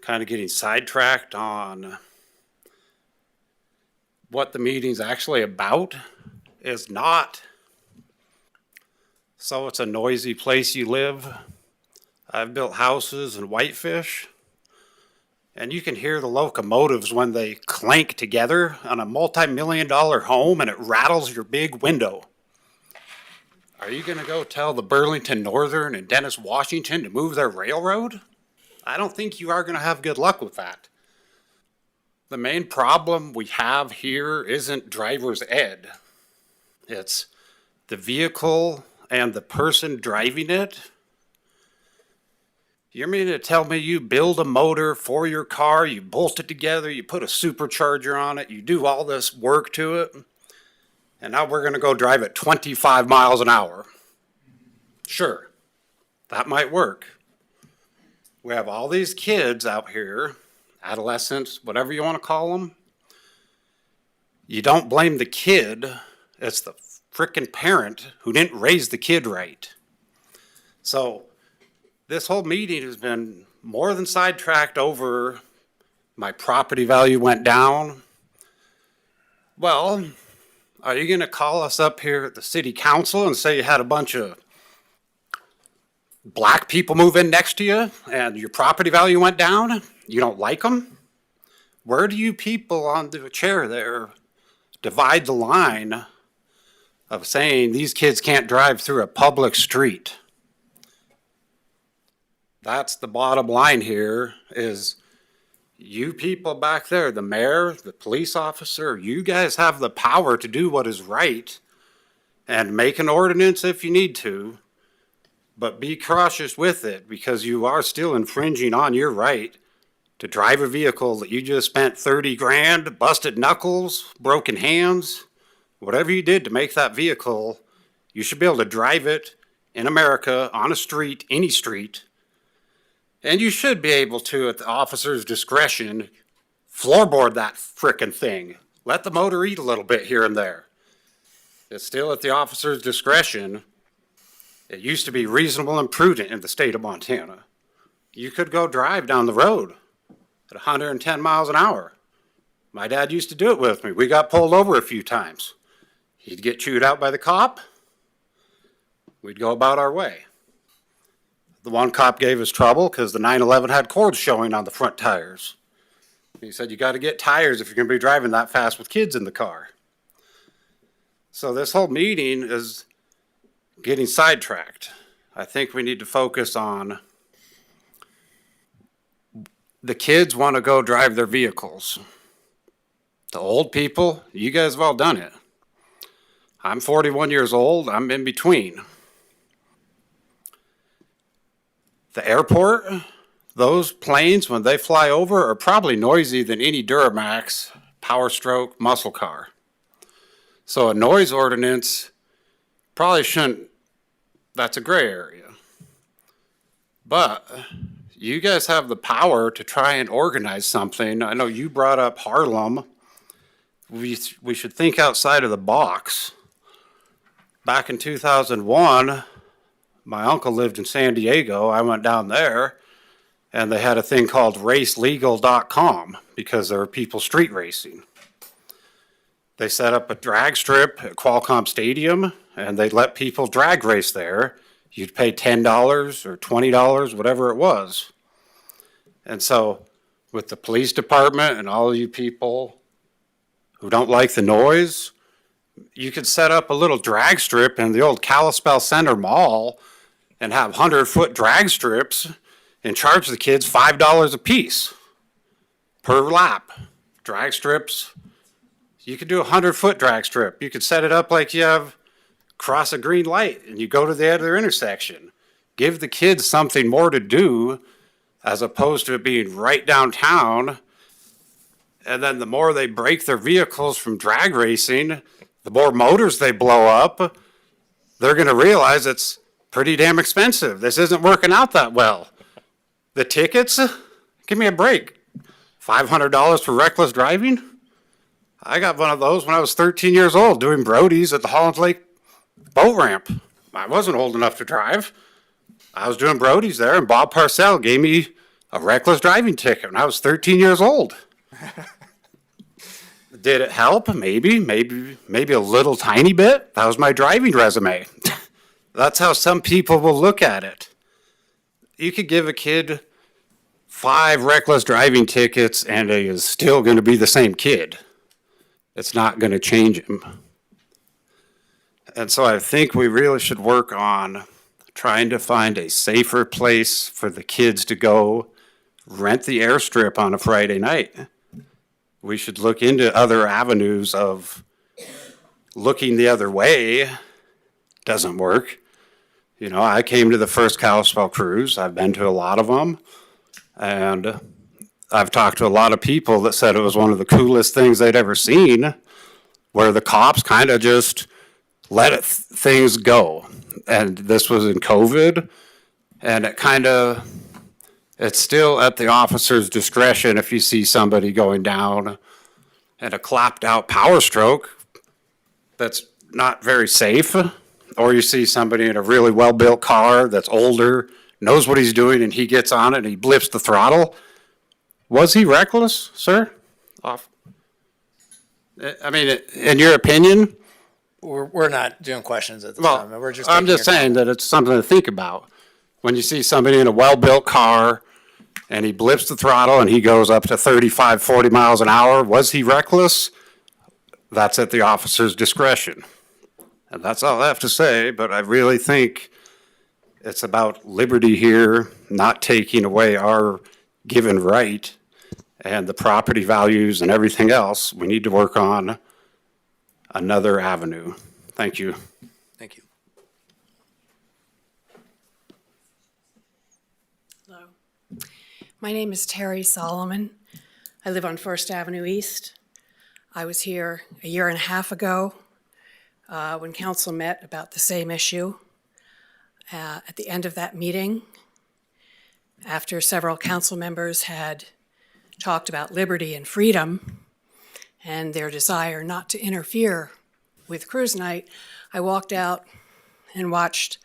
kind of getting sidetracked on what the meeting's actually about is not. So it's a noisy place you live. I've built houses in Whitefish, and you can hear the locomotives when they clank together on a multi-million-dollar home, and it rattles your big window. Are you going to go tell the Burlington Northern and Dennis Washington to move their railroad? I don't think you are going to have good luck with that. The main problem we have here isn't driver's ed. It's the vehicle and the person driving it. You mean to tell me you build a motor for your car, you bolt it together, you put a supercharger on it, you do all this work to it, and now we're gonna go drive at 25 miles an hour. Sure, that might work. We have all these kids out here, adolescents, whatever you wanna call them. You don't blame the kid, it's the frickin' parent who didn't raise the kid right. So this whole meeting has been more than sidetracked over my property value went down. Well, are you gonna call us up here at the city council and say you had a bunch of black people move in next to you and your property value went down? You don't like them? Where do you people on the chair there divide the line of saying these kids can't drive through a public street? That's the bottom line here is you people back there, the mayor, the police officer, you guys have the power to do what is right and make an ordinance if you need to, but be cautious with it because you are still infringing on your right to drive a vehicle that you just spent 30 grand, busted knuckles, broken hands, whatever you did to make that vehicle, you should be able to drive it in America on a street, any street. And you should be able to, at the officer's discretion, floorboard that frickin' thing. Let the motor eat a little bit here and there. It's still at the officer's discretion. It used to be reasonable and prudent in the state of Montana. You could go drive down the road at 110 miles an hour. My dad used to do it with me. We got pulled over a few times. He'd get chewed out by the cop. We'd go about our way. The one cop gave us trouble because the 911 had cords showing on the front tires. He said, you got to get tires if you're going to be driving that fast with kids in the car. So this whole meeting is getting sidetracked. I think we need to focus on the kids want to go drive their vehicles. The old people, you guys have all done it. I'm 41 years old. I'm in between. The airport, those planes, when they fly over, are probably noisy than any Duramax, Power Stroke, muscle car. So a noise ordinance probably shouldn't, that's a gray area. But you guys have the power to try and organize something. I know you brought up Harlem. We should think outside of the box. Back in 2001, my uncle lived in San Diego. I went down there and they had a thing called racelegal.com because there were people street racing. They set up a drag strip at Qualcomm Stadium and they'd let people drag race there. You'd pay $10 or $20, whatever it was. And so with the police department and all of you people who don't like the noise, you could set up a little drag strip in the old Kalispell Center Mall and have 100-foot drag strips and charge the kids $5 a piece per lap. Drag strips, you could do a 100-foot drag strip. You could set it up like you have cross a green light and you go to the other intersection. Give the kids something more to do as opposed to it being right downtown. And then the more they break their vehicles from drag racing, the more motors they blow up, they're going to realize it's pretty damn expensive. This isn't working out that well. The tickets, give me a break. $500 for reckless driving? I got one of those when I was 13 years old doing Brody's at the Holland Lake boat ramp. I wasn't old enough to drive. I was doing Brody's there and Bob Parcell gave me a reckless driving ticket when I was 13 years old. Did it help? Maybe a little tiny bit. That was my driving resume. That's how some people will look at it. You could give a kid 5 reckless driving tickets and he is still going to be the same kid. It's not going to change him. And so I think we really should work on trying to find a safer place for the kids to go rent the airstrip on a Friday night. We should look into other avenues of looking the other way. Doesn't work. You know, I came to the first Kalispell cruise. I've been to a lot of them. And I've talked to a lot of people that said it was one of the coolest things they'd ever seen where the cops kind of just let things go. And this was in COVID, and it's still at the officer's discretion if you see somebody going down in a clapped out power stroke that's not very safe, or you see somebody in a really well-built car that's older, knows what he's doing, and he gets on it and he blips the throttle. Was he reckless, sir? I mean, in your opinion? We're not doing questions at this Well, time. We're just. I'm just saying that it's something to think about. When you see somebody in a well-built car and he blips the throttle and he goes up to 35, 40 miles an hour, was he reckless? That's at the officer's discretion. And that's all I have to say, but I really think it's about liberty here, not taking away our given right and the property values and everything else. We need to work on another avenue. Thank you. Thank you. Hello. My name is Terry Solomon. I live on First Avenue East. I was here a year and a half ago when council met about the same issue. At the end of that meeting, after several council members had talked about liberty and freedom and their desire not to interfere with cruise night, I walked out and watched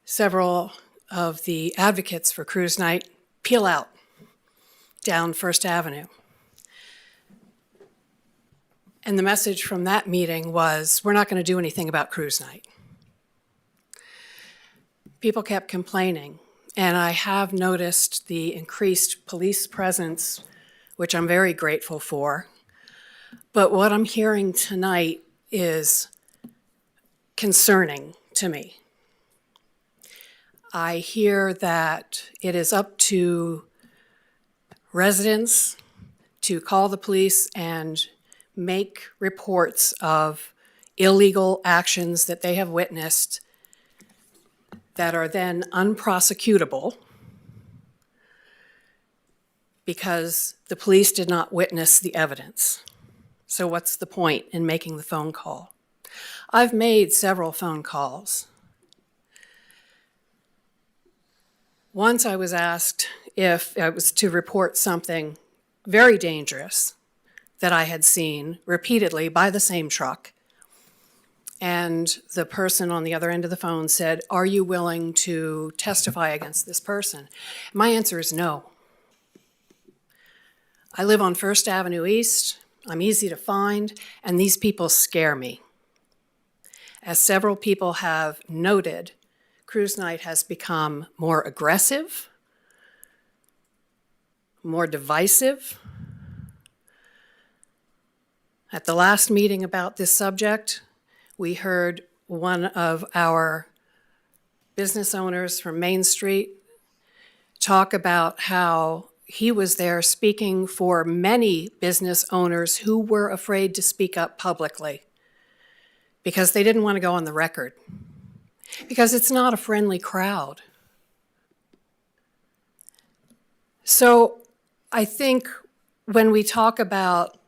several of the advocates for cruise night peel out down First Avenue. And the message from that meeting was, we're not going to do anything about cruise night. People kept complaining, and I have noticed the increased police presence, which I'm very grateful for. But what I'm hearing tonight is concerning to me. I hear that it is up to residents to call the police and make reports of illegal actions that they have witnessed that are then unprosecutable because the police did not witness the evidence. So what's the point in making the phone call? I've made several phone calls. Once I was asked if I was to report something very dangerous that I had seen repeatedly by the same truck. And the person on the other end of the phone said, "Are you willing to testify against this person?" My answer is no. I live on First Avenue East. I'm easy to find, and these people scare me. As several people have noted, cruise night has become more aggressive, more divisive. At the last meeting about this subject, we heard one of our business owners from Main Street talk about how he was there speaking for many business owners who were afraid to speak up publicly because they didn't want to go on the record, because it's not a friendly crowd. So I think when we talk about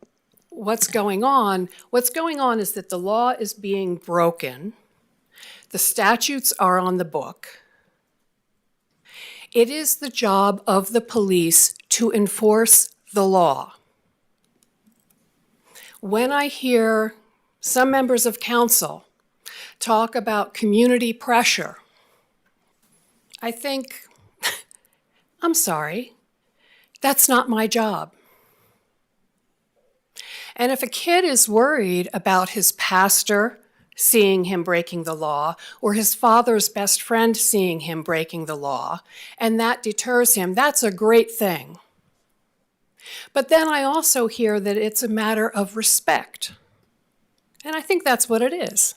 what's going on is that the law is being broken. The statutes are on the book. It is the job of the police to enforce the law. When I hear some members of council talk about community pressure, I think, I'm sorry, that's not my job. And if a kid is worried about his pastor seeing him breaking the law, or his father's best friend seeing him breaking the law, and that deters him, that's a great thing. But then I also hear that it's a matter of respect. And I think that's what it is.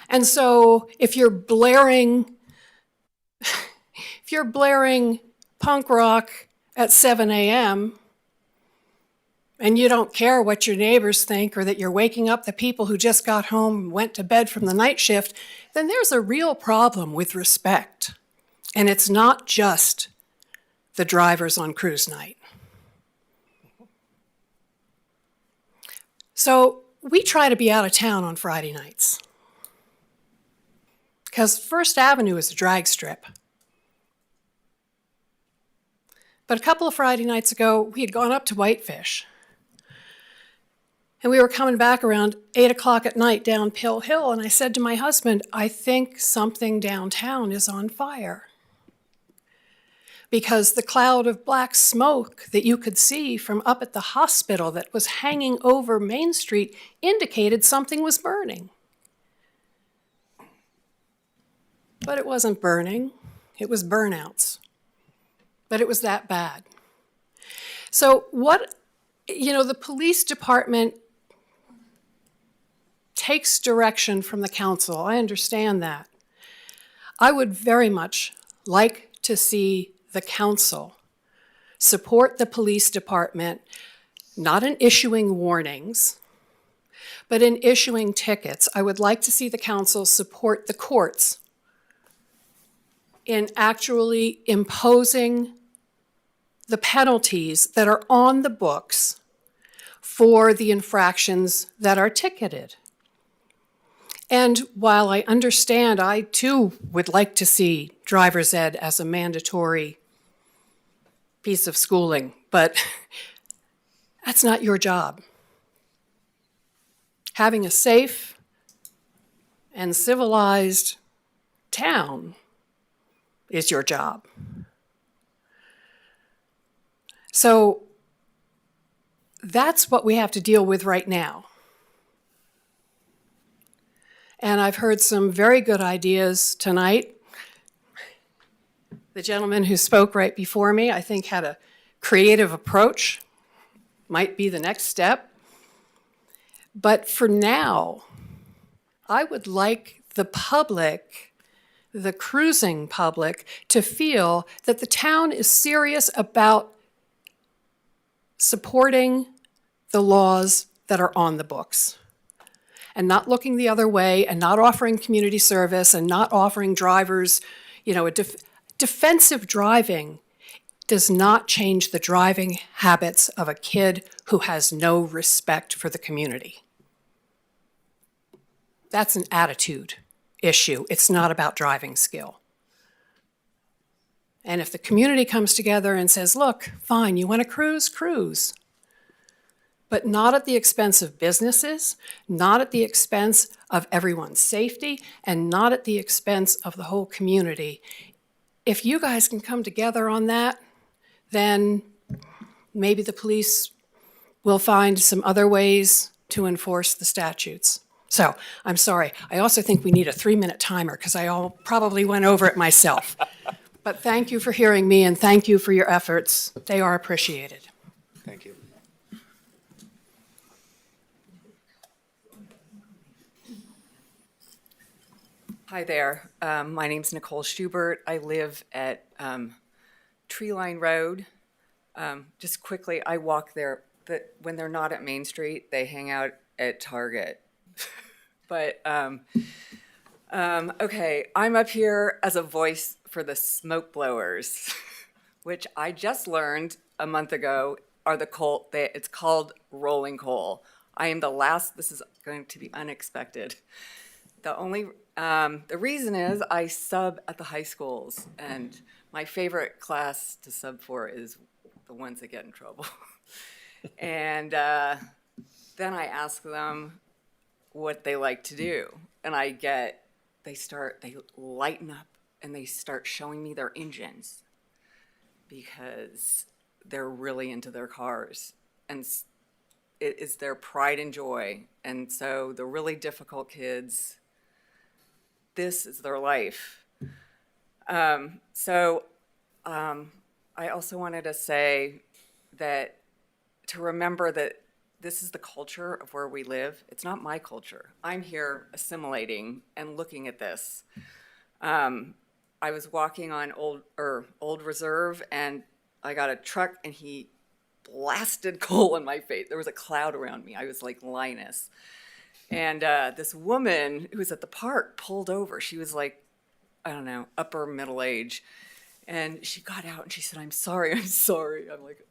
And so if you're blaring punk rock at 7 a.m., and you don't care what your neighbors think or that you're waking up the people who just got home and went to bed from the night shift, then there's a real problem with respect. And it's not just the drivers on cruise night. So we try to be out of town on Friday nights because First Avenue is a drag strip. But a couple of Friday nights ago, we had gone up to Whitefish. And we were coming back around 8 o'clock at night down Pill Hill, and I said to my husband, I think something downtown is on fire. Because the cloud of black smoke that you could see from up at the hospital that was hanging over Main Street indicated something was burning. But it wasn't burning, it was burnouts. But it was that bad. So the police department takes direction from the council. I understand that. I would very much like to see the council support the police department, not in issuing warnings, but in issuing tickets. I would like to see the council support the courts in actually imposing the penalties that are on the books for the infractions that are ticketed. And while I understand, I too would like to see driver's ed as a mandatory piece of schooling, but that's not your job. Having a safe and civilized town is your job. So that's what we have to deal with right now. And I've heard some very good ideas tonight. The gentleman who spoke right before me, I think, had a creative approach, might be the next step. But for now, I would like the public, the cruising public, to feel that the town is serious about supporting the laws that are on the books and not looking the other way and not offering community service and not offering drivers, defensive driving does not change the driving habits of a kid who has no respect for the community. That's an attitude issue. It's not about driving skill. And if the community comes together and says, look, fine, you want to cruise, cruise. But not at the expense of businesses, not at the expense of everyone's safety, and not at the expense of the whole community. If you guys can come together on that, then maybe the police will find some other ways to enforce the statutes. So, I'm sorry. I also think we need a 3-minute timer because I probably went over it myself. But thank you for hearing me and thank you for your efforts. They are appreciated. Thank you. Hi there. My name's Nicole Schubert. I live at Tree Line Road. Just quickly, I walk there. When they're not at Main Street, they hang out at Target. But, okay, I'm up here as a voice for the smoke blowers, which I just learned a month ago are it's called rolling coal. I am the last, this is going to be unexpected. The reason is I sub at the high schools, and my favorite class to sub for is the ones that get in trouble. And then I ask them what they like to do, and they lighten up and they start showing me their engines because they're really into their cars, and it is their pride and joy. And so the really difficult kids, this is their life. I also wanted to say that to remember that this is the culture of where we live. It's not my culture. I'm here assimilating and looking at this. I was walking on Old Reserve, and I got a truck, and he blasted coal in my face. There was a cloud around me. I was like Linus. And this woman who was at the park pulled over. She was like, I don't know, upper middle age. And she got out and she said, I'm sorry. I'm like,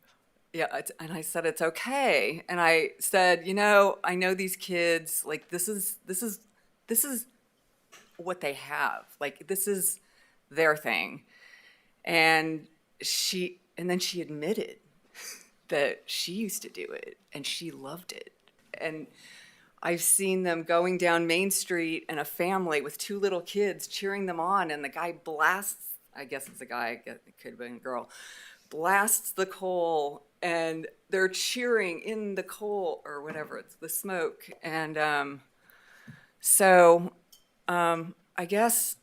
Yeah, and I said it's okay. And I said, I know these kids, like this is what they have. Like this is their thing. And then she admitted that she used to do it and she loved it. And I've seen them going down Main Street and a family with two little kids cheering them on, and the guy blasts, I guess it's a guy, I guess it could have been a girl, blasts the coal, and they're cheering in the coal or whatever, it's the smoke. And I guess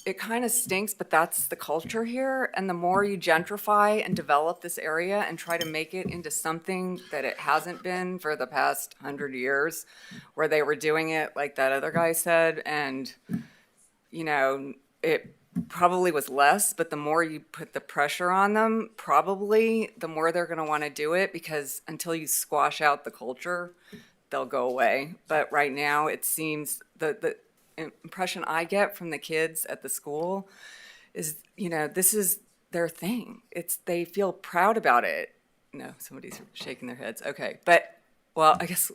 it kind of stinks, but that's the culture here. And the more you gentrify and develop this area and try to make it into something that it hasn't been for the past 100 years, where they were doing it like that other guy said, and it probably was less, but the more you put the pressure on them, probably the more they're going to want to do it, because until you squash out the culture, they'll go away. But right now, it seems the impression I get from the kids at the school is, this is their thing. They feel proud about it. No, somebody's shaking their heads. Okay, but I guess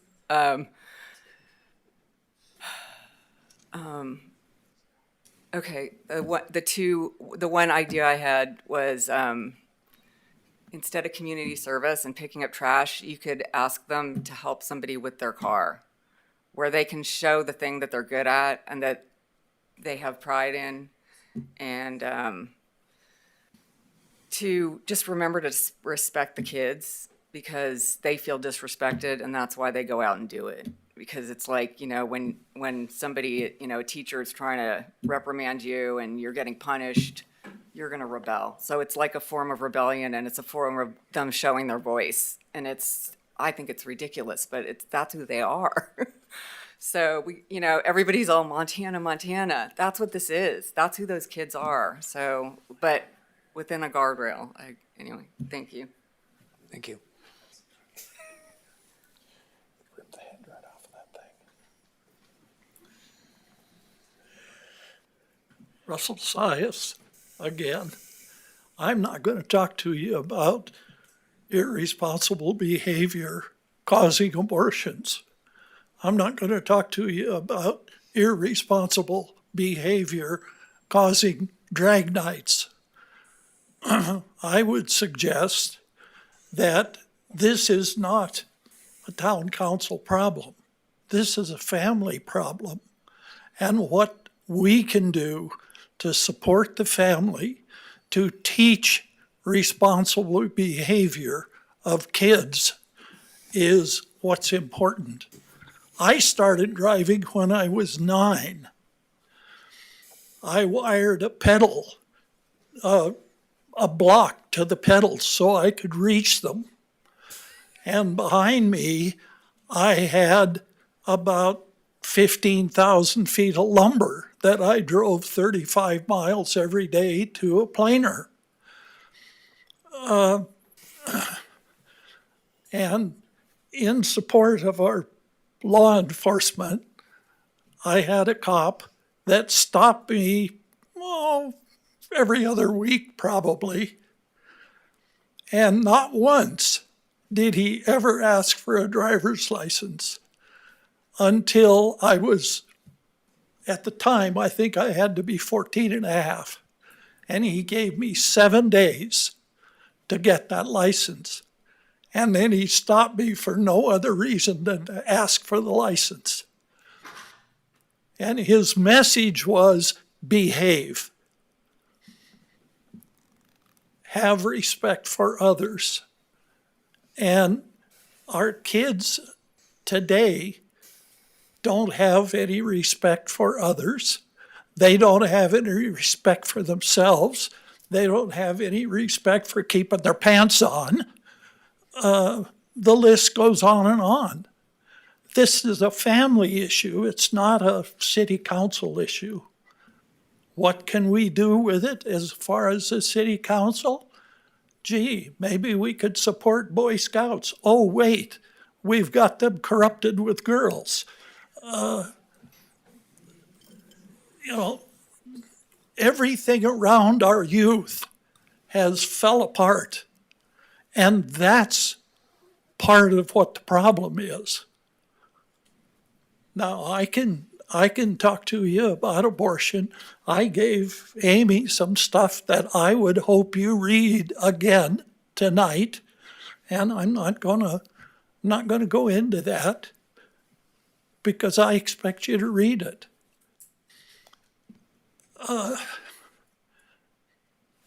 okay. The one idea I had was instead of community service and picking up trash, you could ask them to help somebody with their car, where they can show the thing that they're good at and that they have pride in, and to just remember to respect the kids, because they feel disrespected, and that's why they go out and do it. Because it's like, when somebody, a teacher is trying to reprimand you and you're getting punished, you're going to rebel. So it's like a form of rebellion, and it's a form of them showing their voice. And I think it's ridiculous, but that's who they are. So everybody's all Montana. That's what this is. That's who those kids are. So, but within a guardrail. Anyway, thank you. Thank you. Rip the head right off of that thing. Russell Sias again. I'm not going to talk to you about irresponsible behavior causing abortions. I'm not going to talk to you about irresponsible behavior causing drag nights. I would suggest that this is not a town council problem. This is a family problem. And what we can do to support the family, to teach responsible behavior of kids, is what's important. I started driving when I was 9. I wired a pedal, a block to the pedals so I could reach them. And behind me, I had about 15,000 feet of lumber that I drove 35 miles every day to a planer. And in support of our law enforcement, I had a cop that stopped me every other week probably. And not once did he ever ask for a driver's license until I was, at the time, I think I had to be 14 and a half. And he gave me 7 days to get that license. And then he stopped me for no other reason than to ask for the license. And his message was, behave. Have respect for others. And our kids today don't have any respect for others. They don't have any respect for themselves. They don't have any respect for keeping their pants on. The list goes on and on. This is a family issue. It's not a city council issue. What can we do with it as far as the city council? Gee, maybe we could support Boy Scouts. Oh, wait, we've got them corrupted with girls. Everything around our youth has fell apart. And that's part of what the problem is. Now, I can talk to you about abortion. I gave Amy some stuff that I would hope you read again tonight, and I'm not gonna go into that because I expect you to read it.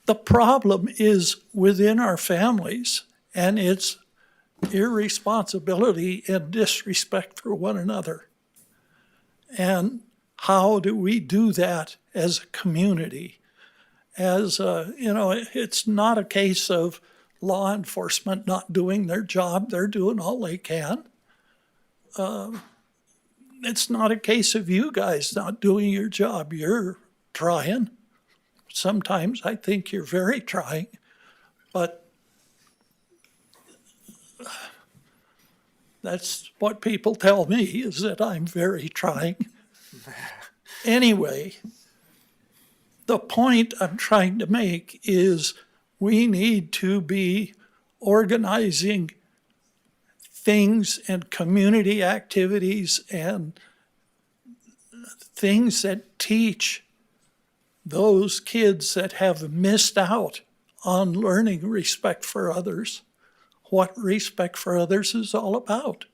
The problem is within our families, and it's irresponsibility and disrespect for one another. And how do we do that as a community? It's not a case of law enforcement not doing their job. They're doing all they can. It's not a case of you guys not doing your job. You're trying. Sometimes I think you're very trying, but that's what people tell me, is that I'm very trying. Anyway, the point I'm trying to make is we need to be organizing things and community activities and things that teach those kids that have missed out on learning respect for others, what respect for others is all about.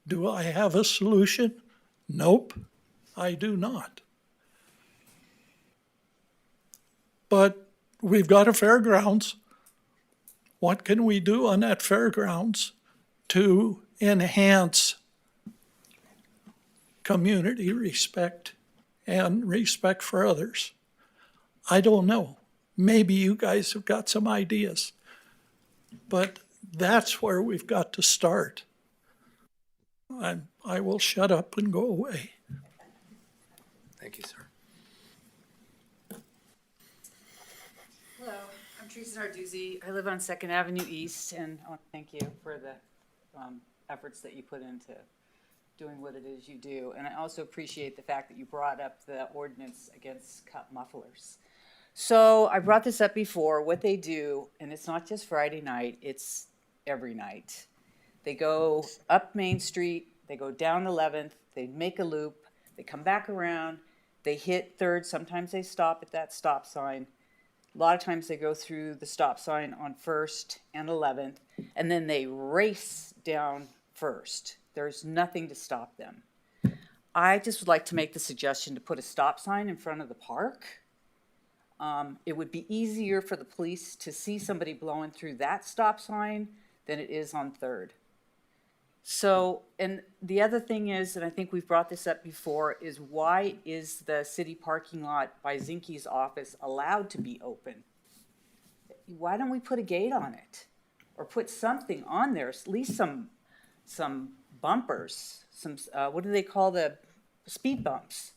Do I have a solution? Nope, I do not. But we've got a fairgrounds. What can we do on that fairgrounds to enhance community respect and respect for others? I don't know. Maybe you guys have got some ideas, but that's where we've got to start. I will shut up and go away. Thank you, sir. Hello, I'm Teresa Narduzzi. I live on 2nd Avenue East, and I want to thank you for the efforts that you put into doing what it is you do. And I also appreciate the fact that you brought up the ordinance against cut mufflers. So I brought this up before, what they do, and it's not just Friday night, it's every night. They go up Main Street, they go down 11th, they make a loop, they come back around, they hit 3rd, sometimes they stop at that stop sign. A lot of times they go through the stop sign on 1st and 11th, and then they race down 1st. There's nothing to stop them. I just would like to make the suggestion to put a stop sign in front of the park. It would be easier for the police to see somebody blowing through that stop sign than it is on 3rd. So, and the other thing is, and I think we've brought this up before, is why is the city parking lot by Zinke's office allowed to be open? Why don't we put a gate on it? Or put something on there, at least some bumpers, some, what do they call the speed bumps?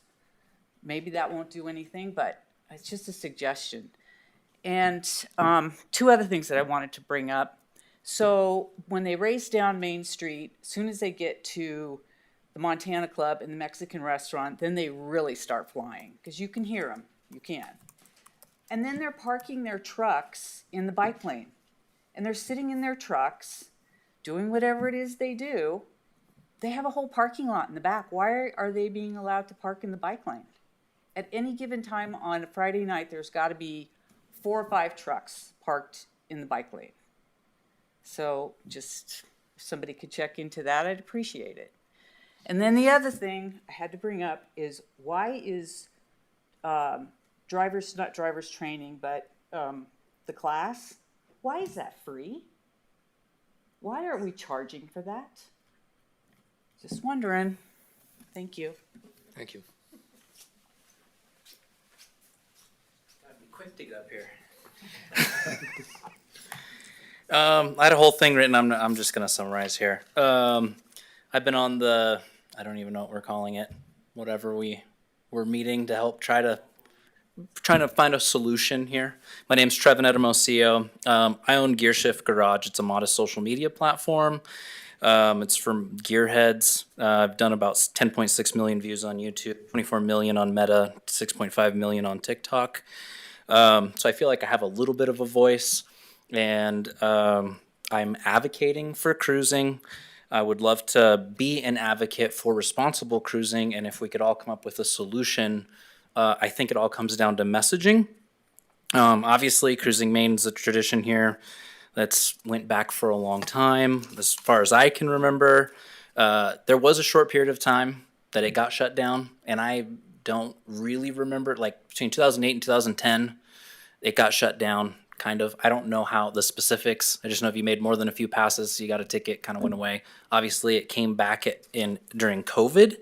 Maybe that won't do anything, but it's just a suggestion. And 2 other things that I wanted to bring up. So when they race down Main Street, as soon as they get to the Montana Club and the Mexican restaurant, then they really start flying, because you can hear them, you can. And then they're parking their trucks in the bike lane. And they're sitting in their trucks, doing whatever it is they do. They have a whole parking lot in the back. Why are they being allowed to park in the bike lane? At any given time on a Friday night, there's got to be 4 or 5 trucks parked in the bike lane. So just if somebody could check into that, I'd appreciate it. And then the other thing I had to bring up is, why is not drivers training, but the class, why is that free? Why aren't we charging for that? Just wondering. Thank you. Thank you. Gotta be quick to get up here. I had a whole thing written. I'm just gonna summarize here. I've been on the, I don't even know what we're calling it, whatever we're meeting to help trying to find a solution here. My name's Trevin Edemosio. I own Gearshift Garage. It's a modest social media platform. It's from gearheads. I've done about 10.6 million views on YouTube, 24 million on Meta, 6.5 million on TikTok. So I feel like I have a little bit of a voice, and I'm advocating for cruising. I would love to be an advocate for responsible cruising, and if we could all come up with a solution, I think it all comes down to messaging. Obviously, cruising Maine is a tradition here that's went back for a long time. As far as I can remember, there was a short period of time that it got shut down, and I don't really remember, like between 2008 and 2010, it got shut down, kind of. I don't know how the specifics. I just know if you made more than a few passes, you got a ticket, kind of went away. Obviously, it came back during COVID.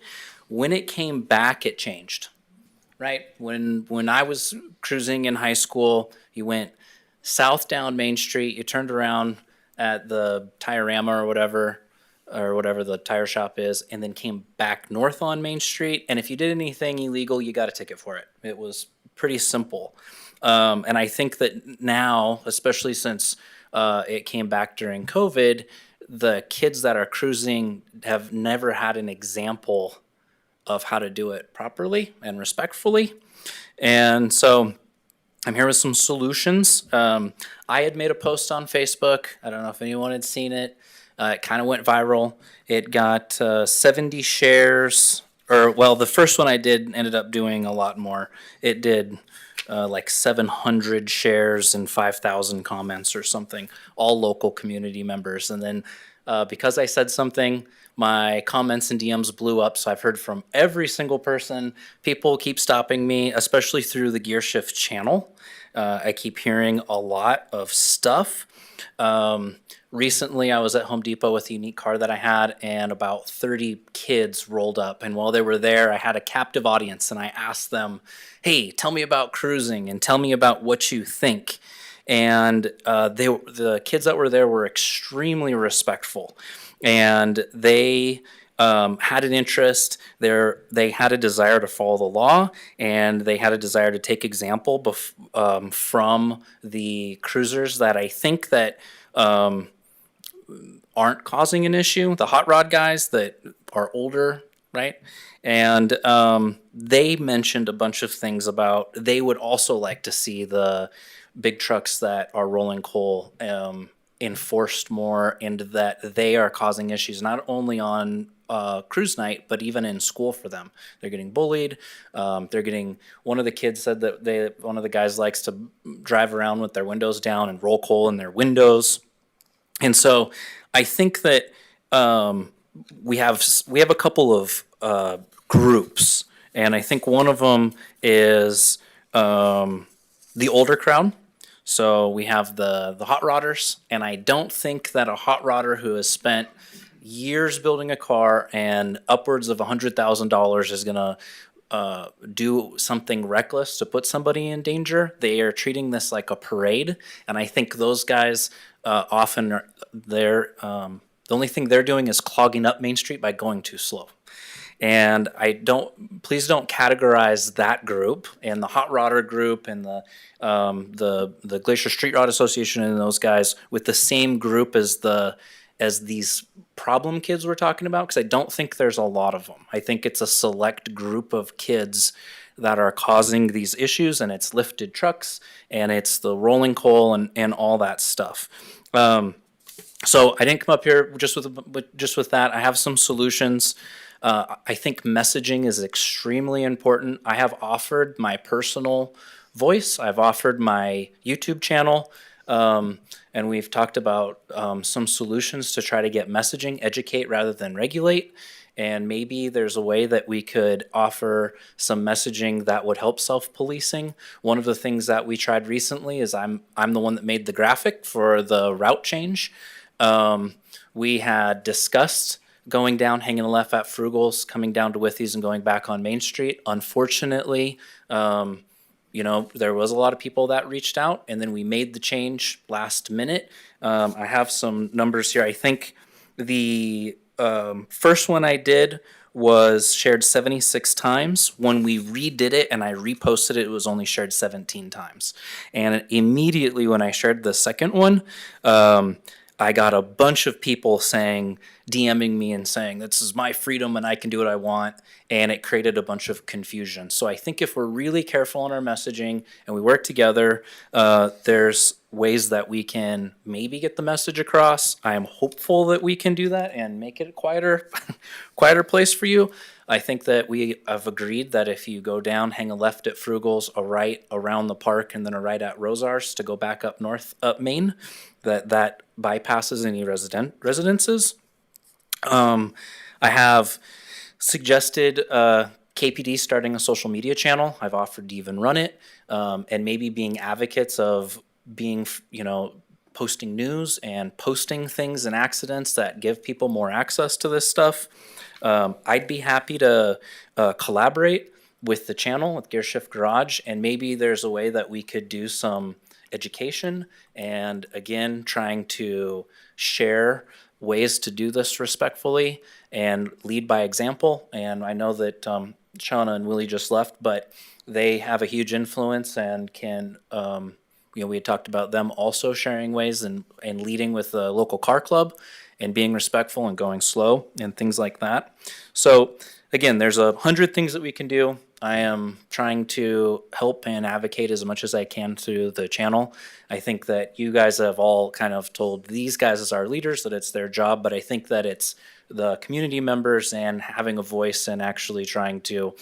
When it came back, it changed. Right? When I was cruising in high school, you went south down Main Street, you turned around at the Tire-Rama or whatever the tire shop is, and then came back north on Main Street. And if you did anything illegal, you got a ticket for it. It was pretty simple. And I think that now, especially since it came back during COVID, the kids that are cruising have never had an example of how to do it properly and respectfully. And so I'm here with some solutions. I had made a post on Facebook. I don't know if anyone had seen it. It kind of went viral. It got 70 shares, the first one I did ended up doing a lot more. It did like 700 shares and 5,000 comments or something, all local community members. And then because I said something, my comments and DMs blew up, so I've heard from every single person. People keep stopping me, especially through the Gear Shift channel. I keep hearing a lot of stuff. Recently, I was at Home Depot with a unique car that I had, and about 30 kids rolled up. And while they were there, I had a captive audience, and I asked them, hey, tell me about cruising, and tell me about what you think. And the kids that were there were extremely respectful. And they had an interest. They had a desire to follow the law, and they had a desire to take example from the cruisers that I think that aren't causing an issue. The hot rod guys that are older, right? And they mentioned a bunch of things about they would also like to see the big trucks that are rolling coal enforced more, and that they are causing issues not only on cruise night, but even in school for them. They're getting bullied. One of the kids said that one of the guys likes to drive around with their windows down and roll coal in their windows. And so I think that we have a couple of groups, and I think one of them is the older crowd. So we have the hot rodders, and I don't think that a hot rodder who has spent years building a car and upwards of $100,000 is going to do something reckless to put somebody in danger. They are treating this like a parade, and I think those guys often the only thing they're doing is clogging up Main Street by going too slow. And please don't categorize that group and the hot rodder group and the Glacier Street Rod Association and those guys with the same group as these problem kids we're talking about, because I don't think there's a lot of them. I think it's a select group of kids that are causing these issues, and it's lifted trucks and it's the rolling coal and all that stuff. So I didn't come up here just with that. I have some solutions. I think messaging is extremely important. I have offered my personal voice. I've offered my YouTube channel, and we've talked about some solutions to try to get messaging, educate rather than regulate. And maybe there's a way that we could offer some messaging that would help self-policing. One of the things that we tried recently is I'm the one that made the graphic for the route change. We had discussed going down, hanging a left at Frugal's, coming down to Withy's and going back on Main Street. Unfortunately, there was a lot of people that reached out, and then we made the change last minute. I have some numbers here. I think the first one I did was shared 76 times. When we redid it and I reposted it, it was only shared 17 times. And immediately when I shared the second one, I got a bunch of people saying, DMing me and saying, this is my freedom and I can do what I want. And it created a bunch of confusion. So I think if we're really careful in our messaging and we work together, there's ways that we can maybe get the message across. I am hopeful that we can do that and make it a quieter, quieter place for you. I think that we have agreed that if you go down, hang a left at Frugal's, a right around the park, and then a right at Rosar's to go back up north, up Main, that bypasses any residences. I have suggested KPD starting a social media channel. I've offered to even run it, and maybe being advocates of being, posting news and posting things and accidents that give people more access to this stuff. I'd be happy to collaborate with the channel, with Gear Shift Garage, and maybe there's a way that we could do some education and, again, trying to share ways to do this respectfully and lead by example. And I know that Shauna and Willie just left, but they have a huge influence and can, we had talked about them also sharing ways and leading with the local car club and being respectful and going slow and things like that. So again, there's 100 things that we can do. I am trying to help and advocate as much as I can through the channel. I think that you guys have all kind of told these guys as our leaders that it's their job, but I think that it's the community members and having a voice and actually trying to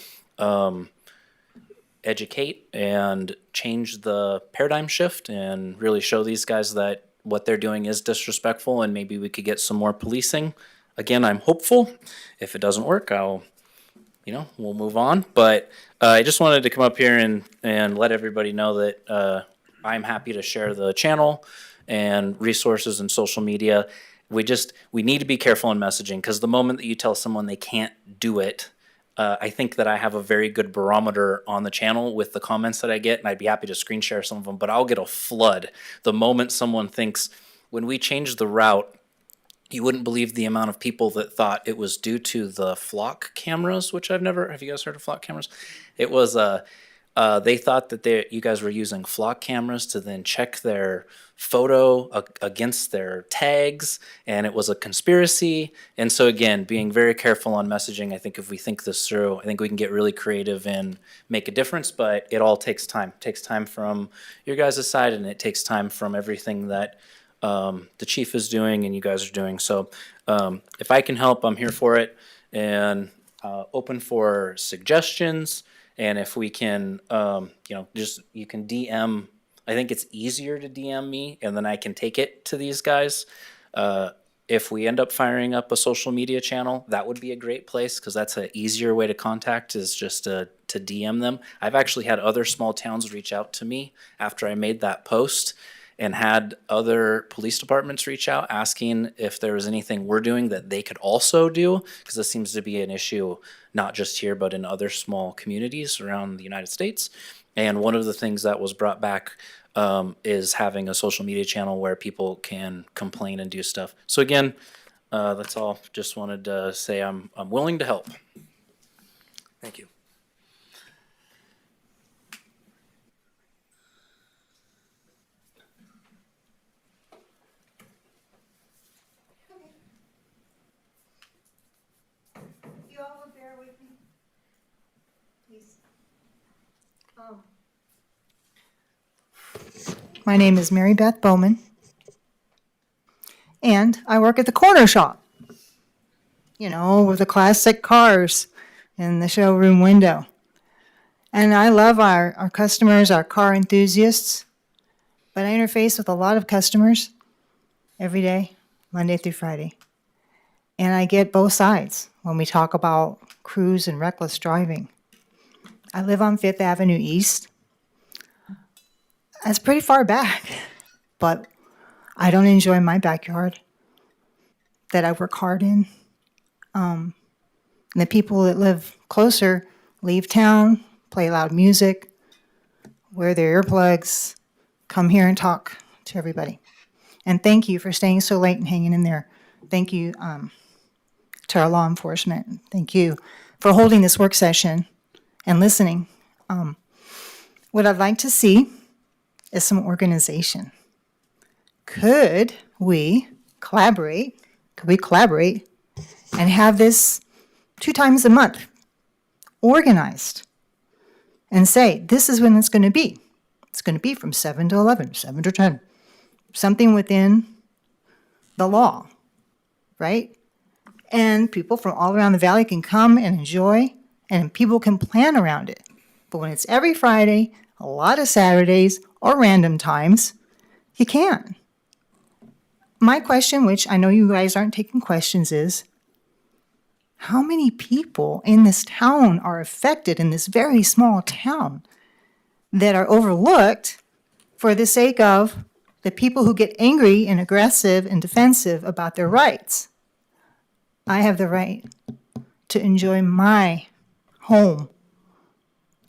educate and change the paradigm shift and really show these guys that what they're doing is disrespectful and maybe we could get some more policing. Again, I'm hopeful. If it doesn't work, we'll move on. But I just wanted to come up here and let everybody know that I'm happy to share the channel and resources and social media. We need to be careful in messaging because the moment that you tell someone they can't do it, I think that I have a very good barometer on the channel with the comments that I get, and I'd be happy to screen share some of them, but I'll get a flood the moment someone thinks, when we changed the route, you wouldn't believe the amount of people that thought it was due to the flock cameras, which have you guys heard of flock cameras? It was, they thought that you guys were using flock cameras to then check their photo against their tags, and it was a conspiracy. And so again, being very careful on messaging, I think if we think this through, I think we can get really creative and make a difference, but it all takes time. It takes time from your guys' side, and it takes time from everything that the chief is doing and you guys are doing. So if I can help, I'm here for it, and open for suggestions. And if we can, you can DM. I think it's easier to DM me, and then I can take it to these guys. If we end up firing up a social media channel, that would be a great place because that's an easier way to contact is just to DM them. I've actually had other small towns reach out to me after I made that post and had other police departments reach out asking if there was anything we're doing that they could also do, because this seems to be an issue not just here but in other small communities around the United States. And one of the things that was brought back is having a social media channel where people can complain and do stuff. So again, that's all. Just wanted to say I'm willing to help. Thank you. You all will bear with me, please. My name is Mary Beth Bowman, and I work at the corner shop, with the classic cars in the showroom window. And I love our customers, our car enthusiasts, but I interface with a lot of customers every day, Monday through Friday. And I get both sides when we talk about cruise and reckless driving. I live on 5th Avenue East. That's pretty far back, but I don't enjoy my backyard that I work hard in. And the people that live closer leave town, play loud music, wear their earplugs, come here and talk to everybody. And thank you for staying so late and hanging in there. Thank you to our law enforcement. Thank you for holding this work session and listening. What I'd like to see is some organization. Could we collaborate and have this 2 times a month organized and say, this is when it's going to be. It's going to be from 7 to 11, 7 to 10, something within the law, right? And people from all around the valley can come and enjoy, and people can plan around it. But when it's every Friday, a lot of Saturdays, or random times, you can't. My question, which I know you guys aren't taking questions, is how many people in this town are affected in this very small town that are overlooked for the sake of the people who get angry and aggressive and defensive about their rights? I have the right to enjoy my home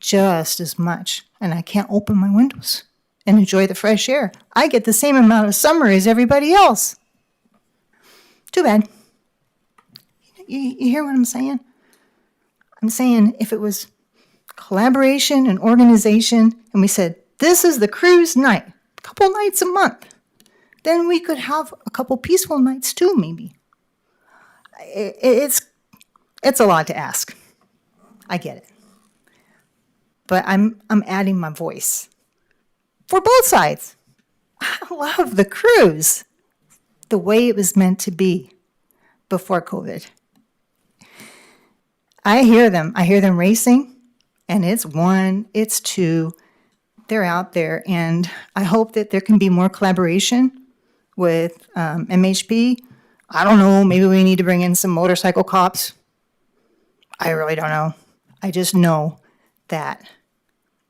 just as much, and I can't open my windows and enjoy the fresh air. I get the same amount of summer as everybody else. Too bad. You hear what I'm saying? I'm saying if it was collaboration and organization, and we said, this is the cruise night, a couple nights a month, then we could have a couple peaceful nights too, maybe. It's a lot to ask. I get it. But I'm adding my voice for both sides. I love the cruise the way it was meant to be before COVID. I hear them racing, and it's 1, it's 2, they're out there, and I hope that there can be more collaboration with MHP. I don't know, maybe we need to bring in some motorcycle cops. I really don't know. I just know that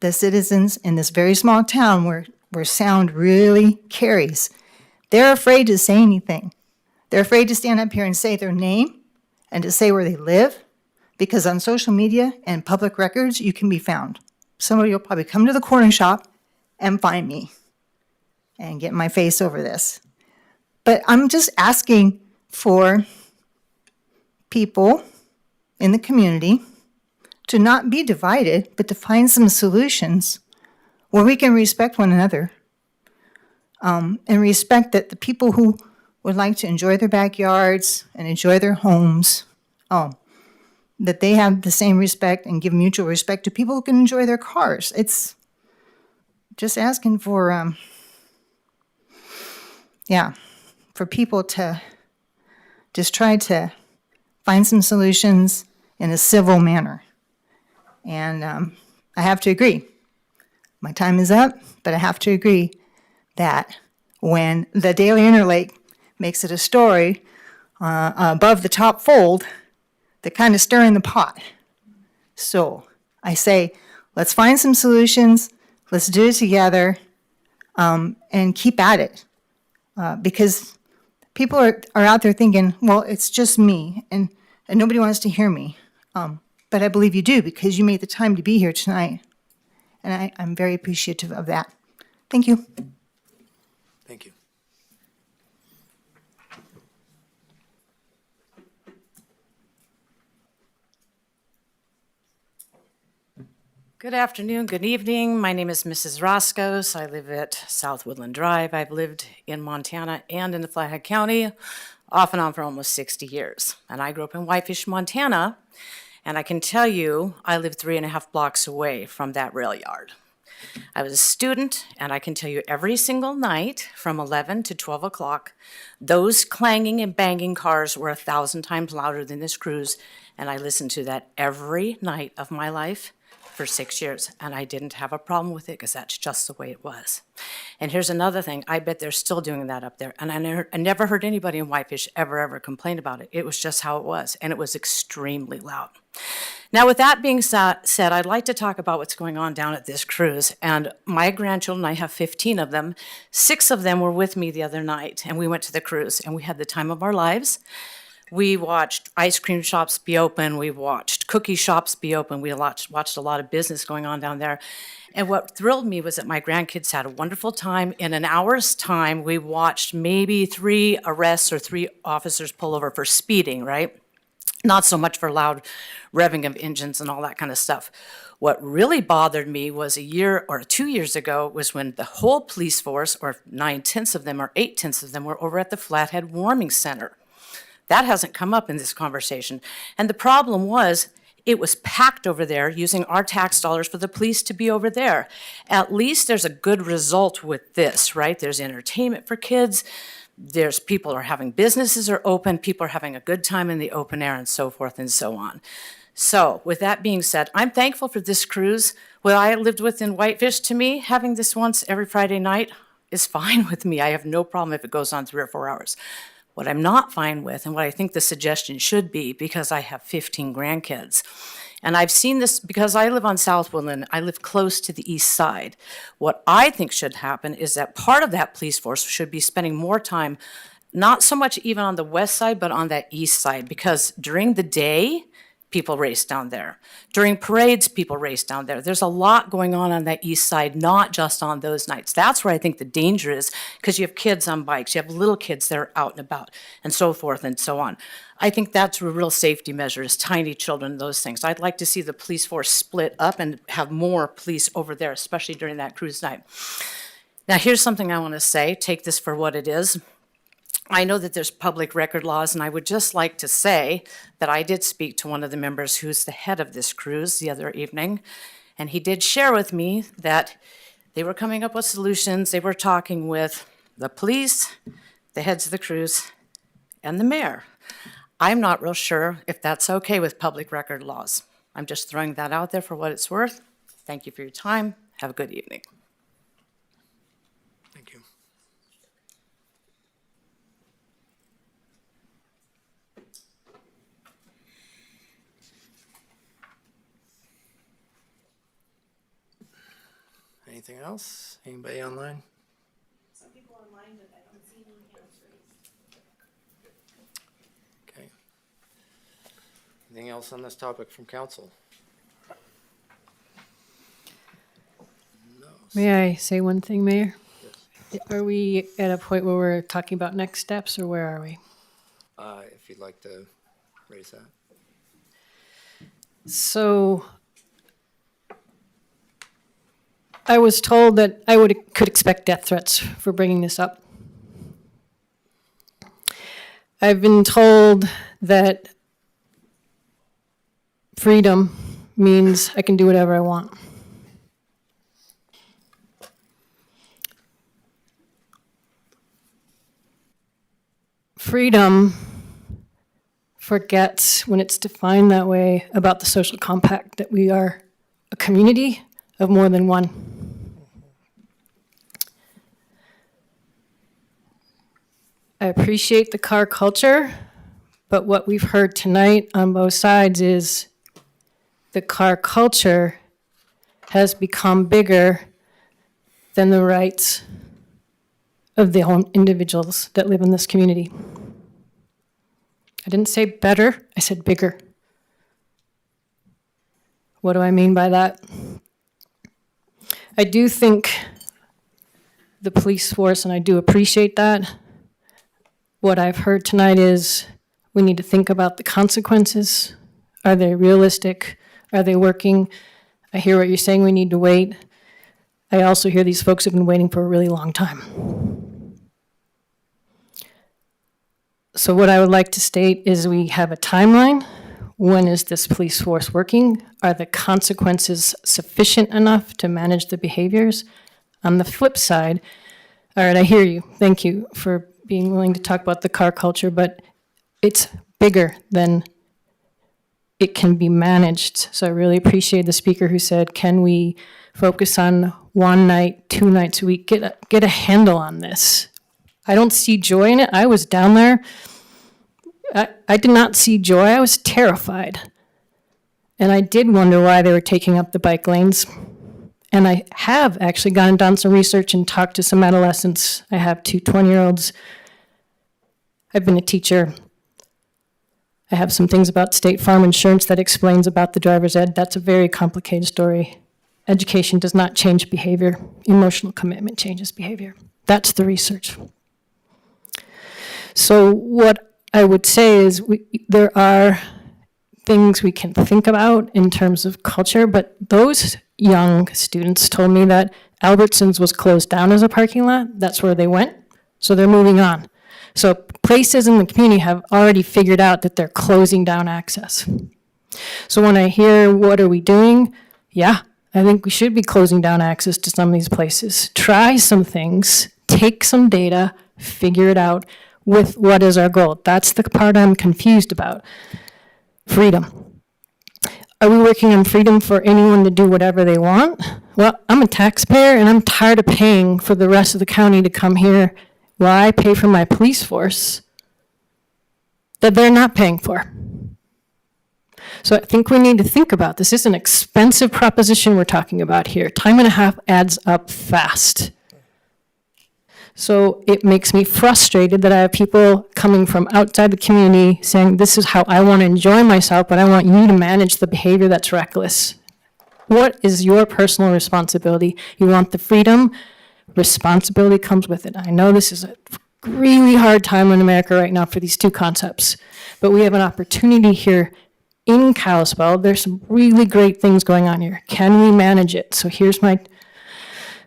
the citizens in this very small town where sound really carries, they're afraid to say anything. They're afraid to stand up here and say their name and to say where they live, because on social media and public records, you can be found. Somebody will probably come to the corner shop and find me and get my face over this. But I'm just asking for people in the community to not be divided, but to find some solutions where we can respect one another, and respect that the people who would like to enjoy their backyards and enjoy their homes, that they have the same respect and give mutual respect to people who can enjoy their cars. It's just asking for, for people to just try to find some solutions in a civil manner. And I have to agree. My time is up, but I have to agree that when the Daily Interlake makes it a story above the top fold, they're kind of stirring the pot. So I say, let's find some solutions, let's do it together, and keep at it. Because people are out there thinking, well, it's just me, and nobody wants to hear me. But I believe you do, because you made the time to be here tonight. And I'm very appreciative of that. Thank you. Thank you. Good afternoon, good evening. My name is Mrs. Roscoe. I live at South Woodland Drive. I've lived in Montana and in the Flathead County off and on for almost 60 years. And I grew up in Whitefish, Montana. And I can tell you, I lived 3.5 blocks away from that rail yard. I was a student, and I can tell you every single night from 11 to 12 o'clock, those clanging and banging cars were 1,000 times louder than this cruise. And I listened to that every night of my life for 6 years, and I didn't have a problem with it because that's just the way it was. And here's another thing, I bet they're still doing that up there, and I never heard anybody in Whitefish ever complain about it. It was just how it was, and it was extremely loud. Now, with that being said, I'd like to talk about what's going on down at this cruise. And my grandchildren, I have 15 of them, 6 of them were with me the other night, and we went to the cruise, and we had the time of our lives. We watched ice cream shops be open. We watched cookie shops be open. We watched a lot of business going on down there. And what thrilled me was that my grandkids had a wonderful time. In an hour's time, we watched maybe 3 arrests or 3 officers pull over for speeding, right? Not so much for loud revving of engines and all that kind of stuff. What really bothered me was a year or 2 years ago was when the whole police force, or 9/10 of them or 8/10 of them, were over at the Flathead Warming Center. That hasn't come up in this conversation. And the problem was, it was packed over there using our tax dollars for the police to be over there. At least there's a good result with this, right? There's entertainment for kids. There's people are having businesses are open. People are having a good time in the open air and so forth and so on. So with that being said, I'm thankful for this cruise. Well, I lived within Whitefish. To me, having this once every Friday night is fine with me. I have no problem if it goes on 3 or 4 hours. What I'm not fine with, and what I think the suggestion should be, because I have 15 grandkids, and I've seen this because I live on South Woodland, I live close to the east side. What I think should happen is that part of that police force should be spending more time, not so much even on the west side, but on that east side, because during the day, people race down there. During parades, people race down there. There's a lot going on that east side, not just on those nights. That's where I think the danger is, because you have kids on bikes, you have little kids that are out and about, and so forth and so on. I think that's a real safety measure, is tiny children, those things. I'd like to see the police force split up and have more police over there, especially during that cruise night. Now, here's something I want to say. Take this for what it is. I know that there's public record laws, and I would just like to say that I did speak to one of the members who's the head of this cruise the other evening, and he did share with me that they were coming up with solutions. They were talking with the police, the heads of the cruise, and the mayor. I'm not real sure if that's okay with public record laws. I'm just throwing that out there for what it's worth. Thank you for your time. Have a good evening. Thank you. Anything else? Anybody online? Some people online, but I don't see any hands raised. Okay. Anything else on this topic from council? No. May I say one thing, Mayor? Are we at a point where we're talking about next steps, or where are we? If you'd like to raise that. So I was told that I could expect death threats for bringing this up. I've been told that freedom means I can do whatever I want. Freedom forgets, when it's defined that way, about the social compact, that we are a community of more than one. I appreciate the car culture, but what we've heard tonight on both sides is the car culture has become bigger than the rights of the individuals that live in this community. I didn't say better, I said bigger. What do I mean by that? I do think the police force, and I do appreciate that. What I've heard tonight is we need to think about the consequences. Are they realistic? Are they working? I hear what you're saying, we need to wait. I also hear these folks have been waiting for a really long time. So what I would like to state is we have a timeline. When is this police force working? Are the consequences sufficient enough to manage the behaviors? On the flip side, all right, I hear you. Thank you for being willing to talk about the car culture, but it's bigger than it can be managed. So I really appreciate the speaker who said, can we focus on 1 night, 2 nights a week, get a handle on this. I don't see joy in it. I was down there. I did not see joy. I was terrified. And I did wonder why they were taking up the bike lanes. And I have actually gone and done some research and talked to some adolescents. I have 2 20-year-olds. I've been a teacher. I have some things about State Farm insurance that explains about the driver's ed. That's a very complicated story. Education does not change behavior. Emotional commitment changes behavior. That's the research. So what I would say is there are things we can think about in terms of culture, but those young students told me that Albertsons was closed down as a parking lot. That's where they went. So they're moving on. So places in the community have already figured out that they're closing down access. So when I hear, what are we doing? Yeah, I think we should be closing down access to some of these places. Try some things, take some data, figure it out with what is our goal. That's the part I'm confused about. Freedom. Are we working on freedom for anyone to do whatever they want? Well, I'm a taxpayer and I'm tired of paying for the rest of the county to come here while I pay for my police force that they're not paying for. So I think we need to think about this. This is an expensive proposition we're talking about here. Time and a half adds up fast. So it makes me frustrated that I have people coming from outside the community saying, this is how I want to enjoy myself, but I want you to manage the behavior that's reckless. What is your personal responsibility? You want the freedom, responsibility comes with it. I know this is a really hard time in America right now for these two concepts, but we have an opportunity here in Kalispell. There's some really great things going on here. Can we manage it? So here's my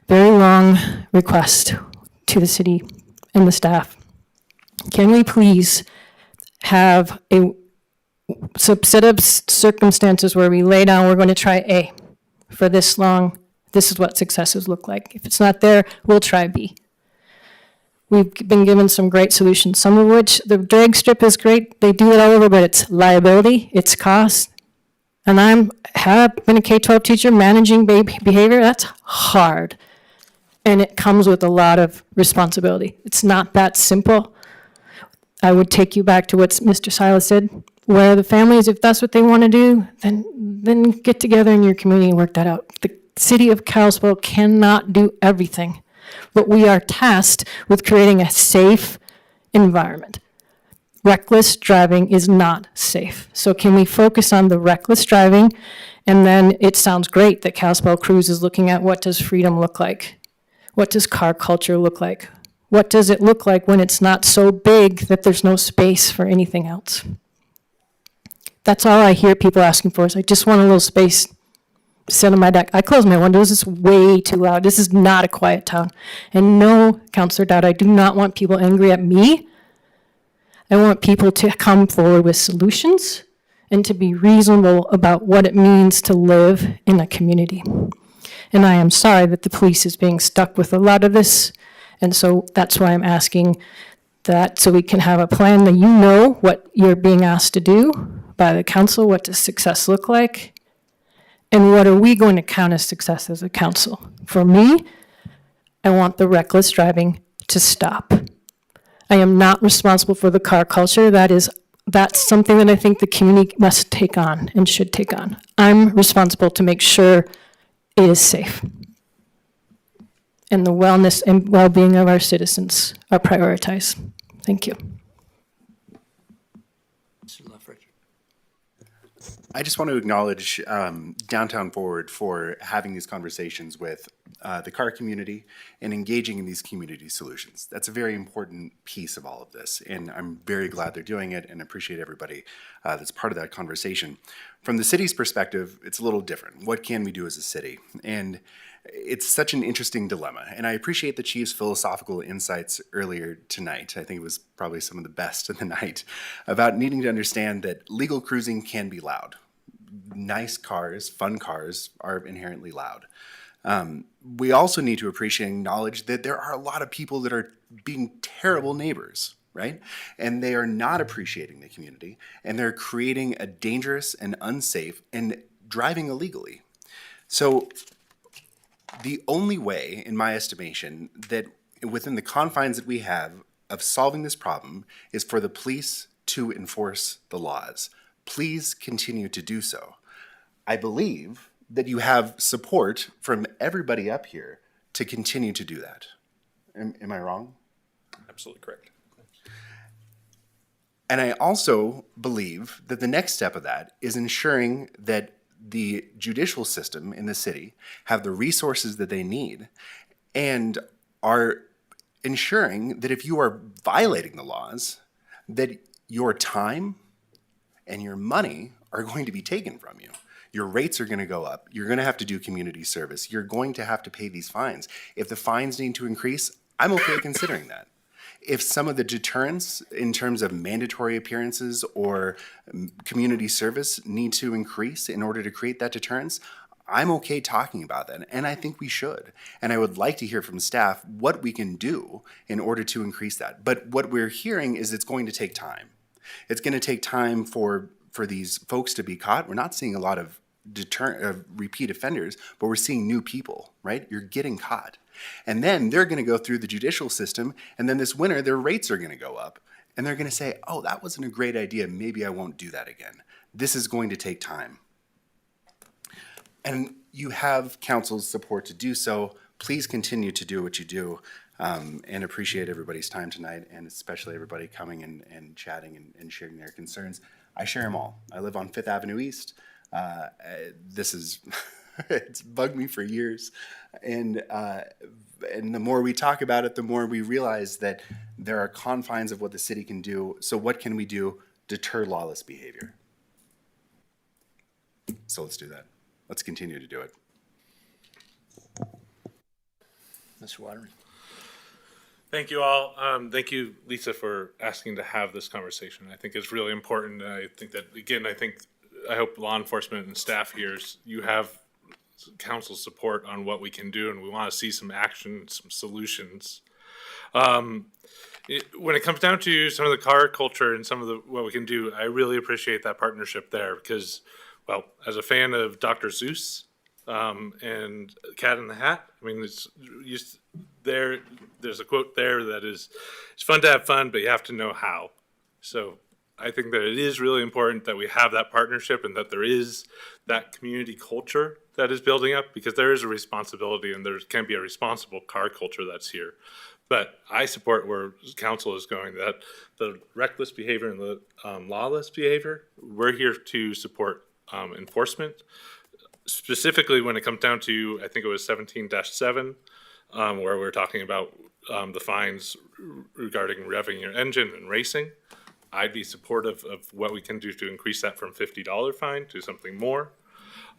very long request to the city and the staff. Can we please have a set of circumstances where we lay down, we're going to try A for this long, this is what successes look like. If it's not there, we'll try B. We've been given some great solutions, some of which, the drag strip is great, they do it all over, but it's liability, it's cost. And have been a K-12 teacher managing behavior, that's hard. And it comes with a lot of responsibility. It's not that simple. I would take you back to what Mr. Silas said, where the families, if that's what they want to do, then get together in your community and work that out. The city of Kalispell cannot do everything, but we are tasked with creating a safe environment. Reckless driving is not safe. So can we focus on the reckless driving? And then it sounds great that Kalispell Cruise is looking at what does freedom look like? What does car culture look like? What does it look like when it's not so big that there's no space for anything else? That's all I hear people asking for is, I just want a little space to sit on my deck. I close my windows, it's way too loud. This is not a quiet town. And no, Councilor Dowd, I do not want people angry at me. I want people to come forward with solutions and to be reasonable about what it means to live in a community. And I am sorry that the police is being stuck with a lot of this. And so that's why I'm asking that, so we can have a plan that you know what you're being asked to do by the council. What does success look like? And what are we going to count as success as a council? For me, I want the reckless driving to stop. I am not responsible for the car culture. That's something that I think the community must take on and should take on. I'm responsible to make sure it is safe. And the wellness and well-being of our citizens are prioritized. Thank you. I just want to acknowledge Downtown Forward for having these conversations with the car community and engaging in these community solutions. That's a very important piece of all of this, and I'm very glad they're doing it and appreciate everybody that's part of that conversation. From the city's perspective, it's a little different. What can we do as a city? And it's such an interesting dilemma, and I appreciate the chief's philosophical insights earlier tonight. I think it was probably some of the best of the night, about needing to understand that legal cruising can be loud. Nice cars, fun cars are inherently loud. We also need to appreciate and acknowledge that there are a lot of people that are being terrible neighbors, right? And they are not appreciating the community, and they're creating a dangerous and unsafe and driving illegally. So the only way, in my estimation, that within the confines that we have of solving this problem is for the police to enforce the laws. Please continue to do so. I believe that you have support from everybody up here to continue to do that. Am I wrong? Absolutely correct. And I also believe that the next step of that is ensuring that the judicial system in the city have the resources that they need and are ensuring that if you are violating the laws, that your time and your money are going to be taken from you. Your rates are going to go up. You're going to have to do community service. You're going to have to pay these fines. If the fines need to increase, I'm okay considering that. if some of the deterrents in terms of mandatory appearances or community service need to increase in order to create that deterrence, I'm okay talking about that, and I think we should. And I would like to hear from staff what we can do in order to increase that. But what we're hearing is it's going to take time. It's going to take time for these folks to be caught. We're not seeing a lot of repeat offenders, but we're seeing new people, right? You're getting caught. And then they're going to go through the judicial system, and then this winter their rates are going to go up. And they're going to say, oh, that wasn't a great idea. Maybe I won't do that again. This is going to take time. And you have council's support to do so. Please continue to do what you do, and appreciate everybody's time tonight, and especially everybody coming and chatting and sharing their concerns. I share them all. I live on 5th Avenue East. This is, it's bugged me for years. And the more we talk about it, the more we realize that there are confines of what the city can do. So what can we do? Deter lawless behavior. So let's do that. Let's continue to do it. Mr. Waterman. Thank you all. Thank you, Lisa, for asking to have this conversation. I think it's really important. I think that, again, I hope law enforcement and staff here, you have council support on what we can do, and we want to see some action, some solutions. When it comes down to some of the car culture and some of what we can do, I really appreciate that partnership there because, well, as a fan of Dr. Seuss and Cat in the Hat, I mean, there's a quote there that is, it's fun to have fun, but you have to know how. So I think that it is really important that we have that partnership and that there is that community culture that is building up, because there is a responsibility and there can be a responsible car culture that's here. But I support where council is going, that the reckless behavior and the lawless behavior, we're here to support enforcement. Specifically when it comes down to, I think it was 17-7, where we're talking about the fines regarding revving your engine and racing. I'd be supportive of what we can do to increase that from $50 fine to something more.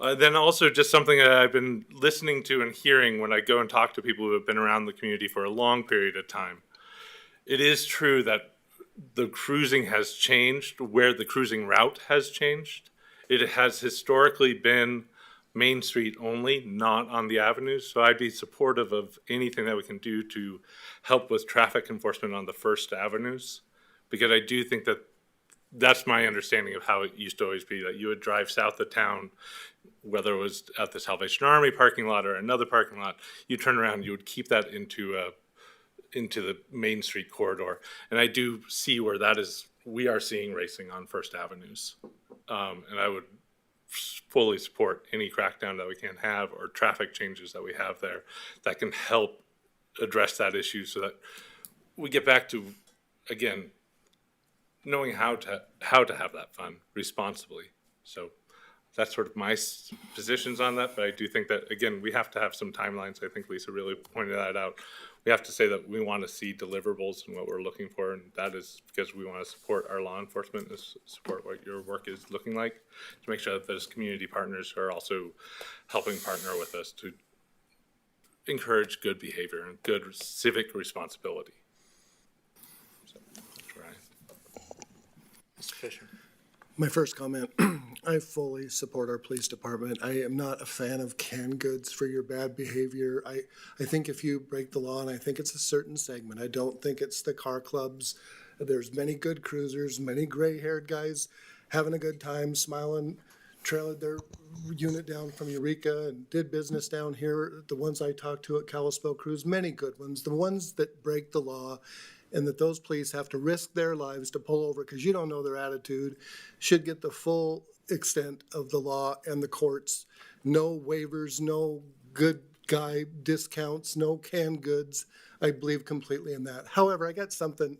Then also just something that I've been listening to and hearing when I go and talk to people who have been around the community for a long period of time. It is true that the cruising has changed, where the cruising route has changed. It has historically been Main Street only, not on the avenues. So I'd be supportive of anything that we can do to help with traffic enforcement on the first avenues, because I do think that that's my understanding of how it used to always be, that you would drive south of town, whether it was at the Salvation Army parking lot or another parking lot, you turn around, you would keep that into the Main Street corridor. And I do see where that is, we are seeing racing on First Avenues. And I would fully support any crackdown that we can have or traffic changes that we have there that can help address that issue, so that we get back to, again, knowing how to have that fun responsibly. So that's sort of my positions on that, but I do think that, again, we have to have some timelines. I think Lisa really pointed that out. We have to say that we want to see deliverables and what we're looking for, and that is because we want to support our law enforcement, support what your work is looking like, to make sure that those community partners are also helping partner with us to encourage good behavior and good civic responsibility. So, that's where Mr. Fisher. My first comment, I fully support our police department. I am not a fan of canned goods for your bad behavior. I think if you break the law, and I think it's a certain segment, I don't think it's the car clubs. There's many good cruisers, many gray-haired guys having a good time, smiling, trailed their unit down from Eureka and did business down here. The ones I talked to at Kalispell Cruise, many good ones. The ones that break the law and that those police have to risk their lives to pull over because you don't know their attitude, should get the full extent of the law and the courts. No waivers, no good guy discounts, no canned goods. I believe completely in that. However, I got something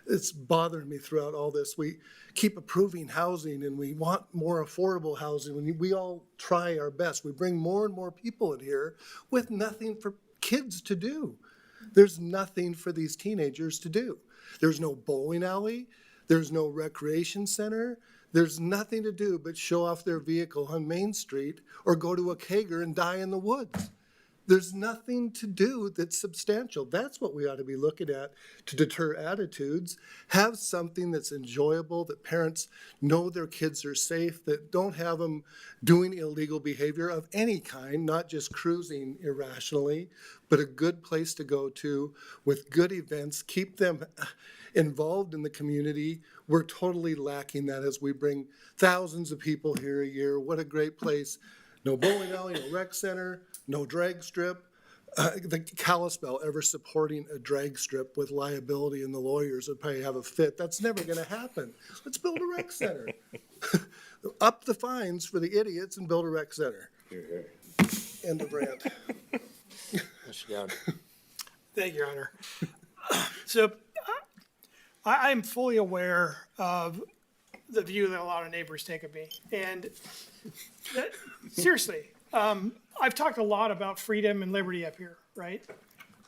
that's bothering me throughout all this. We keep approving housing and we want more affordable housing. We all try our best. We bring more and more people in here with nothing for kids to do. There's nothing for these teenagers to do. There's no bowling alley. There's no recreation center. There's nothing to do but show off their vehicle on Main Street or go to a kegger and die in the woods. There's nothing to do that's substantial. That's what we ought to be looking at to deter attitudes. Have something that's enjoyable, that parents know their kids are safe, that don't have them doing illegal behavior of any kind, not just cruising irrationally, but a good place to go to with good events. Keep them involved in the community. We're totally lacking that as we bring thousands of people here a year. What a great place. No bowling alley, no rec center, no drag strip. The Kalispell ever supporting a drag strip with liability and the lawyers would probably have a fit. That's never going to happen. Let's build a rec center. Up the fines for the idiots and build a rec center. End of rant. Thank you, Your Honor. So I'm fully aware of the view that a lot of neighbors take of me. And seriously, I've talked a lot about freedom and liberty up here, right?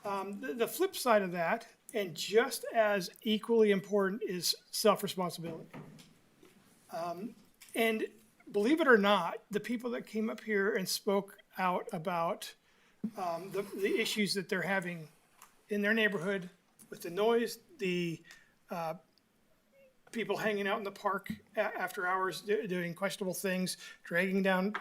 The flip side of that, and just as equally important, is self-responsibility. And believe it or not, the people that came up here and spoke out about the issues that they're having in their neighborhood with the noise, the people hanging out in the park after hours doing questionable things, dragging down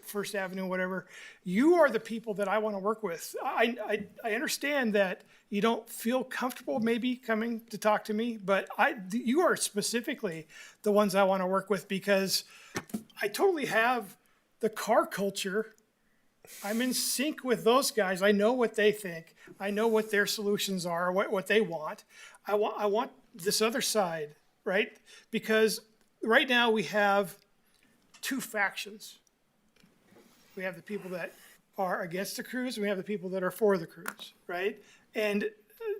First Avenue, whatever. You are the people that I want to work with. I understand that you don't feel comfortable maybe coming to talk to me, but you are specifically the ones I want to work with, because I totally have the car culture. I'm in sync with those guys. I know what they think. I know what their solutions are, what they want. I want this other side, right? Because right now we have two factions. We have the people that are against the cruise, and we have the people that are for the cruise, right? And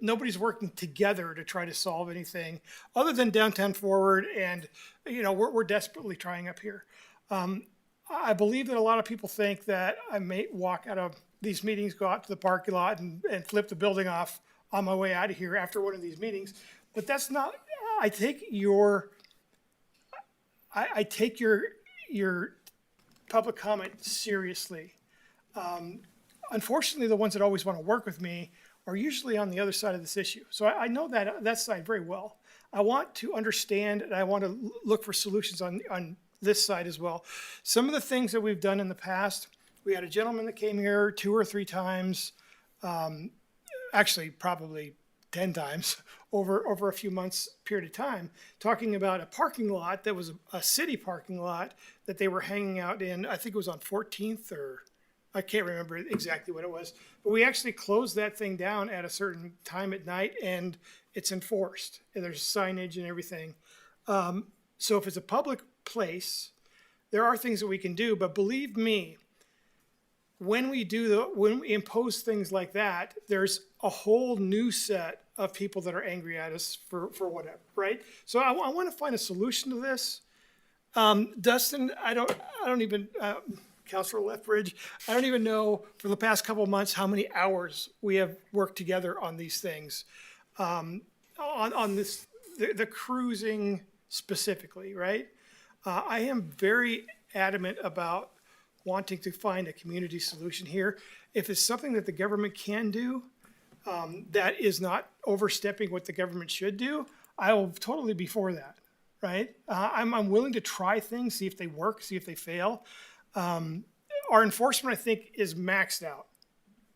nobody's working together to try to solve anything other than downtown forward. And, we're desperately trying up here. I believe that a lot of people think that I may walk out of these meetings, go out to the parking lot and flip the building off on my way out of here after one of these meetings. But that's not, I take your public comment seriously. Unfortunately, the ones that always want to work with me are usually on the other side of this issue. So I know that side very well. I want to understand, and I want to look for solutions on this side as well. Some of the things that we've done in the past, we had a gentleman that came here 2 or 3 times, actually probably 10 times over a few months period of time, talking about a parking lot that was a city parking lot that they were hanging out in. I think it was on 14th, or I can't remember exactly what it was, but we actually closed that thing down at a certain time at night, and it's enforced, and there's signage and everything. So if it's a public place, there are things that we can do, but believe me, when we impose things like that, there's a whole new set of people that are angry at us for whatever, right? So I want to find a solution to this. Dustin, I don't even, Councilor Lethbridge, I don't even know for the past couple of months how many hours we have worked together on these things, on this, the cruising specifically, right? I am very adamant about wanting to find a community solution here. If it's something that the government can do, that is not overstepping what the government should do, I will totally be for that, right? I'm willing to try things, see if they work, see if they fail. Our enforcement, I think, is maxed out,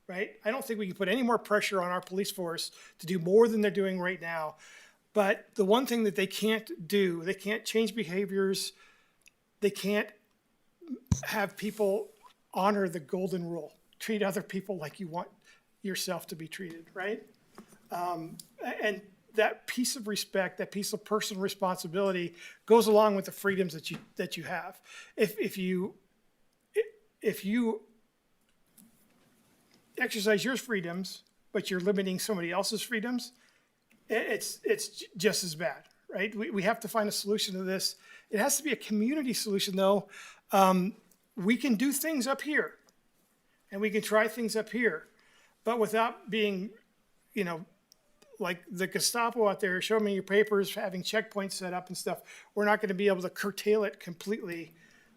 right? I don't think we can put any more pressure on our police force to do more than they're doing right now. But the one thing that they can't do, they can't change behaviors, they can't have people honor the golden rule, treat other people like you want yourself to be treated, right? And that piece of respect, that piece of personal responsibility goes along with the freedoms that you have. If you exercise your freedoms, but you're limiting somebody else's freedoms, it's just as bad, right? We have to find a solution to this. It has to be a community solution, though. We can do things up here, and we can try things up here, but without being, like the Gestapo out there, show me your papers, having checkpoints set up and stuff. We're not going to be able to curtail it completely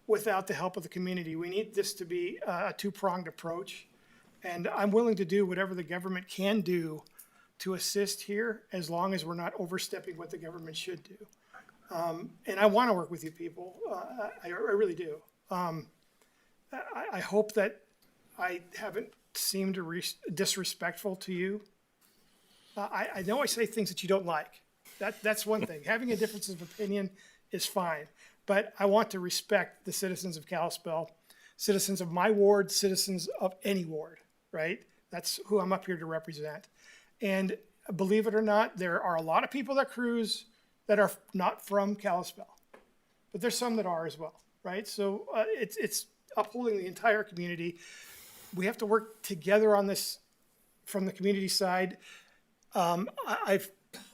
without the help of the community. We need this to be a two-pronged approach. And I'm willing to do whatever the government can do to assist here, as long as we're not overstepping what the government should do. And I want to work with you people. I really do. I hope that I haven't seemed disrespectful to you. I know I say things that you don't like. That's one thing. Having a difference of opinion is fine. But I want to respect the citizens of Kalispell, citizens of my ward, citizens of any ward, right? That's who I'm up here to represent. And believe it or not, there are a lot of people that cruise that are not from Kalispell, but there's some that are as well, right? So it's upholding the entire community. We have to work together on this from the community side. I've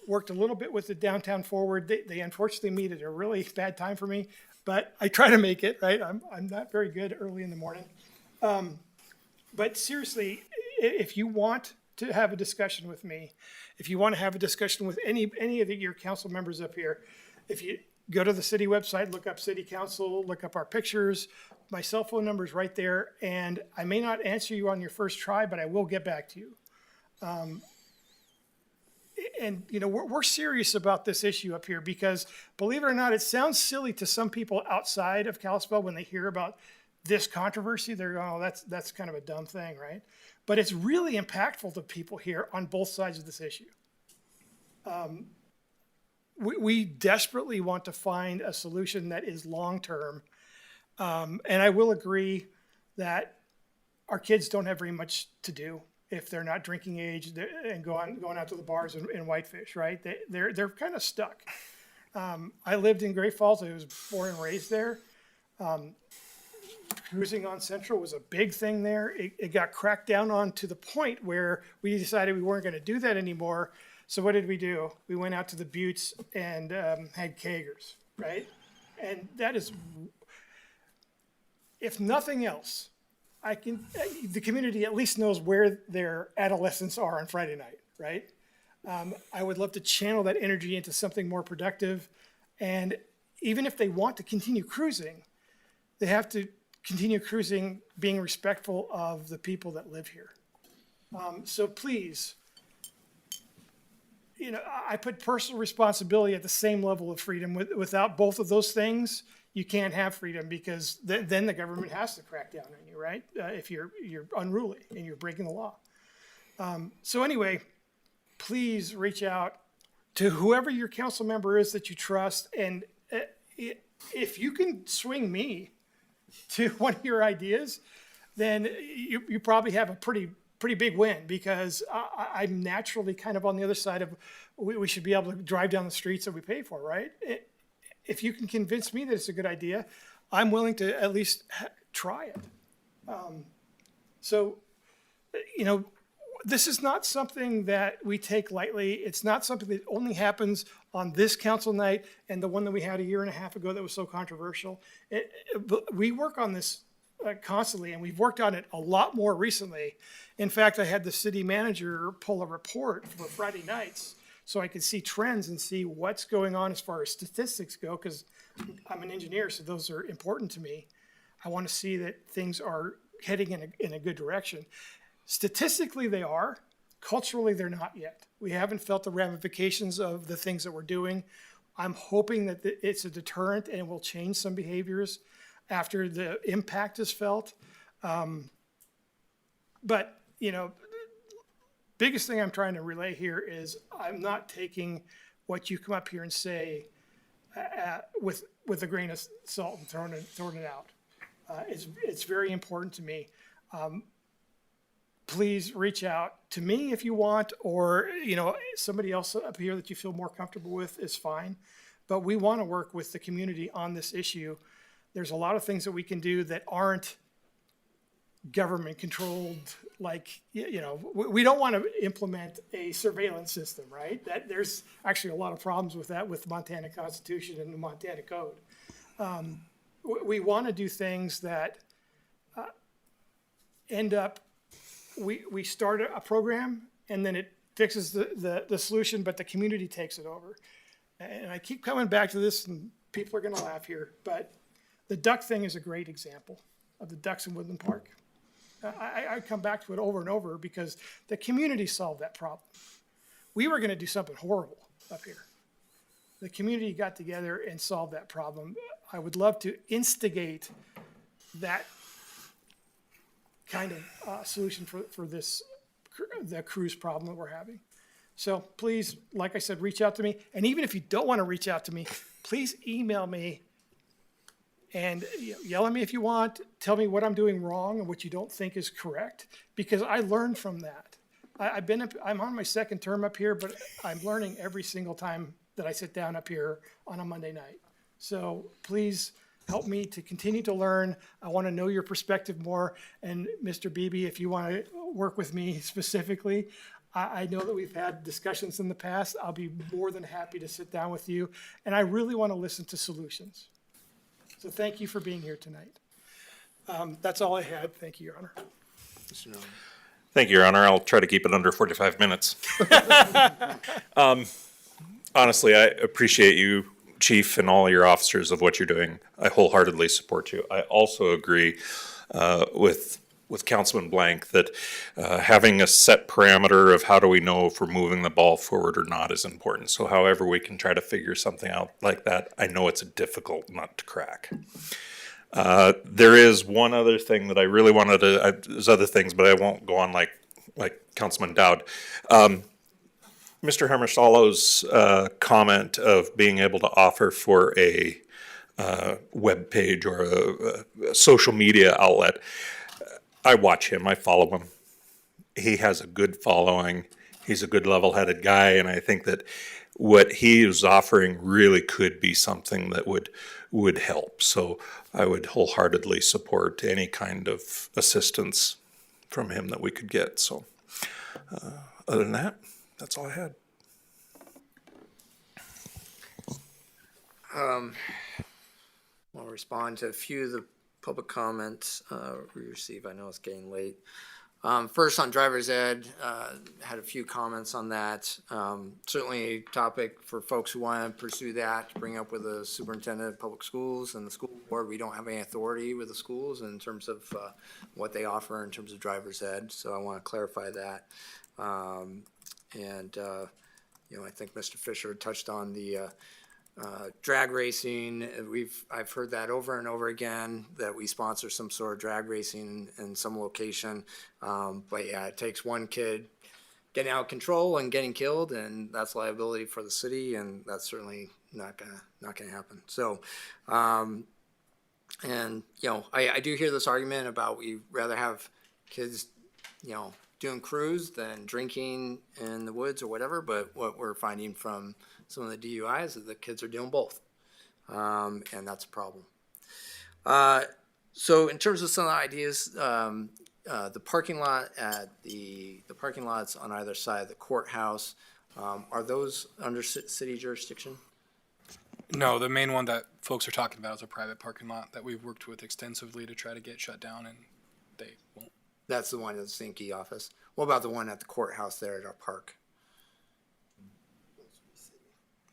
worked a little bit with the Downtown Forward. They unfortunately meet at a really bad time for me, but I try to make it, right? I'm not very good early in the morning. But seriously, if you want to have a discussion with me, if you want to have a discussion with any of your council members up here, if you go to the city website, look up city council, look up our pictures, my cell phone number is right there, and I may not answer you on your first try, but I will get back to you. And you know, we're serious about this issue up here because, believe it or not, it sounds silly to some people outside of Kalispell when they hear about this controversy. They're going, oh, that's kind of a dumb thing, right? But it's really impactful to people here on both sides of this issue. We desperately want to find a solution that is long-term. And I will agree that our kids don't have very much to do if they're not drinking age and going out to the bars in Whitefish, right? They're kind of stuck. I lived in Great Falls. I was born and raised there. Cruising on Central was a big thing there. It got cracked down on to the point where we decided we weren't going to do that anymore. So what did we do? We went out to the buttes and had kegers, right? And that is, if nothing else, the community at least knows where their adolescents are on Friday night, right? I would love to channel that energy into something more productive. And even if they want to continue cruising, they have to continue cruising being respectful of the people that live here. So please, you know, I put personal responsibility at the same level of freedom. Without both of those things, you can't have freedom, because then the government has to crack down on you, right? If you're unruly and you're breaking the law. So anyway, please reach out to whoever your council member is that you trust. And if you can swing me to one of your ideas, then you probably have a pretty big win, because I'm naturally kind of on the other side of, we should be able to drive down the streets that we pay for, right? If you can convince me that it's a good idea, I'm willing to at least try it. So, you know, this is not something that we take lightly. It's not something that only happens on this council night and the one that we had a year and a half ago that was so controversial. We work on this constantly, and we've worked on it a lot more recently. In fact, I had the city manager pull a report for Friday nights so I could see trends and see what's going on as far as statistics go, because I'm an engineer, so those are important to me. I want to see that things are heading in a good direction. Statistically, they are. Culturally, they're not yet. We haven't felt the ramifications of the things that we're doing. I'm hoping that it's a deterrent and will change some behaviors after the impact is felt. But, you know, biggest thing I'm trying to relay here is I'm not taking what you come up here and say with a grain of salt and throwing it out. It's very important to me. Please reach out to me if you want, or, you know, somebody else up here that you feel more comfortable with is fine. But we want to work with the community on this issue. There's a lot of things that we can do that aren't government controlled. Like, you know, we don't want to implement a surveillance system, right? There's actually a lot of problems with that with the Montana Constitution and the Montana Code. We want to do things that end up, we start a program and then it fixes the solution, but the community takes it over. And I keep coming back to this, and people are going to laugh here, but the duck thing is a great example of the ducks in Woodland Park. I come back to it over and over because the community solved that problem. We were going to do something horrible up here. The community got together and solved that problem. I would love to instigate that kind of solution for the cruise problem that we're having. So please, like I said, reach out to me. And even if you don't want to reach out to me, please email me and yell at me if you want. Tell me what I'm doing wrong and what you don't think is correct, because I learned from that. I'm on my second term up here, but I'm learning every single time that I sit down up here on a Monday night. So please help me to continue to learn. I want to know your perspective more. And Mr. Beebe, if you want to work with me specifically, I know that we've had discussions in the past. I'll be more than happy to sit down with you. And I really want to listen to solutions. So thank you for being here tonight. That's all I had. Thank you, Your Honor. Thank you, Your Honor. I'll try to keep it under 45 minutes. Honestly, I appreciate you, Chief, and all your officers of what you're doing. I wholeheartedly support you. I also agree with Councilman Blank that having a set parameter of how do we know if we're moving the ball forward or not is important. So however we can try to figure something out like that, I know it's a difficult nut to crack. There is one other thing that I really wanted to, there's other things, but I won't go on like Councilman Dowd. Mr. Hammerstallow's comment of being able to offer for a web page or a social media outlet, I watch him, I follow him. He has a good following. He's a good level-headed guy, and I think that what he is offering really could be something that would help. So I would wholeheartedly support any kind of assistance from him that we could get. So other than that, that's all I had. I'll respond to a few of the public comments we received. I know it's getting late. First on driver's ed, had a few comments on that. Certainly a topic for folks who want to pursue that, to bring up with the superintendent of public schools and the school board. We don't have any authority with the schools in terms of what they offer in terms of driver's ed, so I want to clarify that. I think Mr. Fisher touched on the drag racing. I've heard that over and over again, that we sponsor some sort of drag racing in some location. But yeah, it takes one kid getting out of control and getting killed, and that's liability for the city, and that's certainly not gonna happen. So, I do hear this argument about we'd rather have kids, doing cruise than drinking in the woods or whatever, but what we're finding from some of the DUIs is that the kids are doing both, and that's a problem. So in terms of some of the ideas, the parking lot at the parking lots on either side of the courthouse, are those under city jurisdiction? No, the main one that folks are talking about is a private parking lot that we've worked with extensively to try to get shut down, and they won't. That's the one at the Zinke office. What about the one at the courthouse there at our park?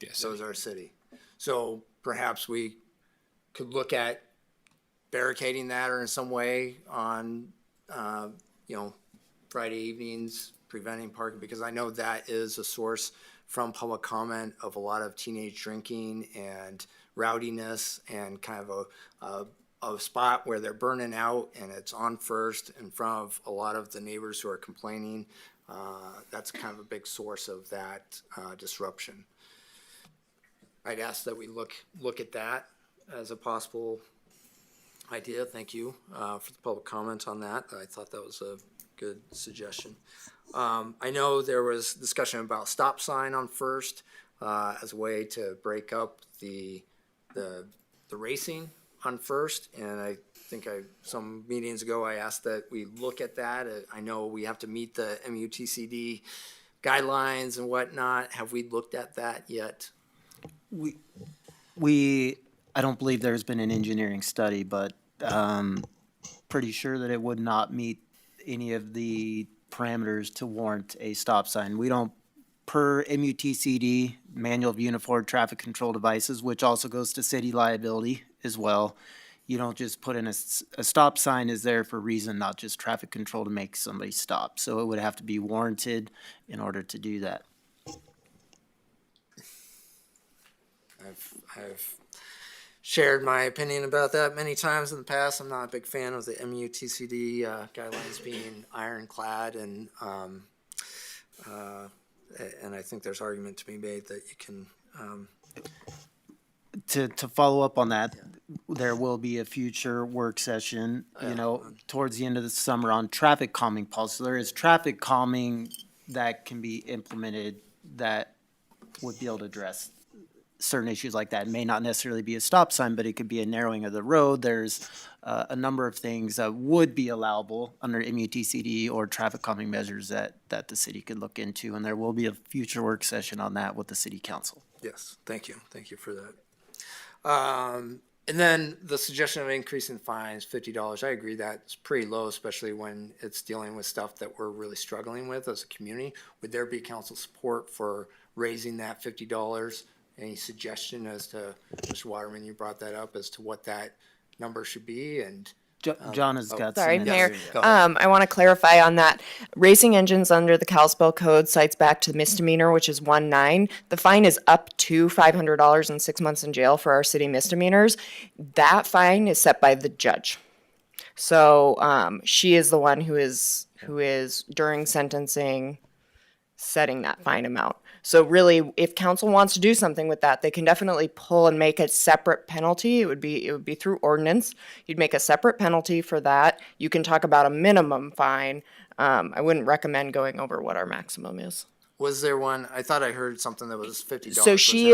Yes. Those are city. So perhaps we could look at barricading that or in some way on, Friday evenings, preventing parking, because I know that is a source from public comment of a lot of teenage drinking and rowdiness, and kind of a spot where they're burning out, and it's on First in front of a lot of the neighbors who are complaining. That's kind of a big source of that disruption. I'd ask that we look at that as a possible idea. Thank you for the public comments on that. I thought that was a good suggestion. I know there was discussion about stop sign on First as a way to break up the racing on First, and I think some meetings ago I asked that we look at that. I know we have to meet the MUTCD guidelines and whatnot. Have we looked at that yet? I don't believe there's been an engineering study, but pretty sure that it would not meet any of the parameters to warrant a stop sign. We don't, per MUTCD, Manual of Uniform Traffic Control Devices, which also goes to city liability as well, You don't just put in a stop sign is there for a reason, not just traffic control to make somebody stop. So it would have to be warranted in order to do that. I've shared my opinion about that many times in the past. I'm not a big fan of the MUTCD guidelines being ironclad, and I think there's argument to be made that you can. To follow up on that, there will be a future work session, towards the end of the summer on traffic calming policy. So there is traffic calming that can be implemented that would be able to address certain issues like that. It may not necessarily be a stop sign, but it could be a narrowing of the road. There's a number of things that would be allowable under MUTCD or traffic calming measures that the city could look into. And there will be a future work session on that with the city council. Yes, thank you. Thank you for that. And then the suggestion of increasing fines, $50, I agree that's pretty low, especially when it's dealing with stuff that we're really struggling with as a community. Would there be council support for raising that $50? Any suggestion as to, Mr. Waterman, you brought that up, as to what that number should be? And John has got some. Sorry, Mayor. Go ahead. I want to clarify on that. Racing engines under the Kalispell Code cites back to misdemeanor, which is 1-9. The fine is up to $500 and 6 months in jail for our city misdemeanors. That fine is set by the judge. So she is the one who is during sentencing setting that fine amount. So really, if council wants to do something with that, they can definitely pull and make a separate penalty. It would be through ordinance. You'd make a separate penalty for that. You can talk about a minimum fine. I wouldn't recommend going over what our maximum is. Was there one? I thought I heard something that was $50. So she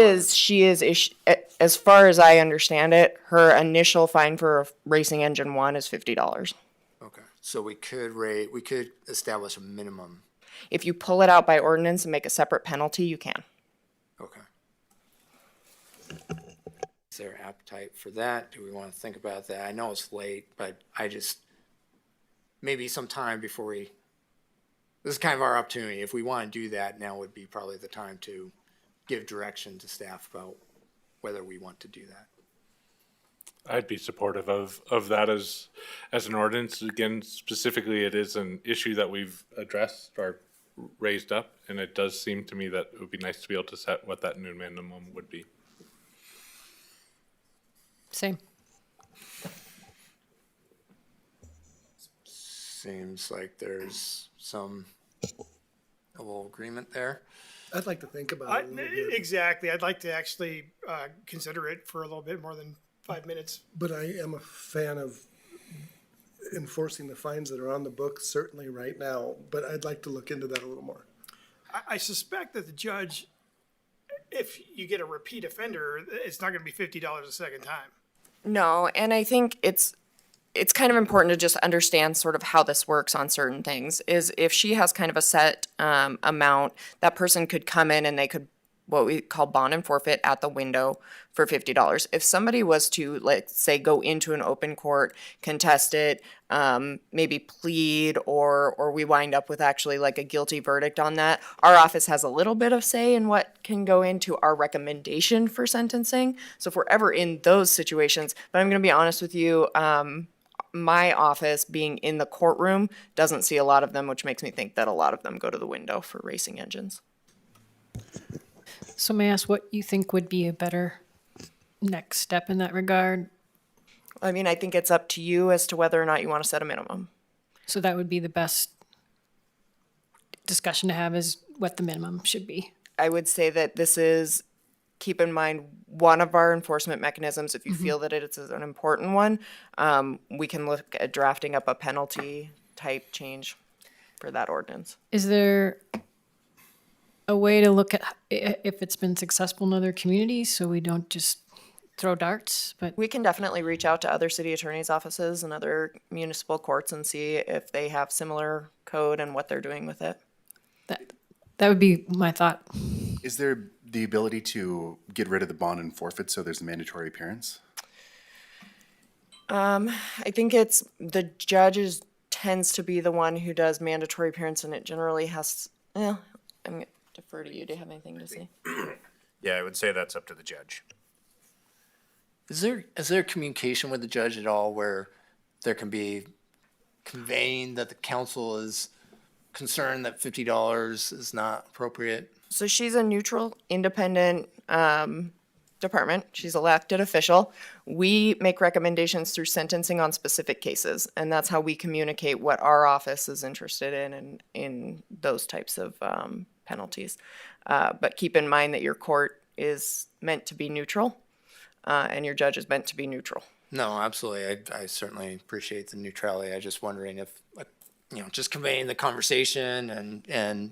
is, as far as I understand it, her initial fine for a racing engine 1 is $50. Okay, so we could establish a minimum. If you pull it out by ordinance and make a separate penalty, you can. Okay. Is there appetite for that? Do we want to think about that? I know it's late, but maybe some time before this is kind of our opportunity. If we want to do that, now would be probably the time to give direction to staff about whether we want to do that. I'd be supportive of that as an ordinance. Again, specifically, it is an issue that we've addressed or raised up, and it does seem to me that it would be nice to be able to set what that new minimum would be. Same. Seems like there's a little agreement there. I'd like to think about it a little bit. Exactly. I'd like to actually consider it for a little bit more than 5 minutes. But I am a fan of enforcing the fines that are on the books, certainly right now, but I'd like to look into that a little more. I suspect that the judge, if you get a repeat offender, it's not going to be $50 a second time. No, and I think it's kind of important to just understand sort of how this works on certain things. Is if she has kind of a set amount, that person could come in and they could what we call bond and forfeit at the window for $50. If somebody was to, let's say, go into an open court, contest it, maybe plead, or we wind up with actually like a guilty verdict on that, our office has a little bit of say in what can go into our recommendation for sentencing. So if we're ever in those situations, but I'm going to be honest with you, my office being in the courtroom doesn't see a lot of them, which makes me think that a lot of them go to the window for racing engines. So may I ask what you think would be a better next step in that regard? I mean, I think it's up to you as to whether or not you want to set a minimum. So that would be the best discussion to have, is what the minimum should be. I would say that this is, keep in mind, one of our enforcement mechanisms. If you feel that it's an important one, we can look at drafting up a penalty type change for that ordinance. Is there a way to look at if it's been successful in other communities so we don't just throw darts? But we can definitely reach out to other city attorneys' offices and other municipal courts and see if they have similar code and what they're doing with it. That would be my thought. Is there the ability to get rid of the bond and forfeit so there's a mandatory appearance? I think it's the judges tends to be the one who does mandatory appearance, and it generally has. I'm gonna defer to you. Do you have anything to say? Yeah, I would say that's up to the judge. Is there communication with the judge at all where there can be conveying that the council is concerned that $50 is not appropriate? So she's a neutral, independent department. She's elected official. We make recommendations through sentencing on specific cases, and that's how we communicate what our office is interested in those types of penalties. But keep in mind that your court is meant to be neutral, and your judge is meant to be neutral. No, absolutely. I certainly appreciate the neutrality. I was just wondering if, just conveying the conversation and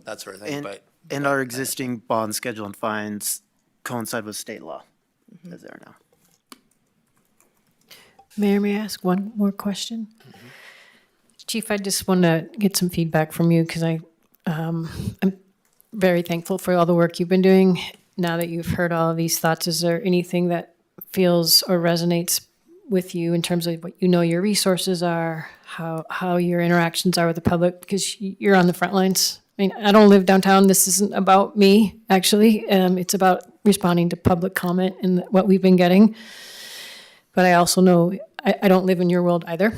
that sort of thing. And our existing bond schedule and fines coincide with state law as they are now. Mayor, may I ask one more question? Chief, I just want to get some feedback from you because I'm very thankful for all the work you've been doing. Now that you've heard all of these thoughts, is there anything that feels or resonates with you in terms of what your resources are, how your interactions are with the public? Because you're on the front lines. I mean, I don't live downtown. This isn't about me, actually. It's about responding to public comment and what we've been getting. But I also know I don't live in your world either.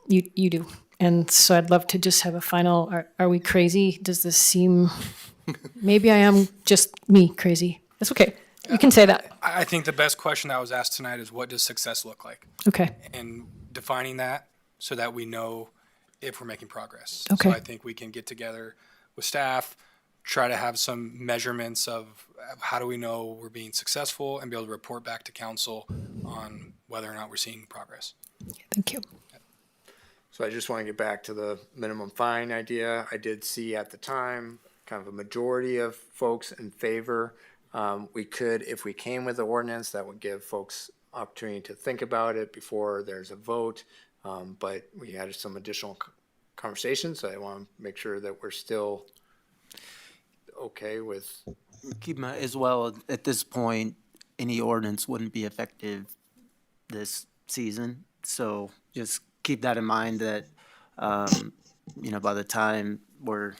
You do. And so I'd love to just have a final, are we crazy? Does this seem, maybe I am just me crazy. That's okay. You can say that. I think the best question that was asked tonight is, what does success look like? Okay. And defining that so that we know if we're making progress. Okay. So I think we can get together with staff, try to have some measurements of how do we know we're being successful and be able to report back to council on whether or not we're seeing progress. Thank you. So I just want to get back to the minimum fine idea. I did see at the time kind of a majority of folks in favor. We could, if we came with the ordinance, that would give folks opportunity to think about it before there's a vote. But we had some additional conversations, so I want to make sure that we're still okay with. Keep in mind as well, at this point, any ordinance wouldn't be effective this season. So just keep that in mind that, by the time we're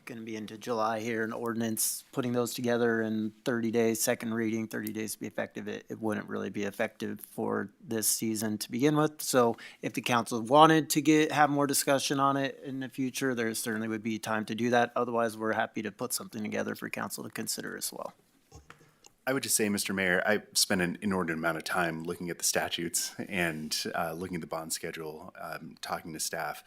going to be into July here, an ordinance, putting those together in 30 days, second reading, 30 days to be effective, it wouldn't really be effective for this season to begin with. So if the council wanted to have more discussion on it in the future, there certainly would be time to do that. Otherwise, we're happy to put something together for council to consider as well. I would just say, Mr. Mayor, I spent an inordinate amount of time looking at the statutes and looking at the bond schedule, talking to staff,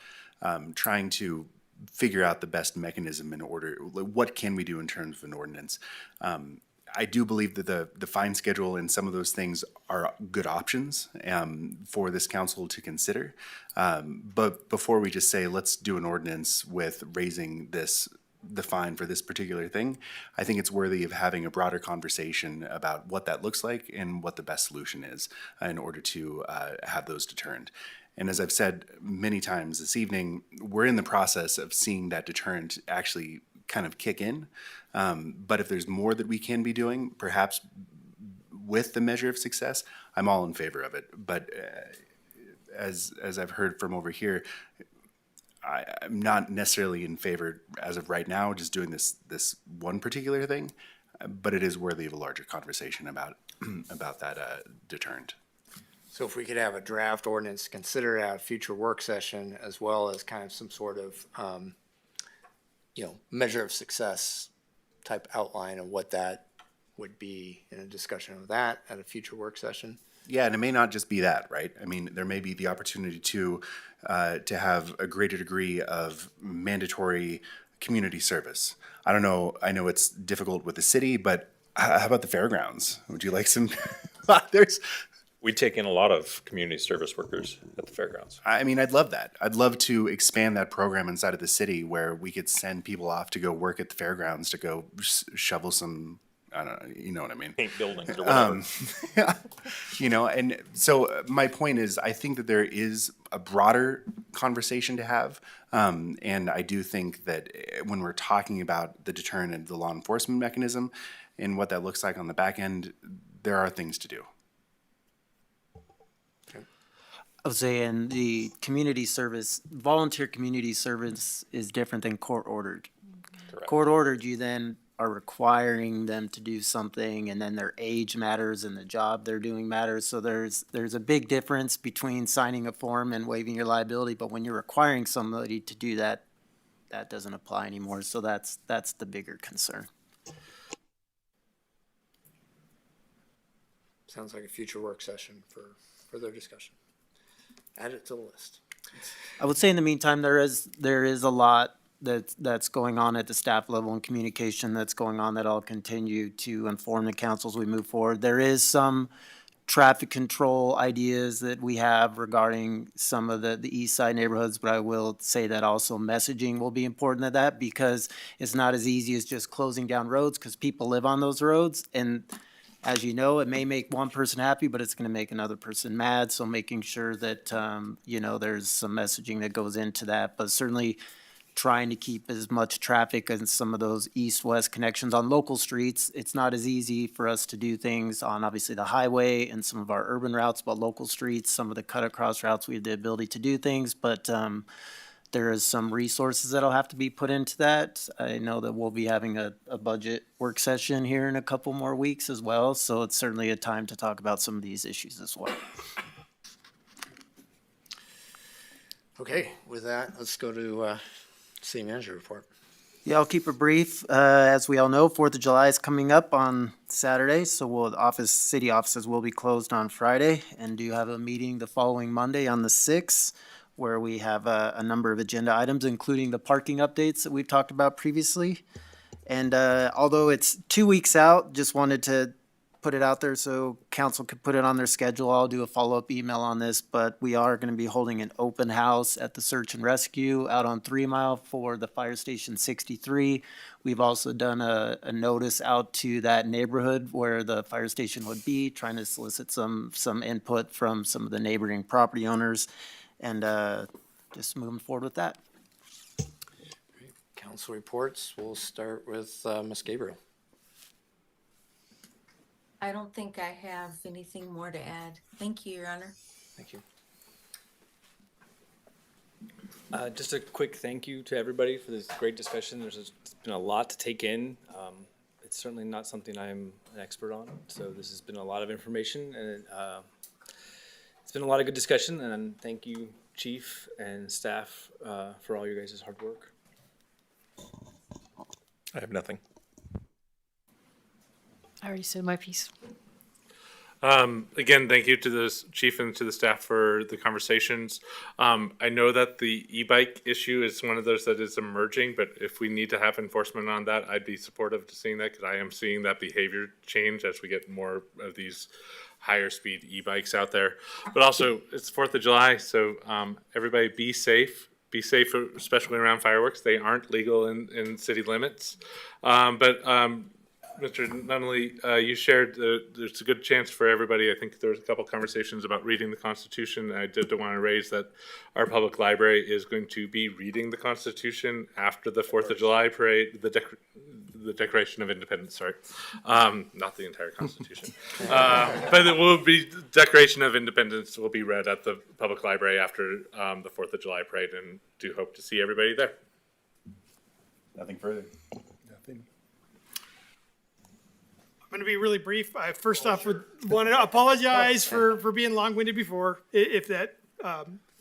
trying to figure out the best mechanism in order. What can we do in terms of an ordinance? I do believe that the fine schedule and some of those things are good options for this council to consider. But before we just say, let's do an ordinance with raising the fine for this particular thing, I think it's worthy of having a broader conversation about what that looks like and what the best solution is in order to have those deterrent. And as I've said many times this evening, we're in the process of seeing that deterrent actually kind of kick in. But if there's more that we can be doing, perhaps with the measure of success, I'm all in favor of it. But as I've heard from over here, I'm not necessarily in favor as of right now, just doing this one particular thing. But it is worthy of a larger conversation about that deterrent. So if we could have a draft ordinance consider at a future work session, as well as kind of some sort of, measure of success type outline of what that would be in a discussion of that at a future work session. Yeah, and it may not just be that, right? I mean, there may be the opportunity to have a greater degree of mandatory community service. I don't know. I know it's difficult with the city, but how about the fairgrounds? Would you like some? We take in a lot of community service workers at the fairgrounds. I mean, I'd love that. I'd love to expand that program inside of the city where we could send people off to go work at the fairgrounds to go shovel some, I don't know, you know what I mean? Paint buildings or whatever. And so my point is, I think that there is a broader conversation to have. And I do think that when we're talking about the deterrent and the law enforcement mechanism and what that looks like on the back end, there are things to do. I was saying the community service, volunteer community service is different than court ordered. Correct. Court ordered, you then are requiring them to do something, and then their age matters and the job they're doing matters. So there's a big difference between signing a form and waiving your liability, but when you're requiring somebody to do that, that doesn't apply anymore. So that's the bigger concern. Sounds like a future work session for further discussion. Add it to the list. I would say in the meantime, there is a lot that's going on at the staff level and communication that's going on that I'll continue to inform the council as we move forward. There is some traffic control ideas that we have regarding some of the east side neighborhoods, but I will say that also messaging will be important to that, because it's not as easy as just closing down roads, because people live on those roads, and as you know, it may make one person happy, but it's going to make another person mad. So making sure that, there's some messaging that goes into that, but certainly trying to keep as much traffic as some of those east-west connections on local streets. It's not as easy for us to do things on obviously the highway and some of our urban routes, but local streets, some of the cut-across routes, we have the ability to do things, but there is some resources that'll have to be put into that. I know that we'll be having a budget work session here in a couple more weeks as well, so it's certainly a time to talk about some of these issues as well. Okay, with that, let's go to city manager report. Yeah, I'll keep it brief. As we all know, 4th of July is coming up on Saturday, so city offices will be closed on Friday, and do have a meeting the following Monday on the 6th, where we have a number of agenda items, including the parking updates that we've talked about previously. And although it's 2 weeks out, just wanted to put it out there so council could put it on their schedule. I'll do a follow-up email on this, but we are going to be holding an open house at the Search and Rescue out on 3 Mile for the Fire Station 63. We've also done a notice out to that neighborhood where the fire station would be, trying to solicit some input from some of the neighboring property owners, and just moving forward with that. Council reports, we'll start with Ms. Gabriel. I don't think I have anything more to add. Thank you, Your Honor. Thank you. Just a quick thank you to everybody for this great discussion. There's been a lot to take in. It's certainly not something I'm an expert on, so this has been a lot of information, and it's been a lot of good discussion, and thank you, Chief and staff, for all your guys' hard work. I have nothing. I already said my piece. Again, thank you to the chief and to the staff for the conversations. I know that the e-bike issue is one of those that is emerging, but if we need to have enforcement on that, I'd be supportive to seeing that, because I am seeing that behavior change as we get more of these higher speed e-bikes out there. But also, it's 4th of July, so everybody be safe. Be safe, especially around fireworks. They aren't legal in city limits. Mr. Nunnally, you shared there's a good chance for everybody. I think there was a couple conversations about reading the Constitution. I did want to raise that our public library is going to be reading the Constitution after the 4th of July parade, the Declaration of Independence, sorry. Not the entire Constitution. But it will be, Declaration of Independence will be read at the public library after the 4th of July parade, and do hope to see everybody there. Nothing further. I'm going to be really brief. I first off would want to apologize for being long-winded before. If that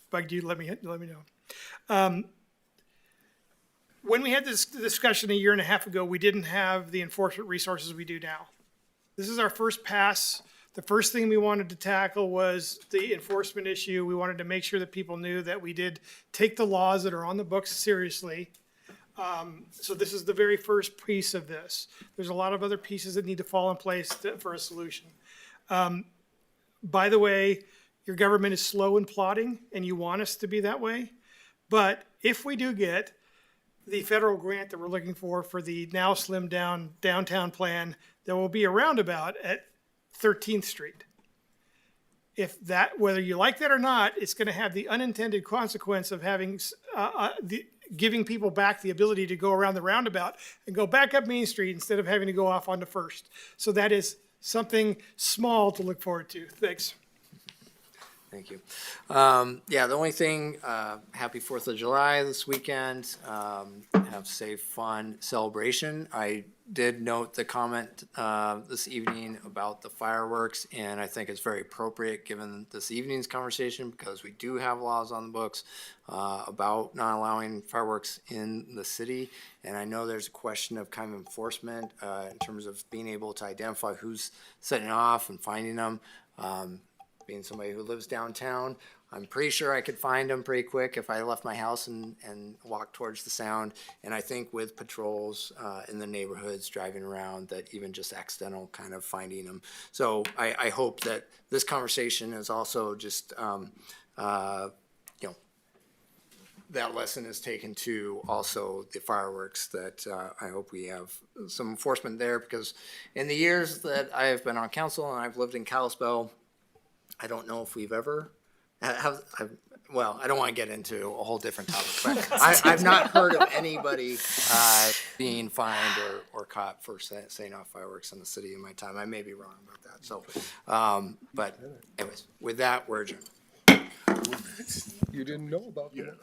bugged you, let me know. When we had this discussion a year and a half ago, we didn't have the enforcement resources we do now. This is our first pass. The first thing we wanted to tackle was the enforcement issue. We wanted to make sure that people knew that we did take the laws that are on the books seriously. So this is the very first piece of this. There's a lot of other pieces that need to fall in place for a solution. By the way, your government is slow in plotting, and you want us to be that way. But if we do get the federal grant that we're looking for the now slimmed down downtown plan, there will be a roundabout at 13th Street. If that, whether you like that or not, it's going to have the unintended consequence of having giving people back the ability to go around the roundabout and go back up Main Street instead of having to go off onto First. So that is something small to look forward to. Thanks. Thank you. Yeah, the only thing, happy 4th of July this weekend. Have safe, fun celebration. I did note the comment this evening about the fireworks, and I think it's very appropriate given this evening's conversation because we do have laws on the books about not allowing fireworks in the city. And I know there's a question of kind of enforcement in terms of being able to identify who's setting off and finding them. Being somebody who lives downtown, I'm pretty sure I could find them pretty quick if I left my house and walked towards the sound. And I think with patrols in the neighborhoods driving around, that even just accidental kind of finding them. So I hope that this conversation is also just, that lesson is taken to also the fireworks, that I hope we have some enforcement there, because in the years that I have been on council and I've lived in Kalispell, I don't know if we've ever well, I don't want to get into a whole different topic, but I've not heard of anybody being fined or caught for setting off fireworks in the city in my time. I may be wrong about that. So, but anyways, with that, we're adjourned. You didn't know about that.